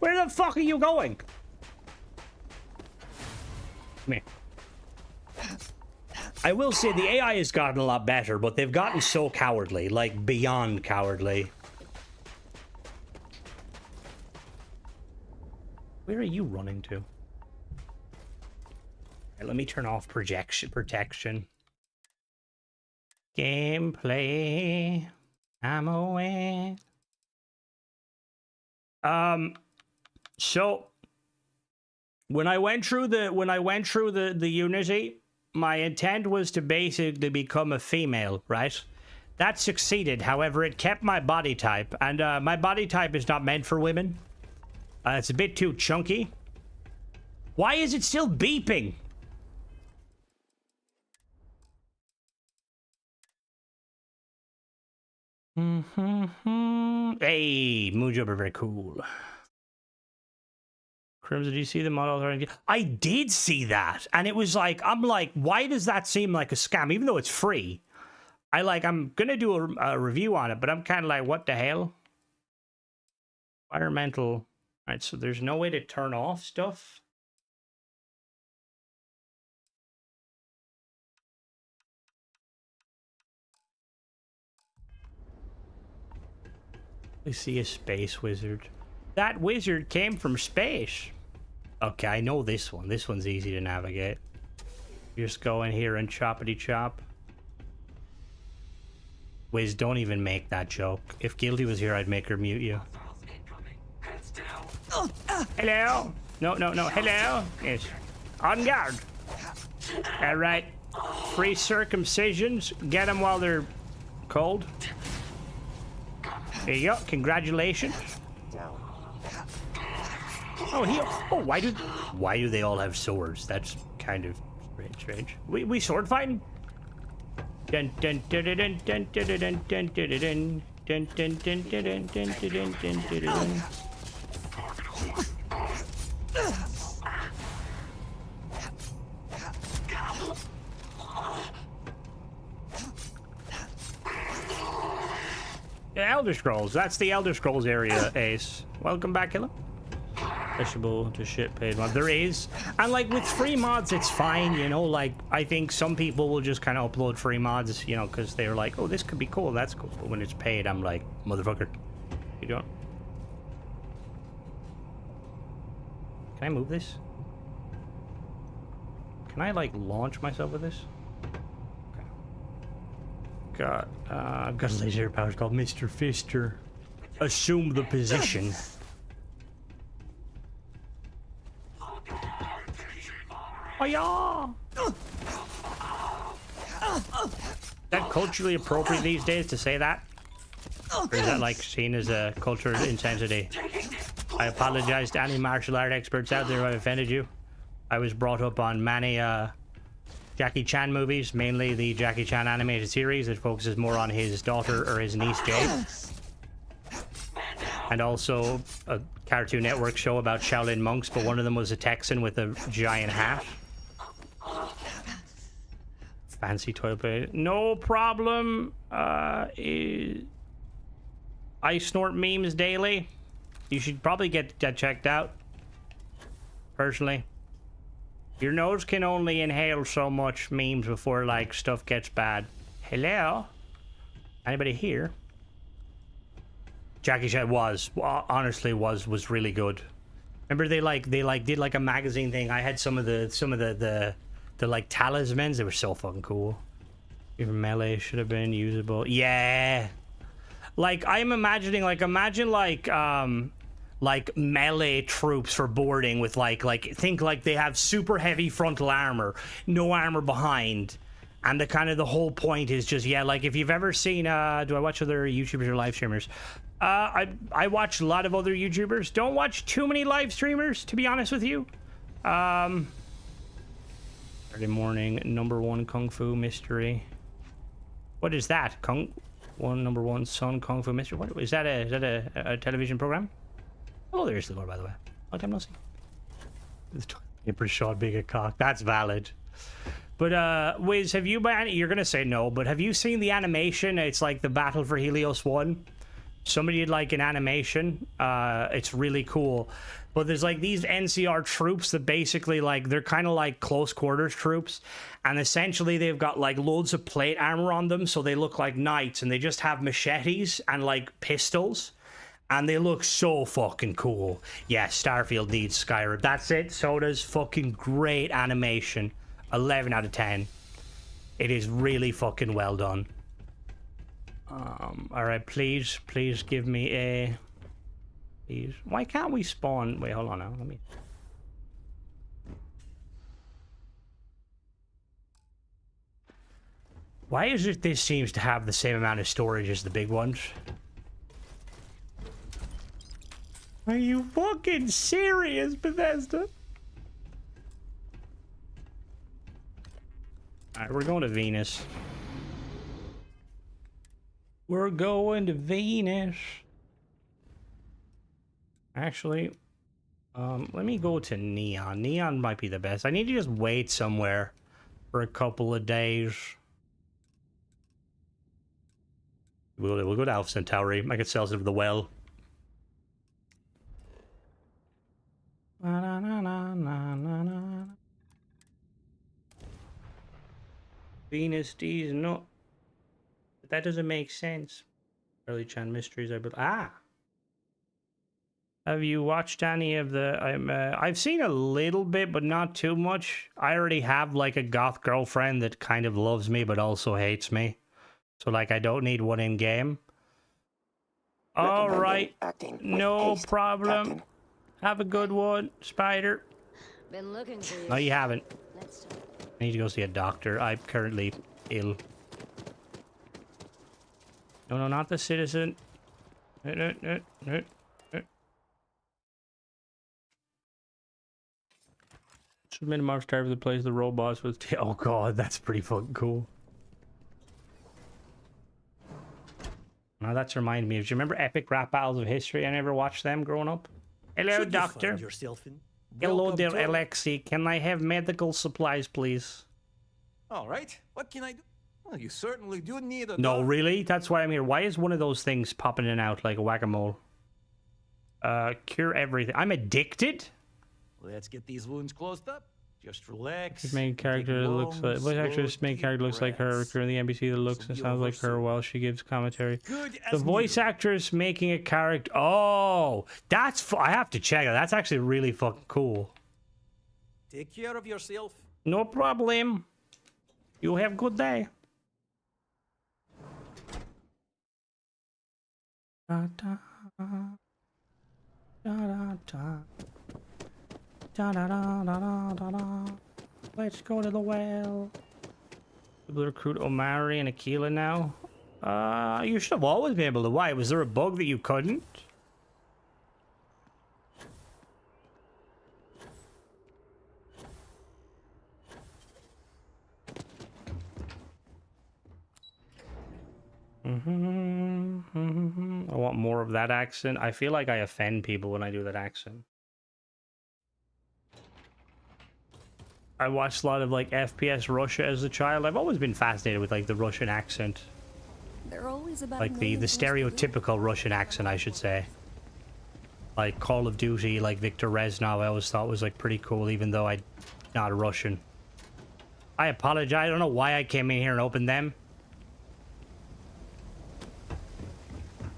Where the fuck are you going? Come here. I will say the AI has gotten a lot better, but they've gotten so cowardly, like beyond cowardly. Where are you running to? Right, let me turn off protection. Gameplay. I'm away. So when I went through the Unity, my intent was to basically become a female, right? That succeeded. However, it kept my body type, and my body type is not meant for women. It's a bit too chunky. Why is it still beeping? Hey, Moonjumper, very cool. Crimson, did you see the model? I did see that, and it was like, I'm like, why does that seem like a scam, even though it's free? I'm gonna do a review on it, but I'm kind of like, what the hell? Environmental. All right, so there's no way to turn off stuff. I see a space wizard. That wizard came from space. Okay, I know this one. This one's easy to navigate. You just go in here and choppity chop. Wiz, don't even make that joke. If Guilty was here, I'd make her mute you. Hello? No. Hello? Yes. On guard. All right. Free circumcisions. Get them while they're cold. There you go. Congratulations. Oh, why do they all have swords? That's kind of strange. We sword fighting? Dun dun dun dun dun dun dun dun dun dun dun dun dun dun dun dun dun dun dun dun. The Elder Scrolls. That's the Elder Scrolls area, Ace. Welcome back, Killer. Fishable to shit paid mod. There is. And like with free mods, it's fine, you know, like I think some people will just kind of upload free mods, you know, because they're like, oh, this could be cool, that's cool. But when it's paid, I'm like, motherfucker, you don't. Can I move this? Can I like launch myself with this? Okay. I've got a laser power called Mr. Fister. Assume the position. Oh yeah! Is that culturally appropriate these days to say that? Or is that like seen as a cultural insensitivity? I apologize to any martial art experts out there if I offended you. I was brought up on many Jackie Chan movies, mainly the Jackie Chan animated series that focuses more on his daughter or his niece Jade. And also a Cartoon Network show about Shaolin monks, but one of them was a Texan with a giant hat. Fancy toilet paper. No problem. I snort memes daily. You should probably get that checked out. Personally. Your nose can only inhale so much memes before, like, stuff gets bad. Hello? Anybody here? Jackie Chan honestly was really good. Remember they did like a magazine thing. I had some of the like talismans. They were so fucking cool. Even melee should have been usable. Yeah. Like I'm imagining imagine like melee troops for boarding with think like they have super heavy frontal armor, no armor behind. And the whole point is just, yeah, like if you've ever seen, do I watch other YouTubers or live streamers? I watch a lot of other YouTubers. Don't watch too many live streamers, to be honest with you. Saturday morning, #1 Kung Fu Mystery. What is that? #1 Sun Kung Fu Mystery. What is that? A television program? Oh, there is the door, by the way. Long time no see. Paper shot being a cock. That's valid. But Wiz, have you you're gonna say no, but have you seen the animation? It's like the Battle for Helios 1. Somebody did like an animation. It's really cool. But there's like these NCR troops that basically like they're kind of like close quarters troops, and essentially they've got like loads of plate armor on them, so they look like knights, and they just have machetes and like pistols, and they look so fucking cool. Yeah, Starfield needs Skyrim. That's it. So does fucking great animation. 11 out of 10. It is really fucking well done. All right, please give me a. Please. Why can't we spawn? Wait, hold on now. Let me. Why is it this seems to have the same amount of storage as the big ones? Are you fucking serious, Bethesda? Alright, we're going to Venus. We're going to Venus. Actually, let me go to Neon. Neon might be the best. I need to just wait somewhere for a couple of days. We'll go to Alpha Centauri. I could sell some of the well. Na, na, na, na, na, na, na. Venus D's not. But that doesn't make sense. Early Chan Mysteries, I believe. Ah! Have you watched any of the... I've seen a little bit, but not too much. I already have, like, a goth girlfriend that kind of loves me, but also hates me. So, like, I don't need one in-game. Alright. No problem. Captain. Have a good one, Spider. Been looking for you. No, you haven't. Let's talk. I need to go see a doctor. I'm currently ill. No, not the citizen. Submit a mark star for the place the robots was. Oh god, that's pretty fucking cool. Oh, that's reminded me. Do you remember Epic Rap Battles of History? I never watched them growing up. Hello, Should you doctor. find yourself in? Hello Welcome there, to- Alexi. Can I have medical supplies, please? All right. What can I do? Well, you certainly do need a. No, really? That's why I'm here. Why is one of those things popping in and out like a whack-a-mole? Cure everything. I'm addicted? Let's get these wounds closed up. Just relax. His main Take character looks long, like... What actress' slow, main deep character looks like her? breaths. During the NBC that looks and This'll be sounds over like her soon. while she gives commentary. Good The as voice new. actress making a character... Oh! That's... I have to check it. That's actually really fucking cool. Take care of yourself. No problem. You have a good day. Da, da, da, da, da. Da, da, da, da, da, da, da. Let's go to the well. People recruit Omari and Aquila now. You should have always been able to. Why? Was there a bug that you couldn't? I want more of that accent. I feel like I offend people when I do that accent. I watched a lot of like FPS Russia as a child. I've always been fascinated with like the Russian accent. They're always about Like the stereotypical Russian accent, I should say. Like Call of Duty, like Viktor Reznov, I always thought was like pretty cool, even though I'm not a Russian. I apologize. I don't know why I came in here and opened them.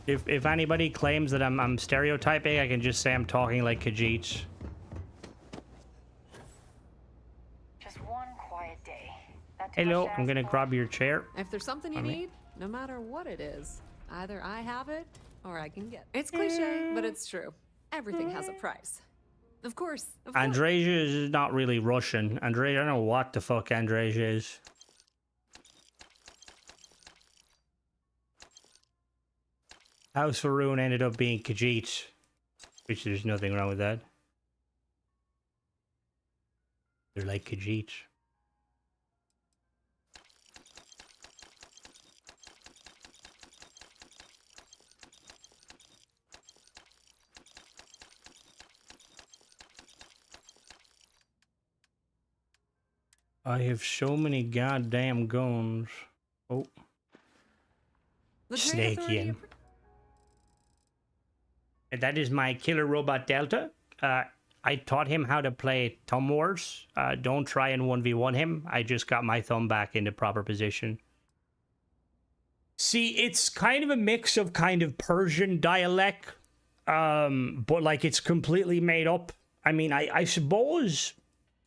If anybody claims that I'm stereotyping, I can just say I'm talking like Khajiit. Just one quiet day. Hello, I'm gonna grab your chair. If there's something you I mean- need, no matter what it is, either I have it or I can get it. It's cliche, but it's true. Everything has a price. Of course. Andrzej is not really Russian. Andrzej, I don't know what the fuck Andrzej is. House Faroon ended up being Khajiit, which there's nothing wrong with that. They're like Khajiit. I have so many goddamn guns. Oh. Snake in. And that is my killer robot Delta. I taught him how to play Thumb Wars. Don't try and 1v1 him. I just got my thumb back into proper position. See, it's kind of a mix of kind of Persian dialect, but like it's completely made up. I mean, I suppose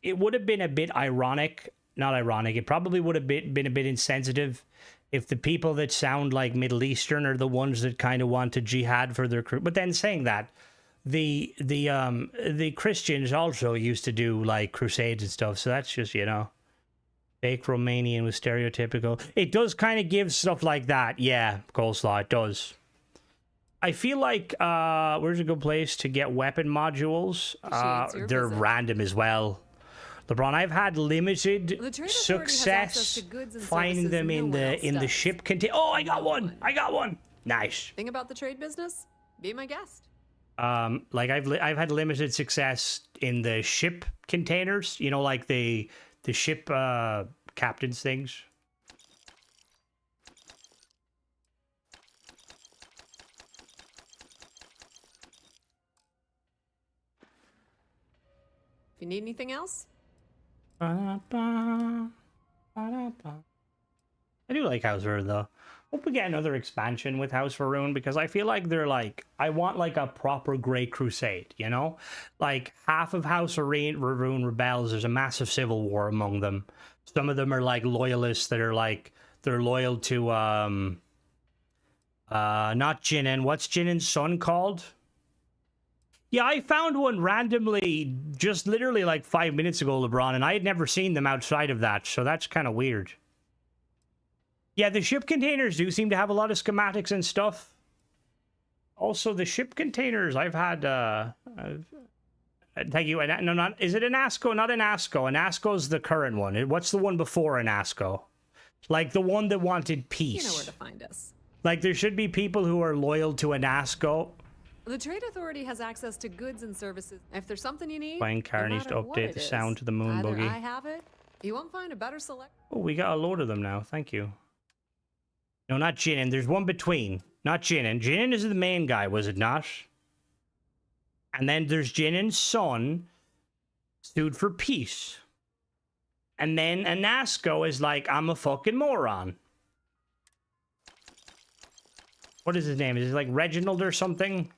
it would have been a bit ironic. Not ironic. It probably would have been a bit insensitive if the people that sound like Middle Eastern are the ones that kind of want to jihad for their crew. But then saying that, the Christians also used to do like crusades and stuff. So that's just, you know, fake Romanian was stereotypical. It does kind of give stuff like that. Yeah, Coleslaw, it does. I feel like where's a good place to get weapon modules? They're random as well. LeBron, I've had limited success finding them in the ship container. Oh, I got one! I got one! Nice. Thing about the trade business? Be my guest. Like I've had limited success in the ship containers. You know, like the ship captain's things. If you need anything else? I do like House Faroon though. Hope we get another expansion with House Faroon because I feel like they're like, I want like a proper Great Crusade, you know? Like half of House Faroon rebels, there's a massive civil war among them. Some of them are like loyalists that are like, they're loyal to not Jinnen. What's Jinnen's son called? Yeah, I found one randomly just literally like 5 minutes ago, LeBron, and I had never seen them outside of that, so that's kind of weird. Yeah, the ship containers do seem to have a lot of schematics and stuff. Also, the ship containers, I've had, thank you, no, not, is it an ASCO? Not an ASCO. An ASCO's the current one. What's the one before an ASCO? Like the one that wanted peace. You know where to find us. Like, there should be people who are loyal to a NASCO. The Trade Authority has access to goods and services. If there's something you need, Playing car no needs to matter what update it the is, sound to the moon either buggy. I have it, you won't find a better select. Oh, we got a load of them now. Thank you. No, not Jinin. There's one between. Not Jinin. Jinin is the main guy, was it not? And then there's Jinin's son, sued for peace. And then Anasco is like, I'm a fucking moron. What is his name? Is it like Reginald or something?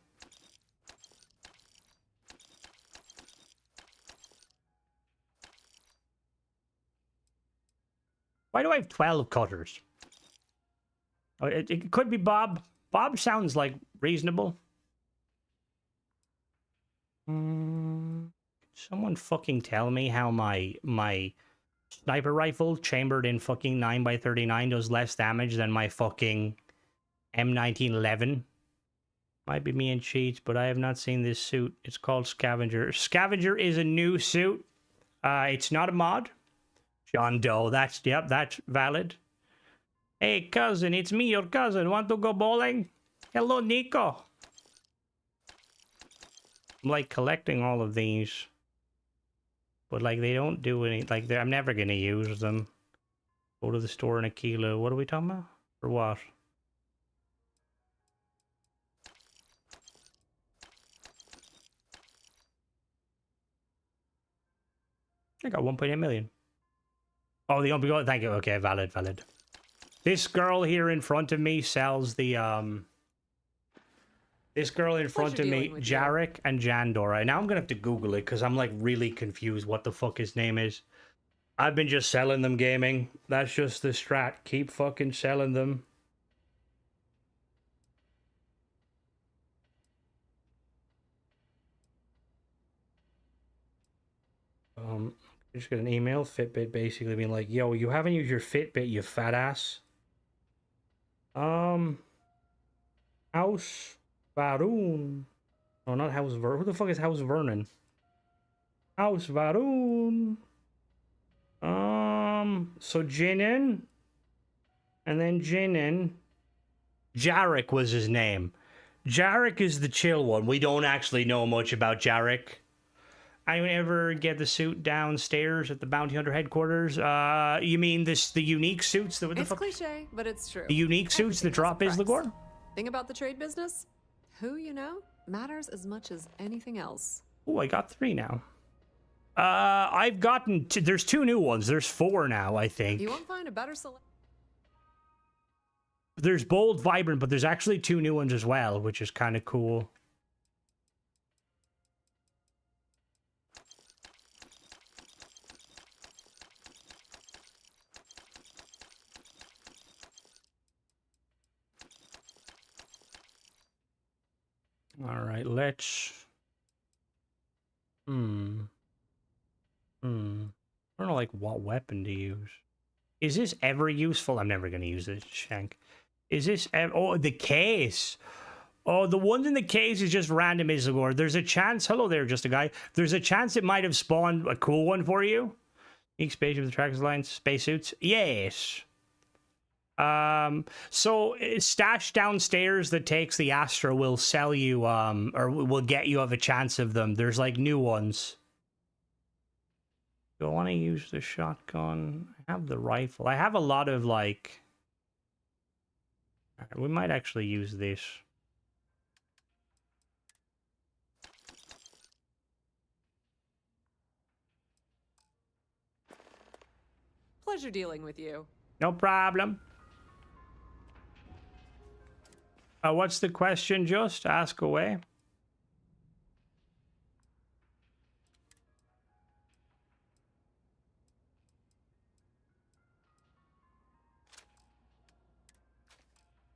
Why do I have 12 cutters? Oh, it could be Bob. Bob sounds like reasonable. Someone fucking tell me how my sniper rifle chambered in fucking 9x39 does less damage than my fucking M1911. Might be me and cheats, but I have not seen this suit. It's called Scavenger. Scavenger is a new suit. It's not a mod. John Doe, that's valid. Hey cousin, it's me, your cousin. Want to go bowling? Hello, Nico. I'm like collecting all of these. But like they don't do any, like I'm never gonna use them. Go to the store in a kilo. What are we talking about? For what? I got 1.8 million. Oh, the only go. Thank you. Okay, valid. This girl here in front of me sells the This girl in front of me, Jarek and Jandora. Now I'm gonna have to Google it because I'm like really confused what the fuck his name is. I've been just selling them gaming. That's just the strat. Keep fucking selling them. I just got an email, Fitbit basically being like, yo, you haven't used your Fitbit, you fat ass. House Varun. Oh, not House Vernon. Who the fuck is House Vernon? House Varun. So Jinin. And then Jinin. Jarek was his name. Jarek is the chill one. We don't actually know much about Jarek. Anyone ever get the suit downstairs at the Bounty Hunter headquarters? You mean the unique suits? It's cliche, but it's true. The unique suits that drop is Ligor? Thing about the trade business? Who you know matters as much as anything else. Oh, I got 3 now. I've gotten... There's 2 new ones. There's 4 now, I think. You won't find a better select. There's Bold, Vibrant, but there's actually 2 new ones as well, which is kind of cool. All right, let's... I don't know, like, what weapon to use. Is this ever useful? I'm never going to use this, Shank. Is this... Oh, the case! Oh, the ones in the case is just random, Isagor. There's a chance... Hello there, just a guy. There's a chance it might have spawned a cool one for you. Unique spaceship, the Trackers Alliance, spacesuits. Yes! So stash downstairs that takes the Astra will sell you, or will get you of a chance of them. There's like new ones. Do I want to use the shotgun? I have the rifle. I have a lot of like... All right, we might actually use this. Pleasure dealing with you. No problem. What's the question? Just ask away.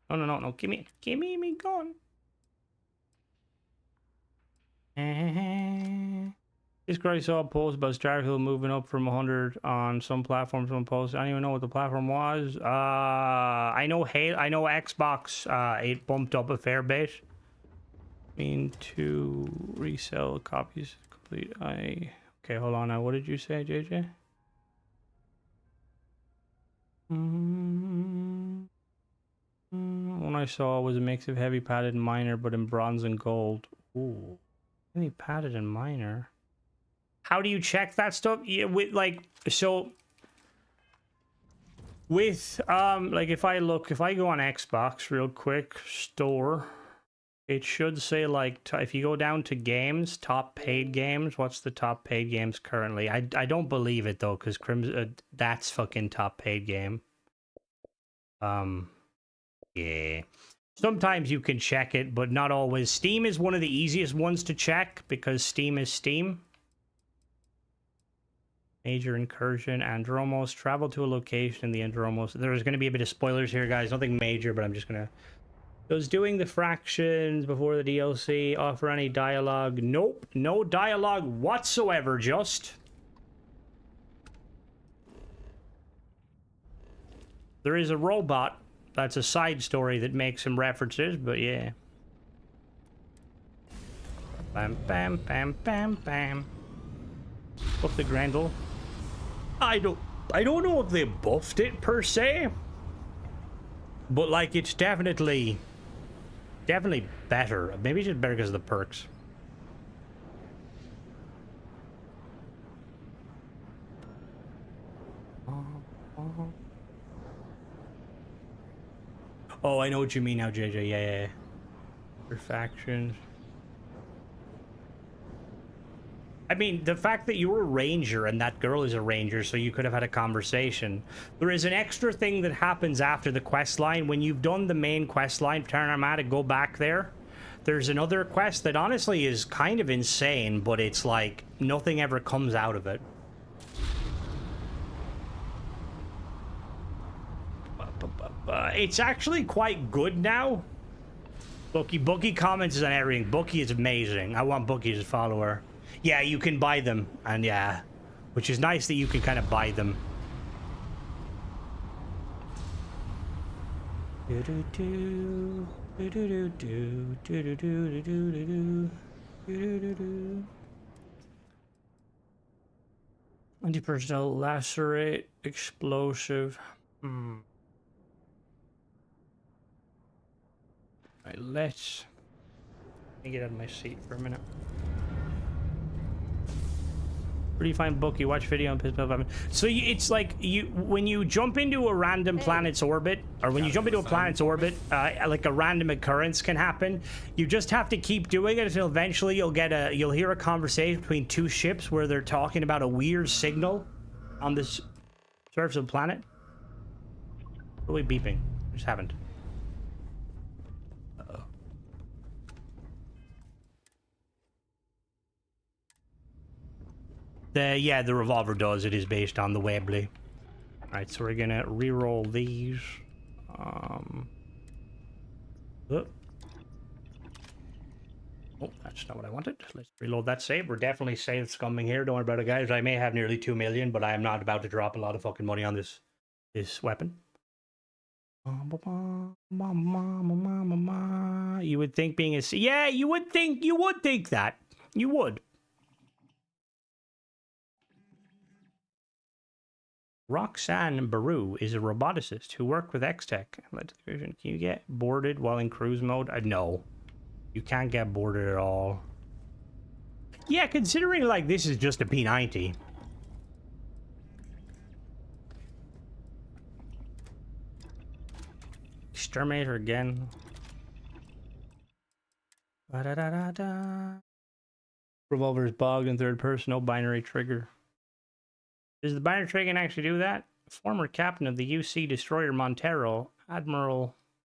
No. Give me me gun. This guy saw a post about Starfield moving up from 100 on some platforms. Some post. I don't even know what the platform was. I know Xbox. It bumped up a fair bit. I mean to resell copies complete. Okay, hold on now. What did you say, JJ? one I saw was a mix of heavy padded and minor, but in bronze and gold. Ooh, heavy padded and minor. How do you check that stuff? Yeah, with like so. With like if I go on Xbox real quick store, it should say like if you go down to games, top paid games. What's the top paid games currently? I don't believe it though, because that's fucking top paid game. Yeah. Sometimes you can check it, but not always. Steam is one of the easiest ones to check because Steam is Steam. Major incursion, Andromos. Travel to a location in the Andromos. There's going to be a bit of spoilers here, guys. Nothing major, but I'm just going to... Does doing the fractions before the DLC offer any dialogue? Nope. No dialogue whatsoever, just... There is a robot. That's a side story that makes some references, but yeah. Bam, bam, bam, bam, bam. Buff the Grendel. I don't know if they buffed it per se, but like it's definitely better. Maybe it's just better because of the perks. Oh, I know what you mean now, JJ. Yeah. For factions. I mean, the fact that you're a ranger and that girl is a ranger, so you could have had a conversation. There is an extra thing that happens after the quest line. When you've done the main quest line, Terran Armada, go back there. There's another quest that honestly is kind of insane, but it's like nothing ever comes out of it. It's actually quite good now. Bookie comments on everything. Bookie is amazing. I want Bookie as a follower. Yeah, you can buy them, and yeah, which is nice that you can kind of buy them. Anti-personnel, lacerate, explosive. Right, let me get out of my seat for a minute. Where do you find Bookie? Watch video on Pistol. So it's like when you jump into a random planet's orbit, or when you jump into a planet's orbit, like a random occurrence can happen. You just have to keep doing it until eventually you'll hear a conversation between two ships where they're talking about a weird signal on this surface of the planet. What are we beeping? I just haven't. Yeah, the revolver does. It is based on the Webley. Alright, so we're gonna re-roll these. Oh, that's not what I wanted. Let's reload that save. We're definitely save scumming here. Don't worry about it, guys. I may have nearly 2 million, but I am not about to drop a lot of fucking money on this weapon. You would think being a... Yeah, you would think that. You would. Roxanne Baru is a roboticist who worked with X-Tech. Can you get boarded while in cruise mode? No. You can't get boarded at all. Yeah, considering like this is just a P90. Exterminator again. Revolver's bogged in third person, no binary trigger. Does the binary trigger actually do that? Former captain of the UC destroyer Montero, Admiral...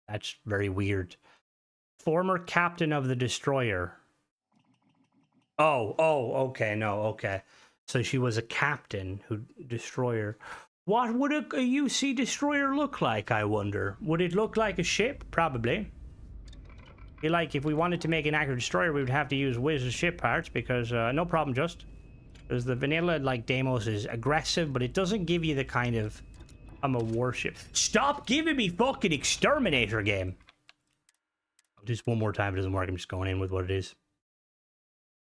That's very weird. Former captain of the destroyer. Oh, okay, no, okay. So she was a captain who... Destroyer. What would a UC destroyer look like, I wonder? Would it look like a ship? Probably. Like, if we wanted to make an accurate destroyer, we would have to use Wiz's ship parts, because, no problem, just... Because the vanilla, like, Deimos is aggressive, but it doesn't give you the kind of... I'm a warship. Stop giving me fucking Exterminator game! Just one more time, it doesn't work. I'm just going in with what it is.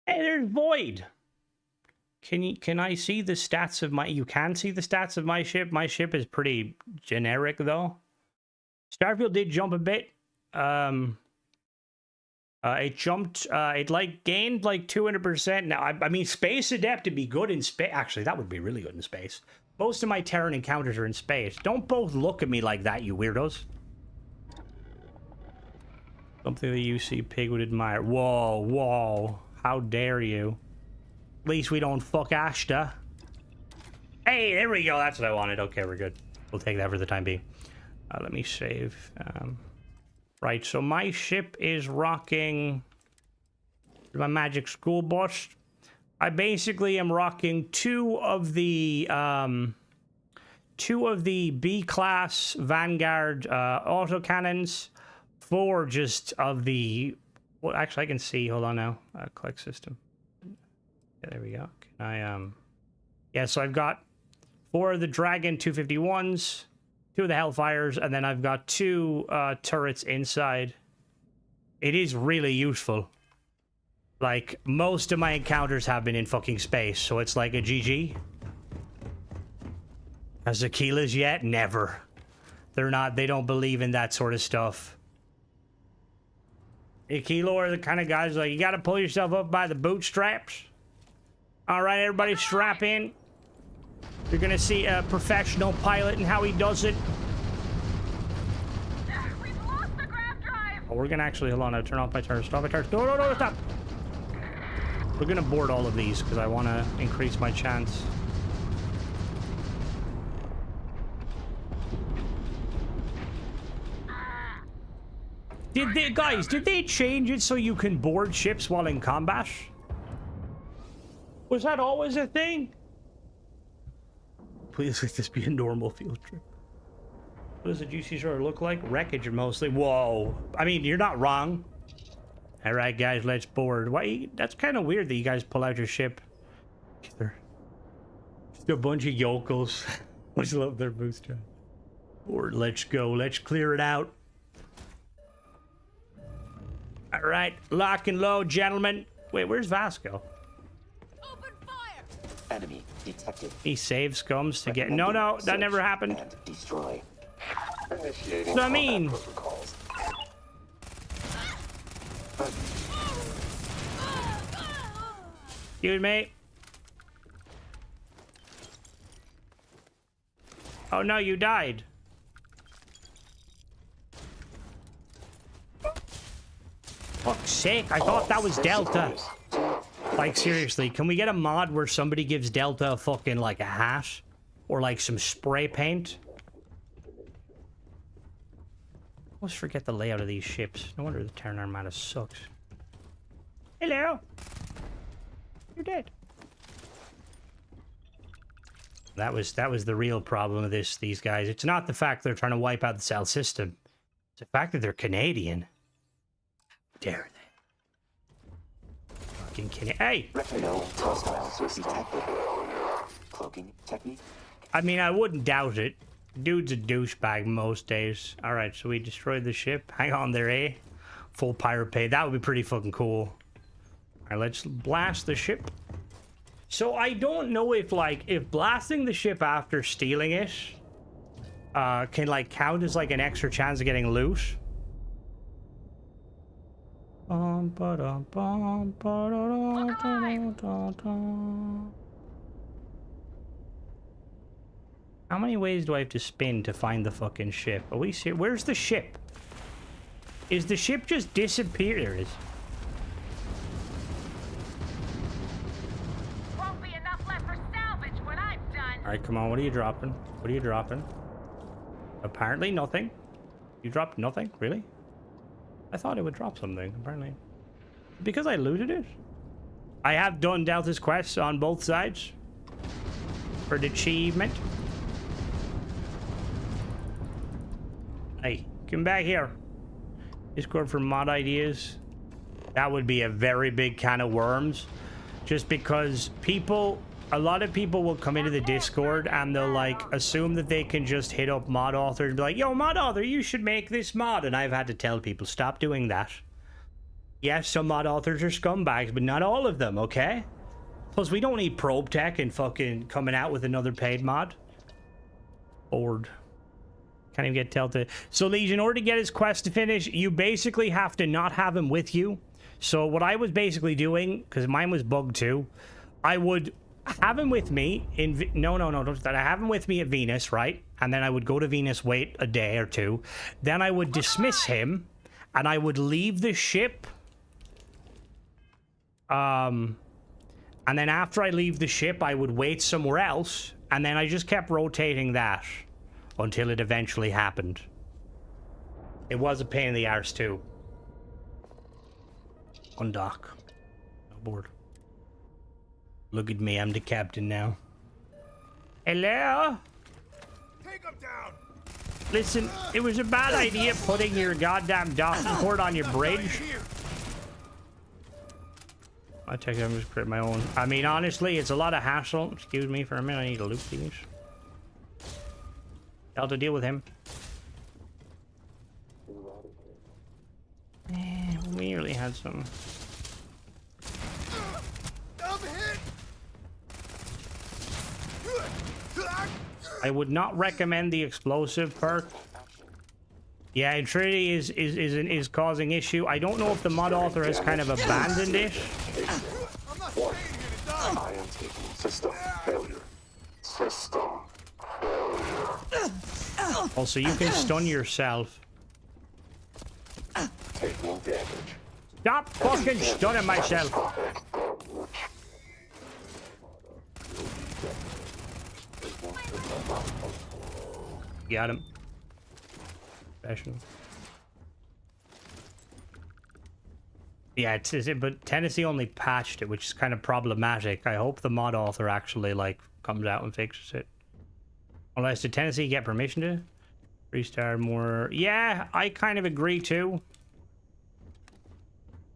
Hey, there's Void! Can I see the stats of my... You can see the stats of my ship. My ship is pretty generic, though. Starfield did jump a bit. It jumped, it like gained like 200%. Now, I mean, space adept would be good in space. Actually, that would be really good in space. Most of my Terran encounters are in space. Don't both look at me like that, you weirdos. Something the UC pig would admire. Whoa, whoa. How dare you? At least we don't fuck Ashta. Hey, there we go. That's what I wanted. Okay, we're good. We'll take that for the time being. Let me save. Right, so my ship is rocking my magic school bus. I basically am rocking two of the B-class Vanguard autocannons, 4 just of the... Well, actually, I can see. Hold on now. Collect system. Yeah, there we go. Can I... Yeah, so I've got 4 of the Dragon 251s, 2 of the Hellfires, and then I've got 2 turrets inside. It is really useful. Like, most of my encounters have been in fucking space, so it's like a GG. Has Aquila's yet? Never. They're not, they don't believe in that sort of stuff. Aquila are the kind of guys like, you gotta pull yourself up by the bootstraps. Alright, everybody strap in. You're gonna see a professional pilot and how he does it. We've lost the grav drive. Oh, we're gonna actually, hold on, I'll turn off my turret. Stop my turret. No, no, no, stop. We're gonna board all of these because I want to increase my chance. Did they change it so you can board ships while in combat? Was that always a thing? Please let this be a normal field trip. What does a juicy shore look like? Wreckage mostly. Whoa. I mean, you're not wrong. All right, guys, let's board. Why? That's kind of weird that you guys pull out your ship. They're just a bunch of yokels. I just love their booster. Board, let's go. Let's clear it out. All right, lock and load, gentlemen. Wait, where's Vasco? Open fire. Enemy detected. He saves scums to get... No, no, that never happened. And destroy. So I mean... Excuse me. Oh no, you died. Fuck's sake, I thought that was Delta. Like, seriously, can we get a mod where somebody gives Delta a fucking, like, a hat? Or, like, some spray paint? I always forget the layout of these ships. No wonder the Terran Armada sucks. Hello! You're dead. That was the real problem of these guys. It's not the fact they're trying to wipe out the cell system. It's the fact that they're Canadian. Dare they? Fucking Canadian. Hey! No hostiles detected. Cloaking technique. I mean, I wouldn't doubt it. Dude's a douchebag most days. Alright, so we destroyed the ship. Hang on there, eh? Full pirate pay. That would be pretty fucking cool. Alright, let's blast the ship. So I don't know if, like, if blasting the ship after stealing it can, like, count as, like, an extra chance of getting loot. How many ways do I have to spin to find the fucking ship? Are we serious? Where's the ship? Is the ship just disappeared? There it is. Won't be enough left for salvage when I'm done. All right, come on. What are you dropping? What are you dropping? Apparently nothing. You dropped nothing? Really? I thought it would drop something, apparently. Because I looted it? I have done Delta's quests on both sides. For the achievement. Hey, come back here. Discord for mod ideas. That would be a very big can of worms. Just because a lot of people will come into the Discord and they'll, like, assume that they can just hit up mod author and be like, yo, mod author, you should make this mod. And I've had to tell people, stop doing that. Yes, some mod authors are scumbags, but not all of them, okay? Plus, we don't need probe tech and fucking coming out with another paid mod. Bored. Can't even get Tell to. So, Legion, in order to get his quest to finish, you basically have to not have him with you. So, what I was basically doing, because mine was bugged too, I would have him with me in... No, don't do that. I have him with me at Venus, right? And then I would go to Venus, wait a day or two. Then I would dismiss him, and I would leave the ship. And then after I leave the ship, I would wait somewhere else, and then I just kept rotating that until it eventually happened. It was a pain in the arse too. Undock. Aboard. Look at me, I'm the captain now. Hello? Take him down. Listen, it was a bad idea putting your goddamn docking port on your bridge. I take it, I'm just creating my own. I mean, honestly, it's a lot of hassle. Excuse me for a minute, I need to loop these. I'll have to deal with him. We nearly had some. I would not recommend the explosive perk. Yeah, Intriguity is causing issue. I don't know if the mod author has kind of abandoned it. I am taking system failure. System failure. Also, you can stun yourself. Taking damage. Stop fucking stunning myself. Got him. Professional. Yeah, but Tennessee only patched it, which is kind of problematic. I hope the mod author actually like comes out and fixes it. Unless did Tennessee get permission to restart more? Yeah, I kind of agree too.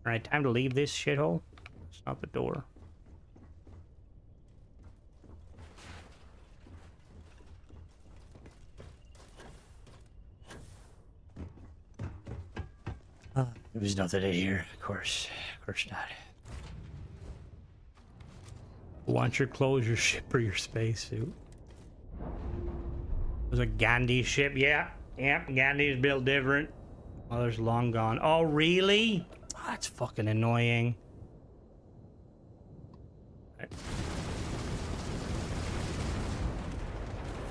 All right, time to leave this shithole. It's not the door. There was nothing in here, of course not. Want your clothes, your ship, or your spacesuit? It was a Gandhi ship, yeah. Gandhi's built different. Mother's long gone. Oh, really? Oh, that's fucking annoying.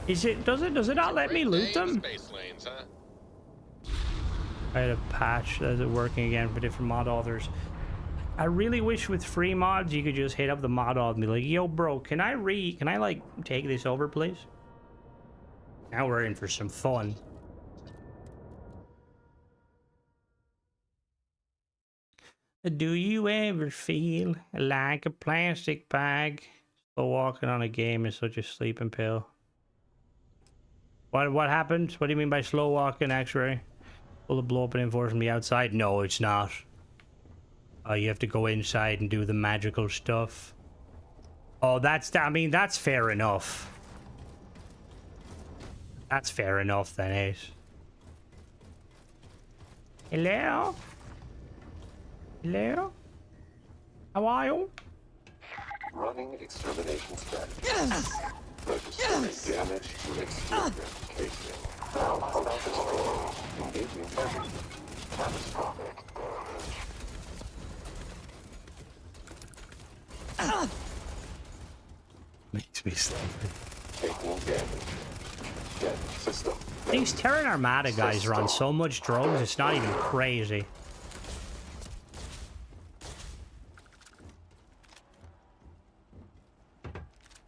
Is it? Does it not let me loot them? Space lanes, huh? I had a patch that's working again for different mod authors. I really wish with free mods you could just hit up the mod author and be like, yo bro, can I like take this over please? Now we're in for some fun. Do you ever feel like a plastic bag? So walking on a game is such a sleeping pill. What happened? What do you mean by slow walking, X-ray? Will it blow up an M4 from the outside? No, it's not. You have to go inside and do the magical stuff. Oh, I mean, that's fair enough. That's fair enough, then, Ace. Hello? Hello? How are you? Running extermination strategy. Registering damage to exterior casing. Engaging heavy. Catastrophic damage. Makes me sleepy. Taking damage. Get system. These Terran Armada guys are on so much drugs, it's not even crazy.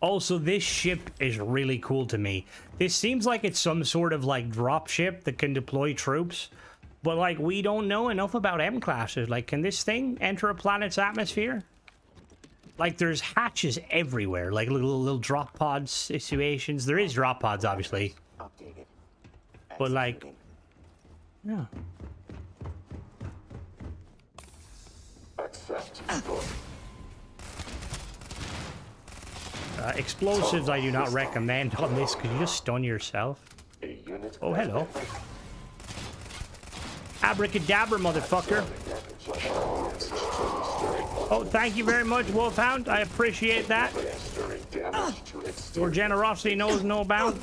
Also, this ship is really cool to me. This seems like it's some sort of like drop ship that can deploy troops. But like, we don't know enough about M-classes. Like, can this thing enter a planet's atmosphere? Like, there's hatches everywhere. Like little drop pod situations. There is drop pods, obviously. But like, yeah. Explosives I do not recommend on this because you just stun yourself. Oh, hello. Abracadabra, motherfucker. Oh, thank you very much, Wolfhound. I appreciate that. Your generosity knows no bound.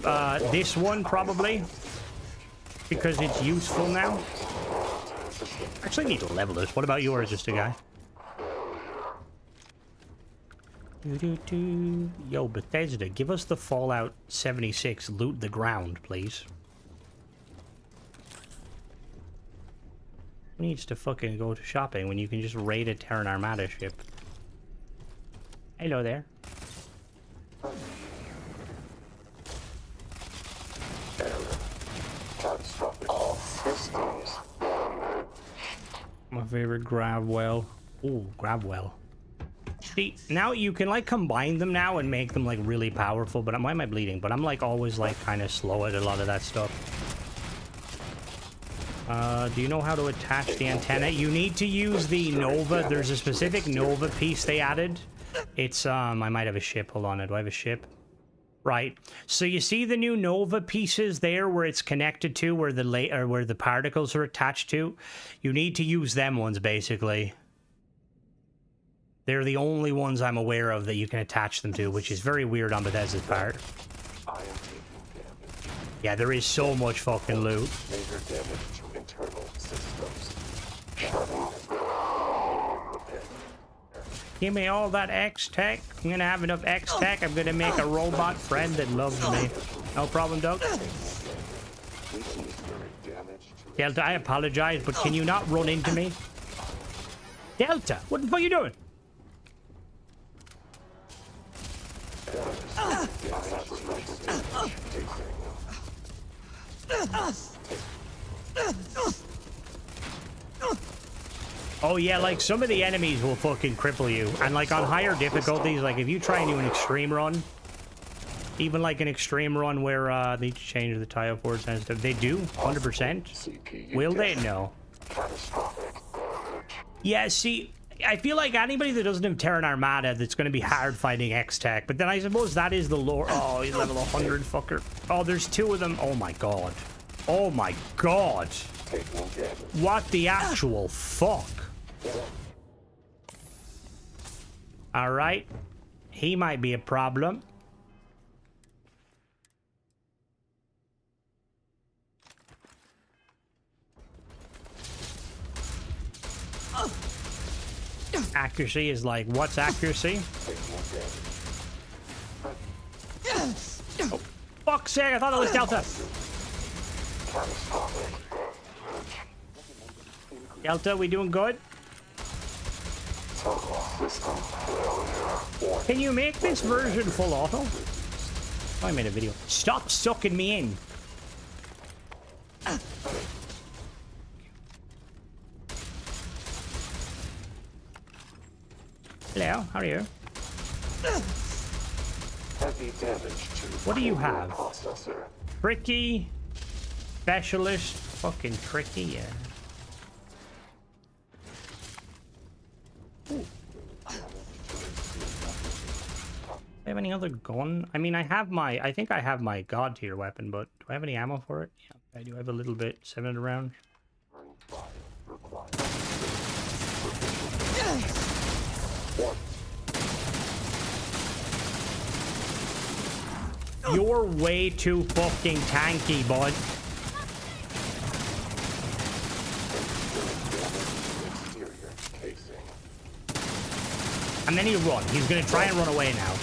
This one, probably. because it's useful now. Actually, I need to level this. What about yours, just a guy? Yo, Bethesda, give us the Fallout 76 loot the ground, please. Who needs to fucking go to shopping when you can just raid a Terran Armada ship? Hello there. My favorite grab well. Ooh, grab well. See, now you can like combine them now and make them like really powerful, but why am I bleeding? But I'm like always like kind of slow at a lot of that stuff. Do you know how to attach the antenna? You need to use the Nova. There's a specific Nova piece they added. It's I might have a ship. Hold on, do I have a ship? Right. So you see the new Nova pieces there where it's connected to, where the particles are attached to? You need to use them ones basically. They're the only ones I'm aware of that you can attach them to, which is very weird on Bethesda's part. Yeah, there is so much fucking loot. Major damage to internal systems. Give me all that X-Tech. I'm gonna have enough X-Tech. I'm gonna make a robot friend that loves me. No problem, Doug. Delta, I apologize, but can you not run into me? Delta, what the fuck are you doing? Oh yeah, like some of the enemies will fucking cripple you, and like on higher difficulties, like if you try and do an extreme run, even like an extreme run where they need to change the tile force and stuff, they do 100%. Will they? No. Yeah, see, I feel like anybody that doesn't have Terran Armada, that's going to be hard fighting X-Tech, but then I suppose that is the lore. Oh, he's level 100, fucker. Oh, there's two of them. Oh my god. Oh my god. What the actual fuck? Alright. He might be a problem. Accuracy is like, what's accuracy? Oh, fuck's sake, I thought it was Delta. Delta, we doing good? Can you make this version full auto? Oh, I made a video. Stop sucking me in. Hello, how are you? What do you have? Tricky, specialist, fucking tricky, yeah. Ooh. Do I have any other gun? I mean, I think I have my god tier weapon, but do I have any ammo for it? Yeah, I do have a little bit. 700 rounds. You're way too fucking tanky, bud. And then he'll run. He's gonna try and run away now.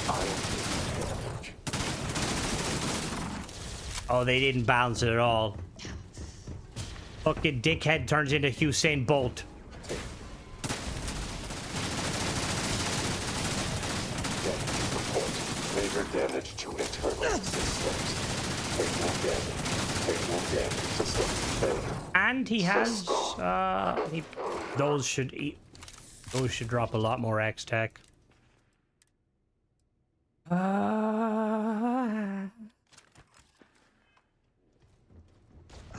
Oh, they didn't bounce it at all. Fucking dickhead turns into Usain Bolt. Major damage to internal systems. And he has those should drop a lot more X-Tech.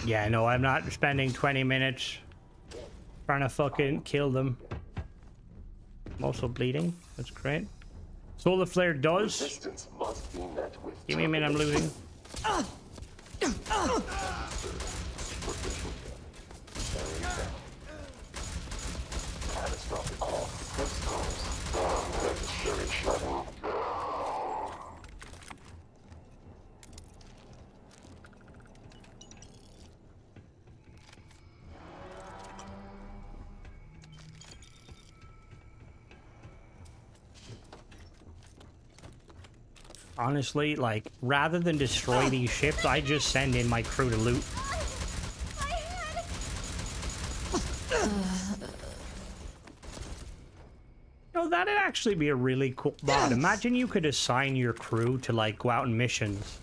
Yeah, no, I'm not spending 20 minutes trying to fucking kill them. I'm also bleeding. That's great. Solar Flare does. Give me a minute, I'm looting. Honestly, like, rather than destroy these ships, I just send in my crew to loot. No, that'd actually be a really cool mod. Imagine you could assign your crew to, like, go out on missions.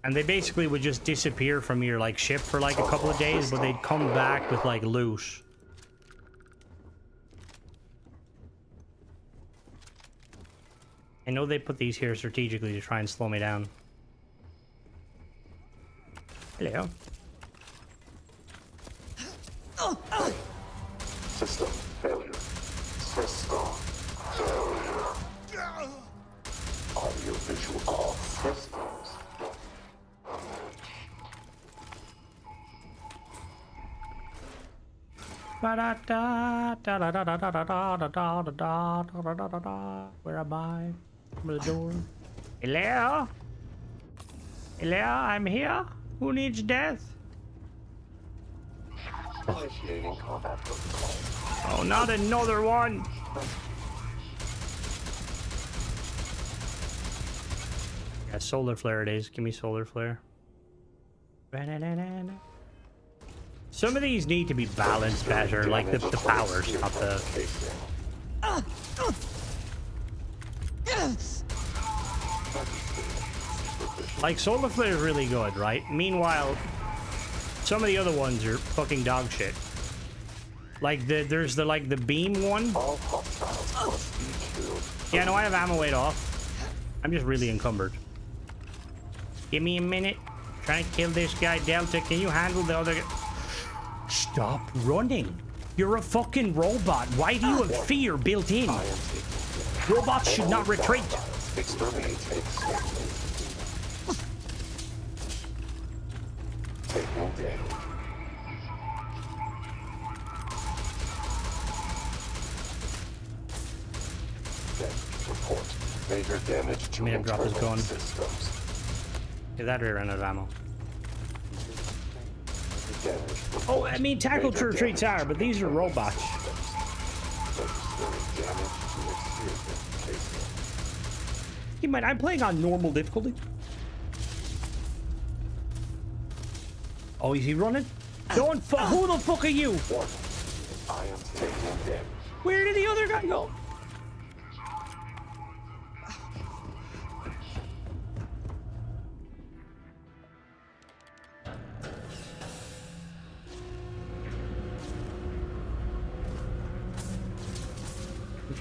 And they basically would just disappear from your, like, ship for, like, a couple of days, but they'd come back with, like, loot. I know they put these here strategically to try and slow me down. Hello. System failure. System failure. Audio visual off. Systems. Where am I? Open the door. Hello? Hello, I'm here. Who needs death? Initiating combat protocol. Oh, not another one. Yeah, solar flare it is. Give me solar flare. Some of these need to be balanced better, like the powers, not the... Like, solar flare is really good, right? Meanwhile, some of the other ones are fucking dog shit. Like, there's the beam one. Yeah, no, I have ammo weight off. I'm just really encumbered. Give me a minute. Trying to kill this guy, Delta. Can you handle the other guy? Stop running. You're a fucking robot. Why do you have fear built in? Robots should not retreat. Exterminate. Taking damage. Report. Major damage to internal systems. Yeah, that ran out of ammo. Damage. Oh, I mean, tackle to retreats are, but these are robots. Keep in mind, I'm playing on normal difficulty. Oh, is he running? Don't who the fuck are you? I am taking damage. Where did the other guy go?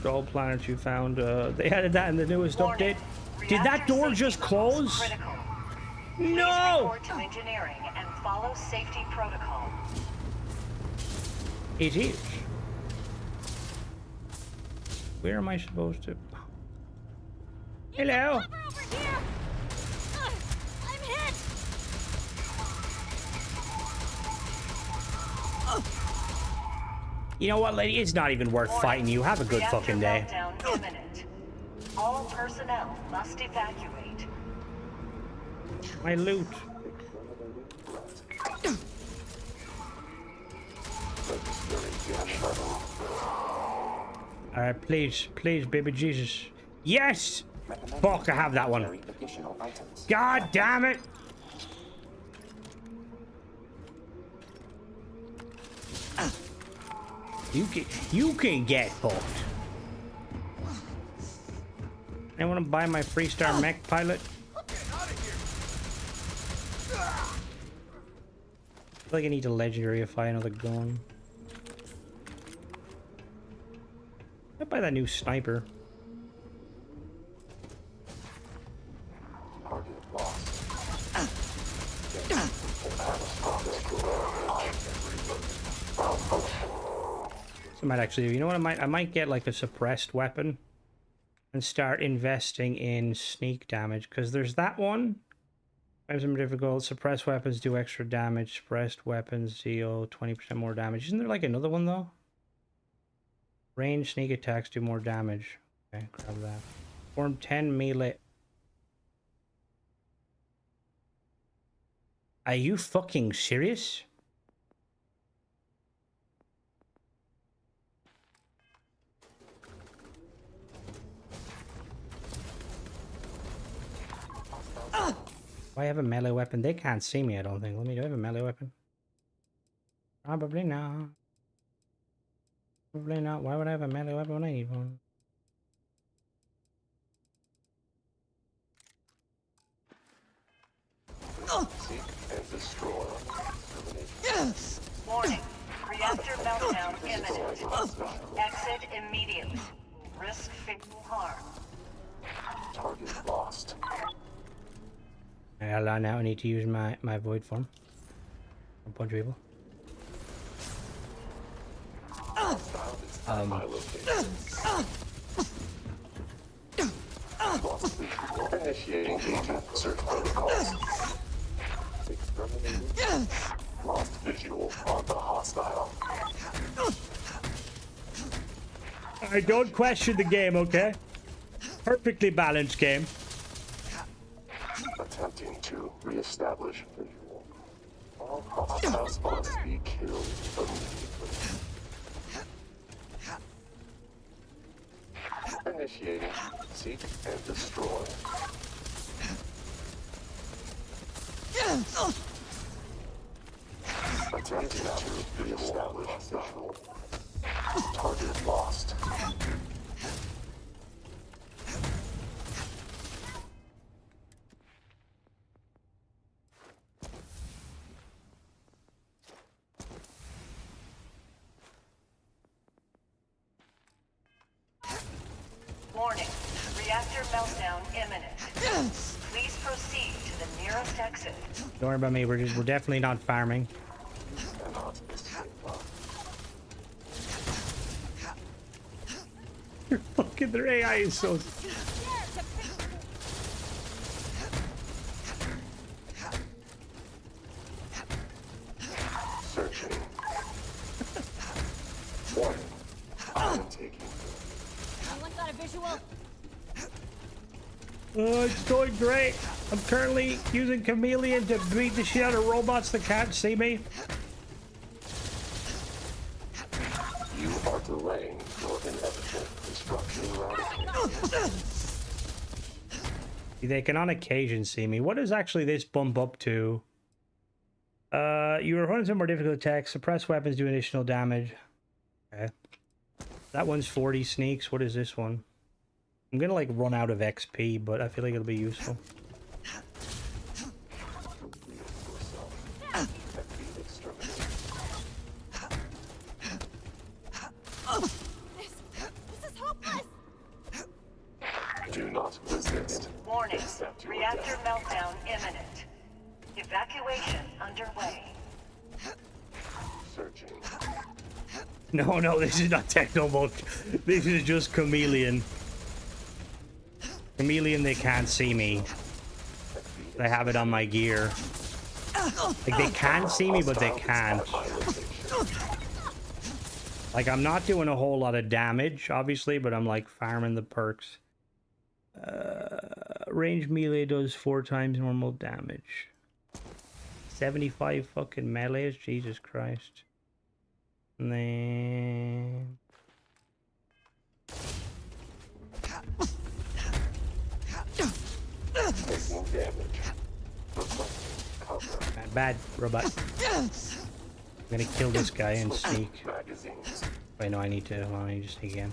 All planets you found, they added that in the newest update. Did that door just close? No! Report to engineering and follow safety protocol. It is. Where am I supposed to? Hello? I'm hit! You know what, lady? It's not even worth fighting you. Have a good fucking day. All personnel must evacuate. My loot. Alright, please, baby Jesus. Yes! Fuck, I have that one. God damn it! You can get fucked. I want to buy my Freestar mech pilot. I feel like I need a legendary if I another gun. I'll buy that new sniper. So I might actually, you know what, I might get like a suppressed weapon and start investing in sneak damage, because there's that one. Times more difficult. Suppressed weapons do extra damage. Suppressed weapons deal 20% more damage. Isn't there like another one though? Range sneak attacks do more damage. Okay, grab that. Form 10 melee. Are you fucking serious? I have a melee weapon. They can't see me, I don't think. Do I have a melee weapon? Probably not. Probably not. Why would I have a melee weapon when I need one? Seek and destroy. Warning. Reactor meltdown imminent. Exit immediately. Risk fatal harm. Target lost. Now I need to use my void form. A bunch of people. Initiating agent search protocols. Exterminating. Lost visual on the hostile. I don't question the game, okay? Perfectly balanced game. Attempting to reestablish visual. All hostiles must be killed immediately. Initiating seek and destroy. Attempting to reestablish visual. Target lost. Warning. Reactor meltdown imminent. Please proceed to the nearest exit. Don't worry about me. We're definitely not farming. You're fucking, their AI is so. Searching. Warning. I am taking. Anyone got a visual? Oh, it's going great. I'm currently using Chameleon to beat the shit out of robots that can't see me. You are delaying your inevitable destruction eradication. They can on occasion see me. What does actually this bump up to? You are running some more difficult attacks. Suppress weapons do additional damage. Okay. That one's 40 sneaks. What is this one? I'm gonna like run out of XP, but I feel like it'll be useful. This is hopeless. Do not resist. Warning. Reactor meltdown imminent. Evacuation underway. Searching. No, this is not Technobook. This is just Chameleon. Chameleon, they can't see me. I have it on my gear. Like, they can see me, but they can't. Like, I'm not doing a whole lot of damage, obviously, but I'm, like, farming the perks. Range melee does 4 times normal damage. 75 fucking melees? Jesus Christ. And then... Taking damage. Requesting cover. Bad robot. I'm gonna kill this guy and sneak. Magazines. Wait, no, I need to. Well, I need to sneak again.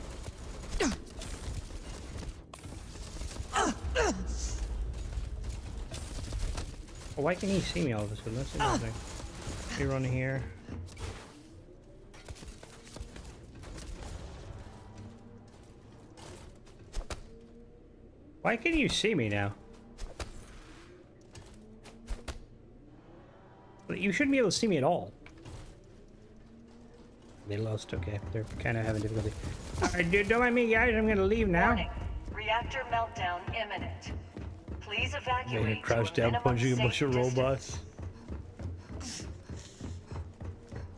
Oh, why can he see me all of a sudden? That's interesting. Let me run here. Why can you see me now? You shouldn't be able to see me at all. They lost. Okay, they're kind of having difficulty. Alright, dude, don't mind me, guys. I'm gonna leave now. Warning. Reactor meltdown imminent. Please I'm evacuate. gonna crouch to a down, minimum punching a bunch safe of distance. robots.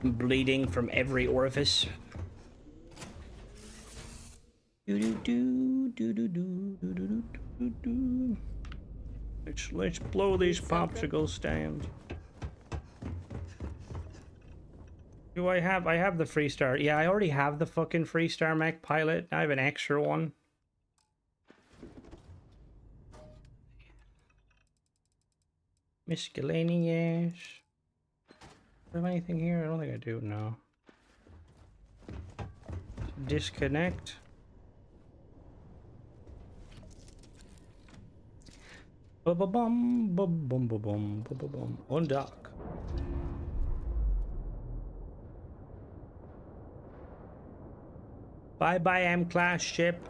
I'm bleeding from every orifice. Let's blow these popsicle stands. Do I have the Freestar? Yeah, I already have the fucking Freestar mech pilot. I have an extra one. Miscellaneous. Do I have anything here? I don't think I do. No. Disconnect. Ba-ba-bum, ba-bum, ba-bum, ba-ba-bum. Undock. Bye-bye, M-class ship.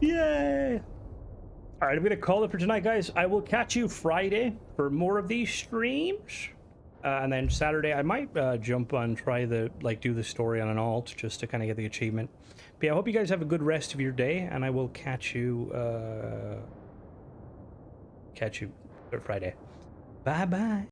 Yay! All right, I'm gonna call it for tonight, guys. I will catch you Friday for more of these streams, and then Saturday I might jump on, try the do the story on an alt just to kind of get the achievement. But yeah, I hope you guys have a good rest of your day, and I will catch you for Friday. Bye bye.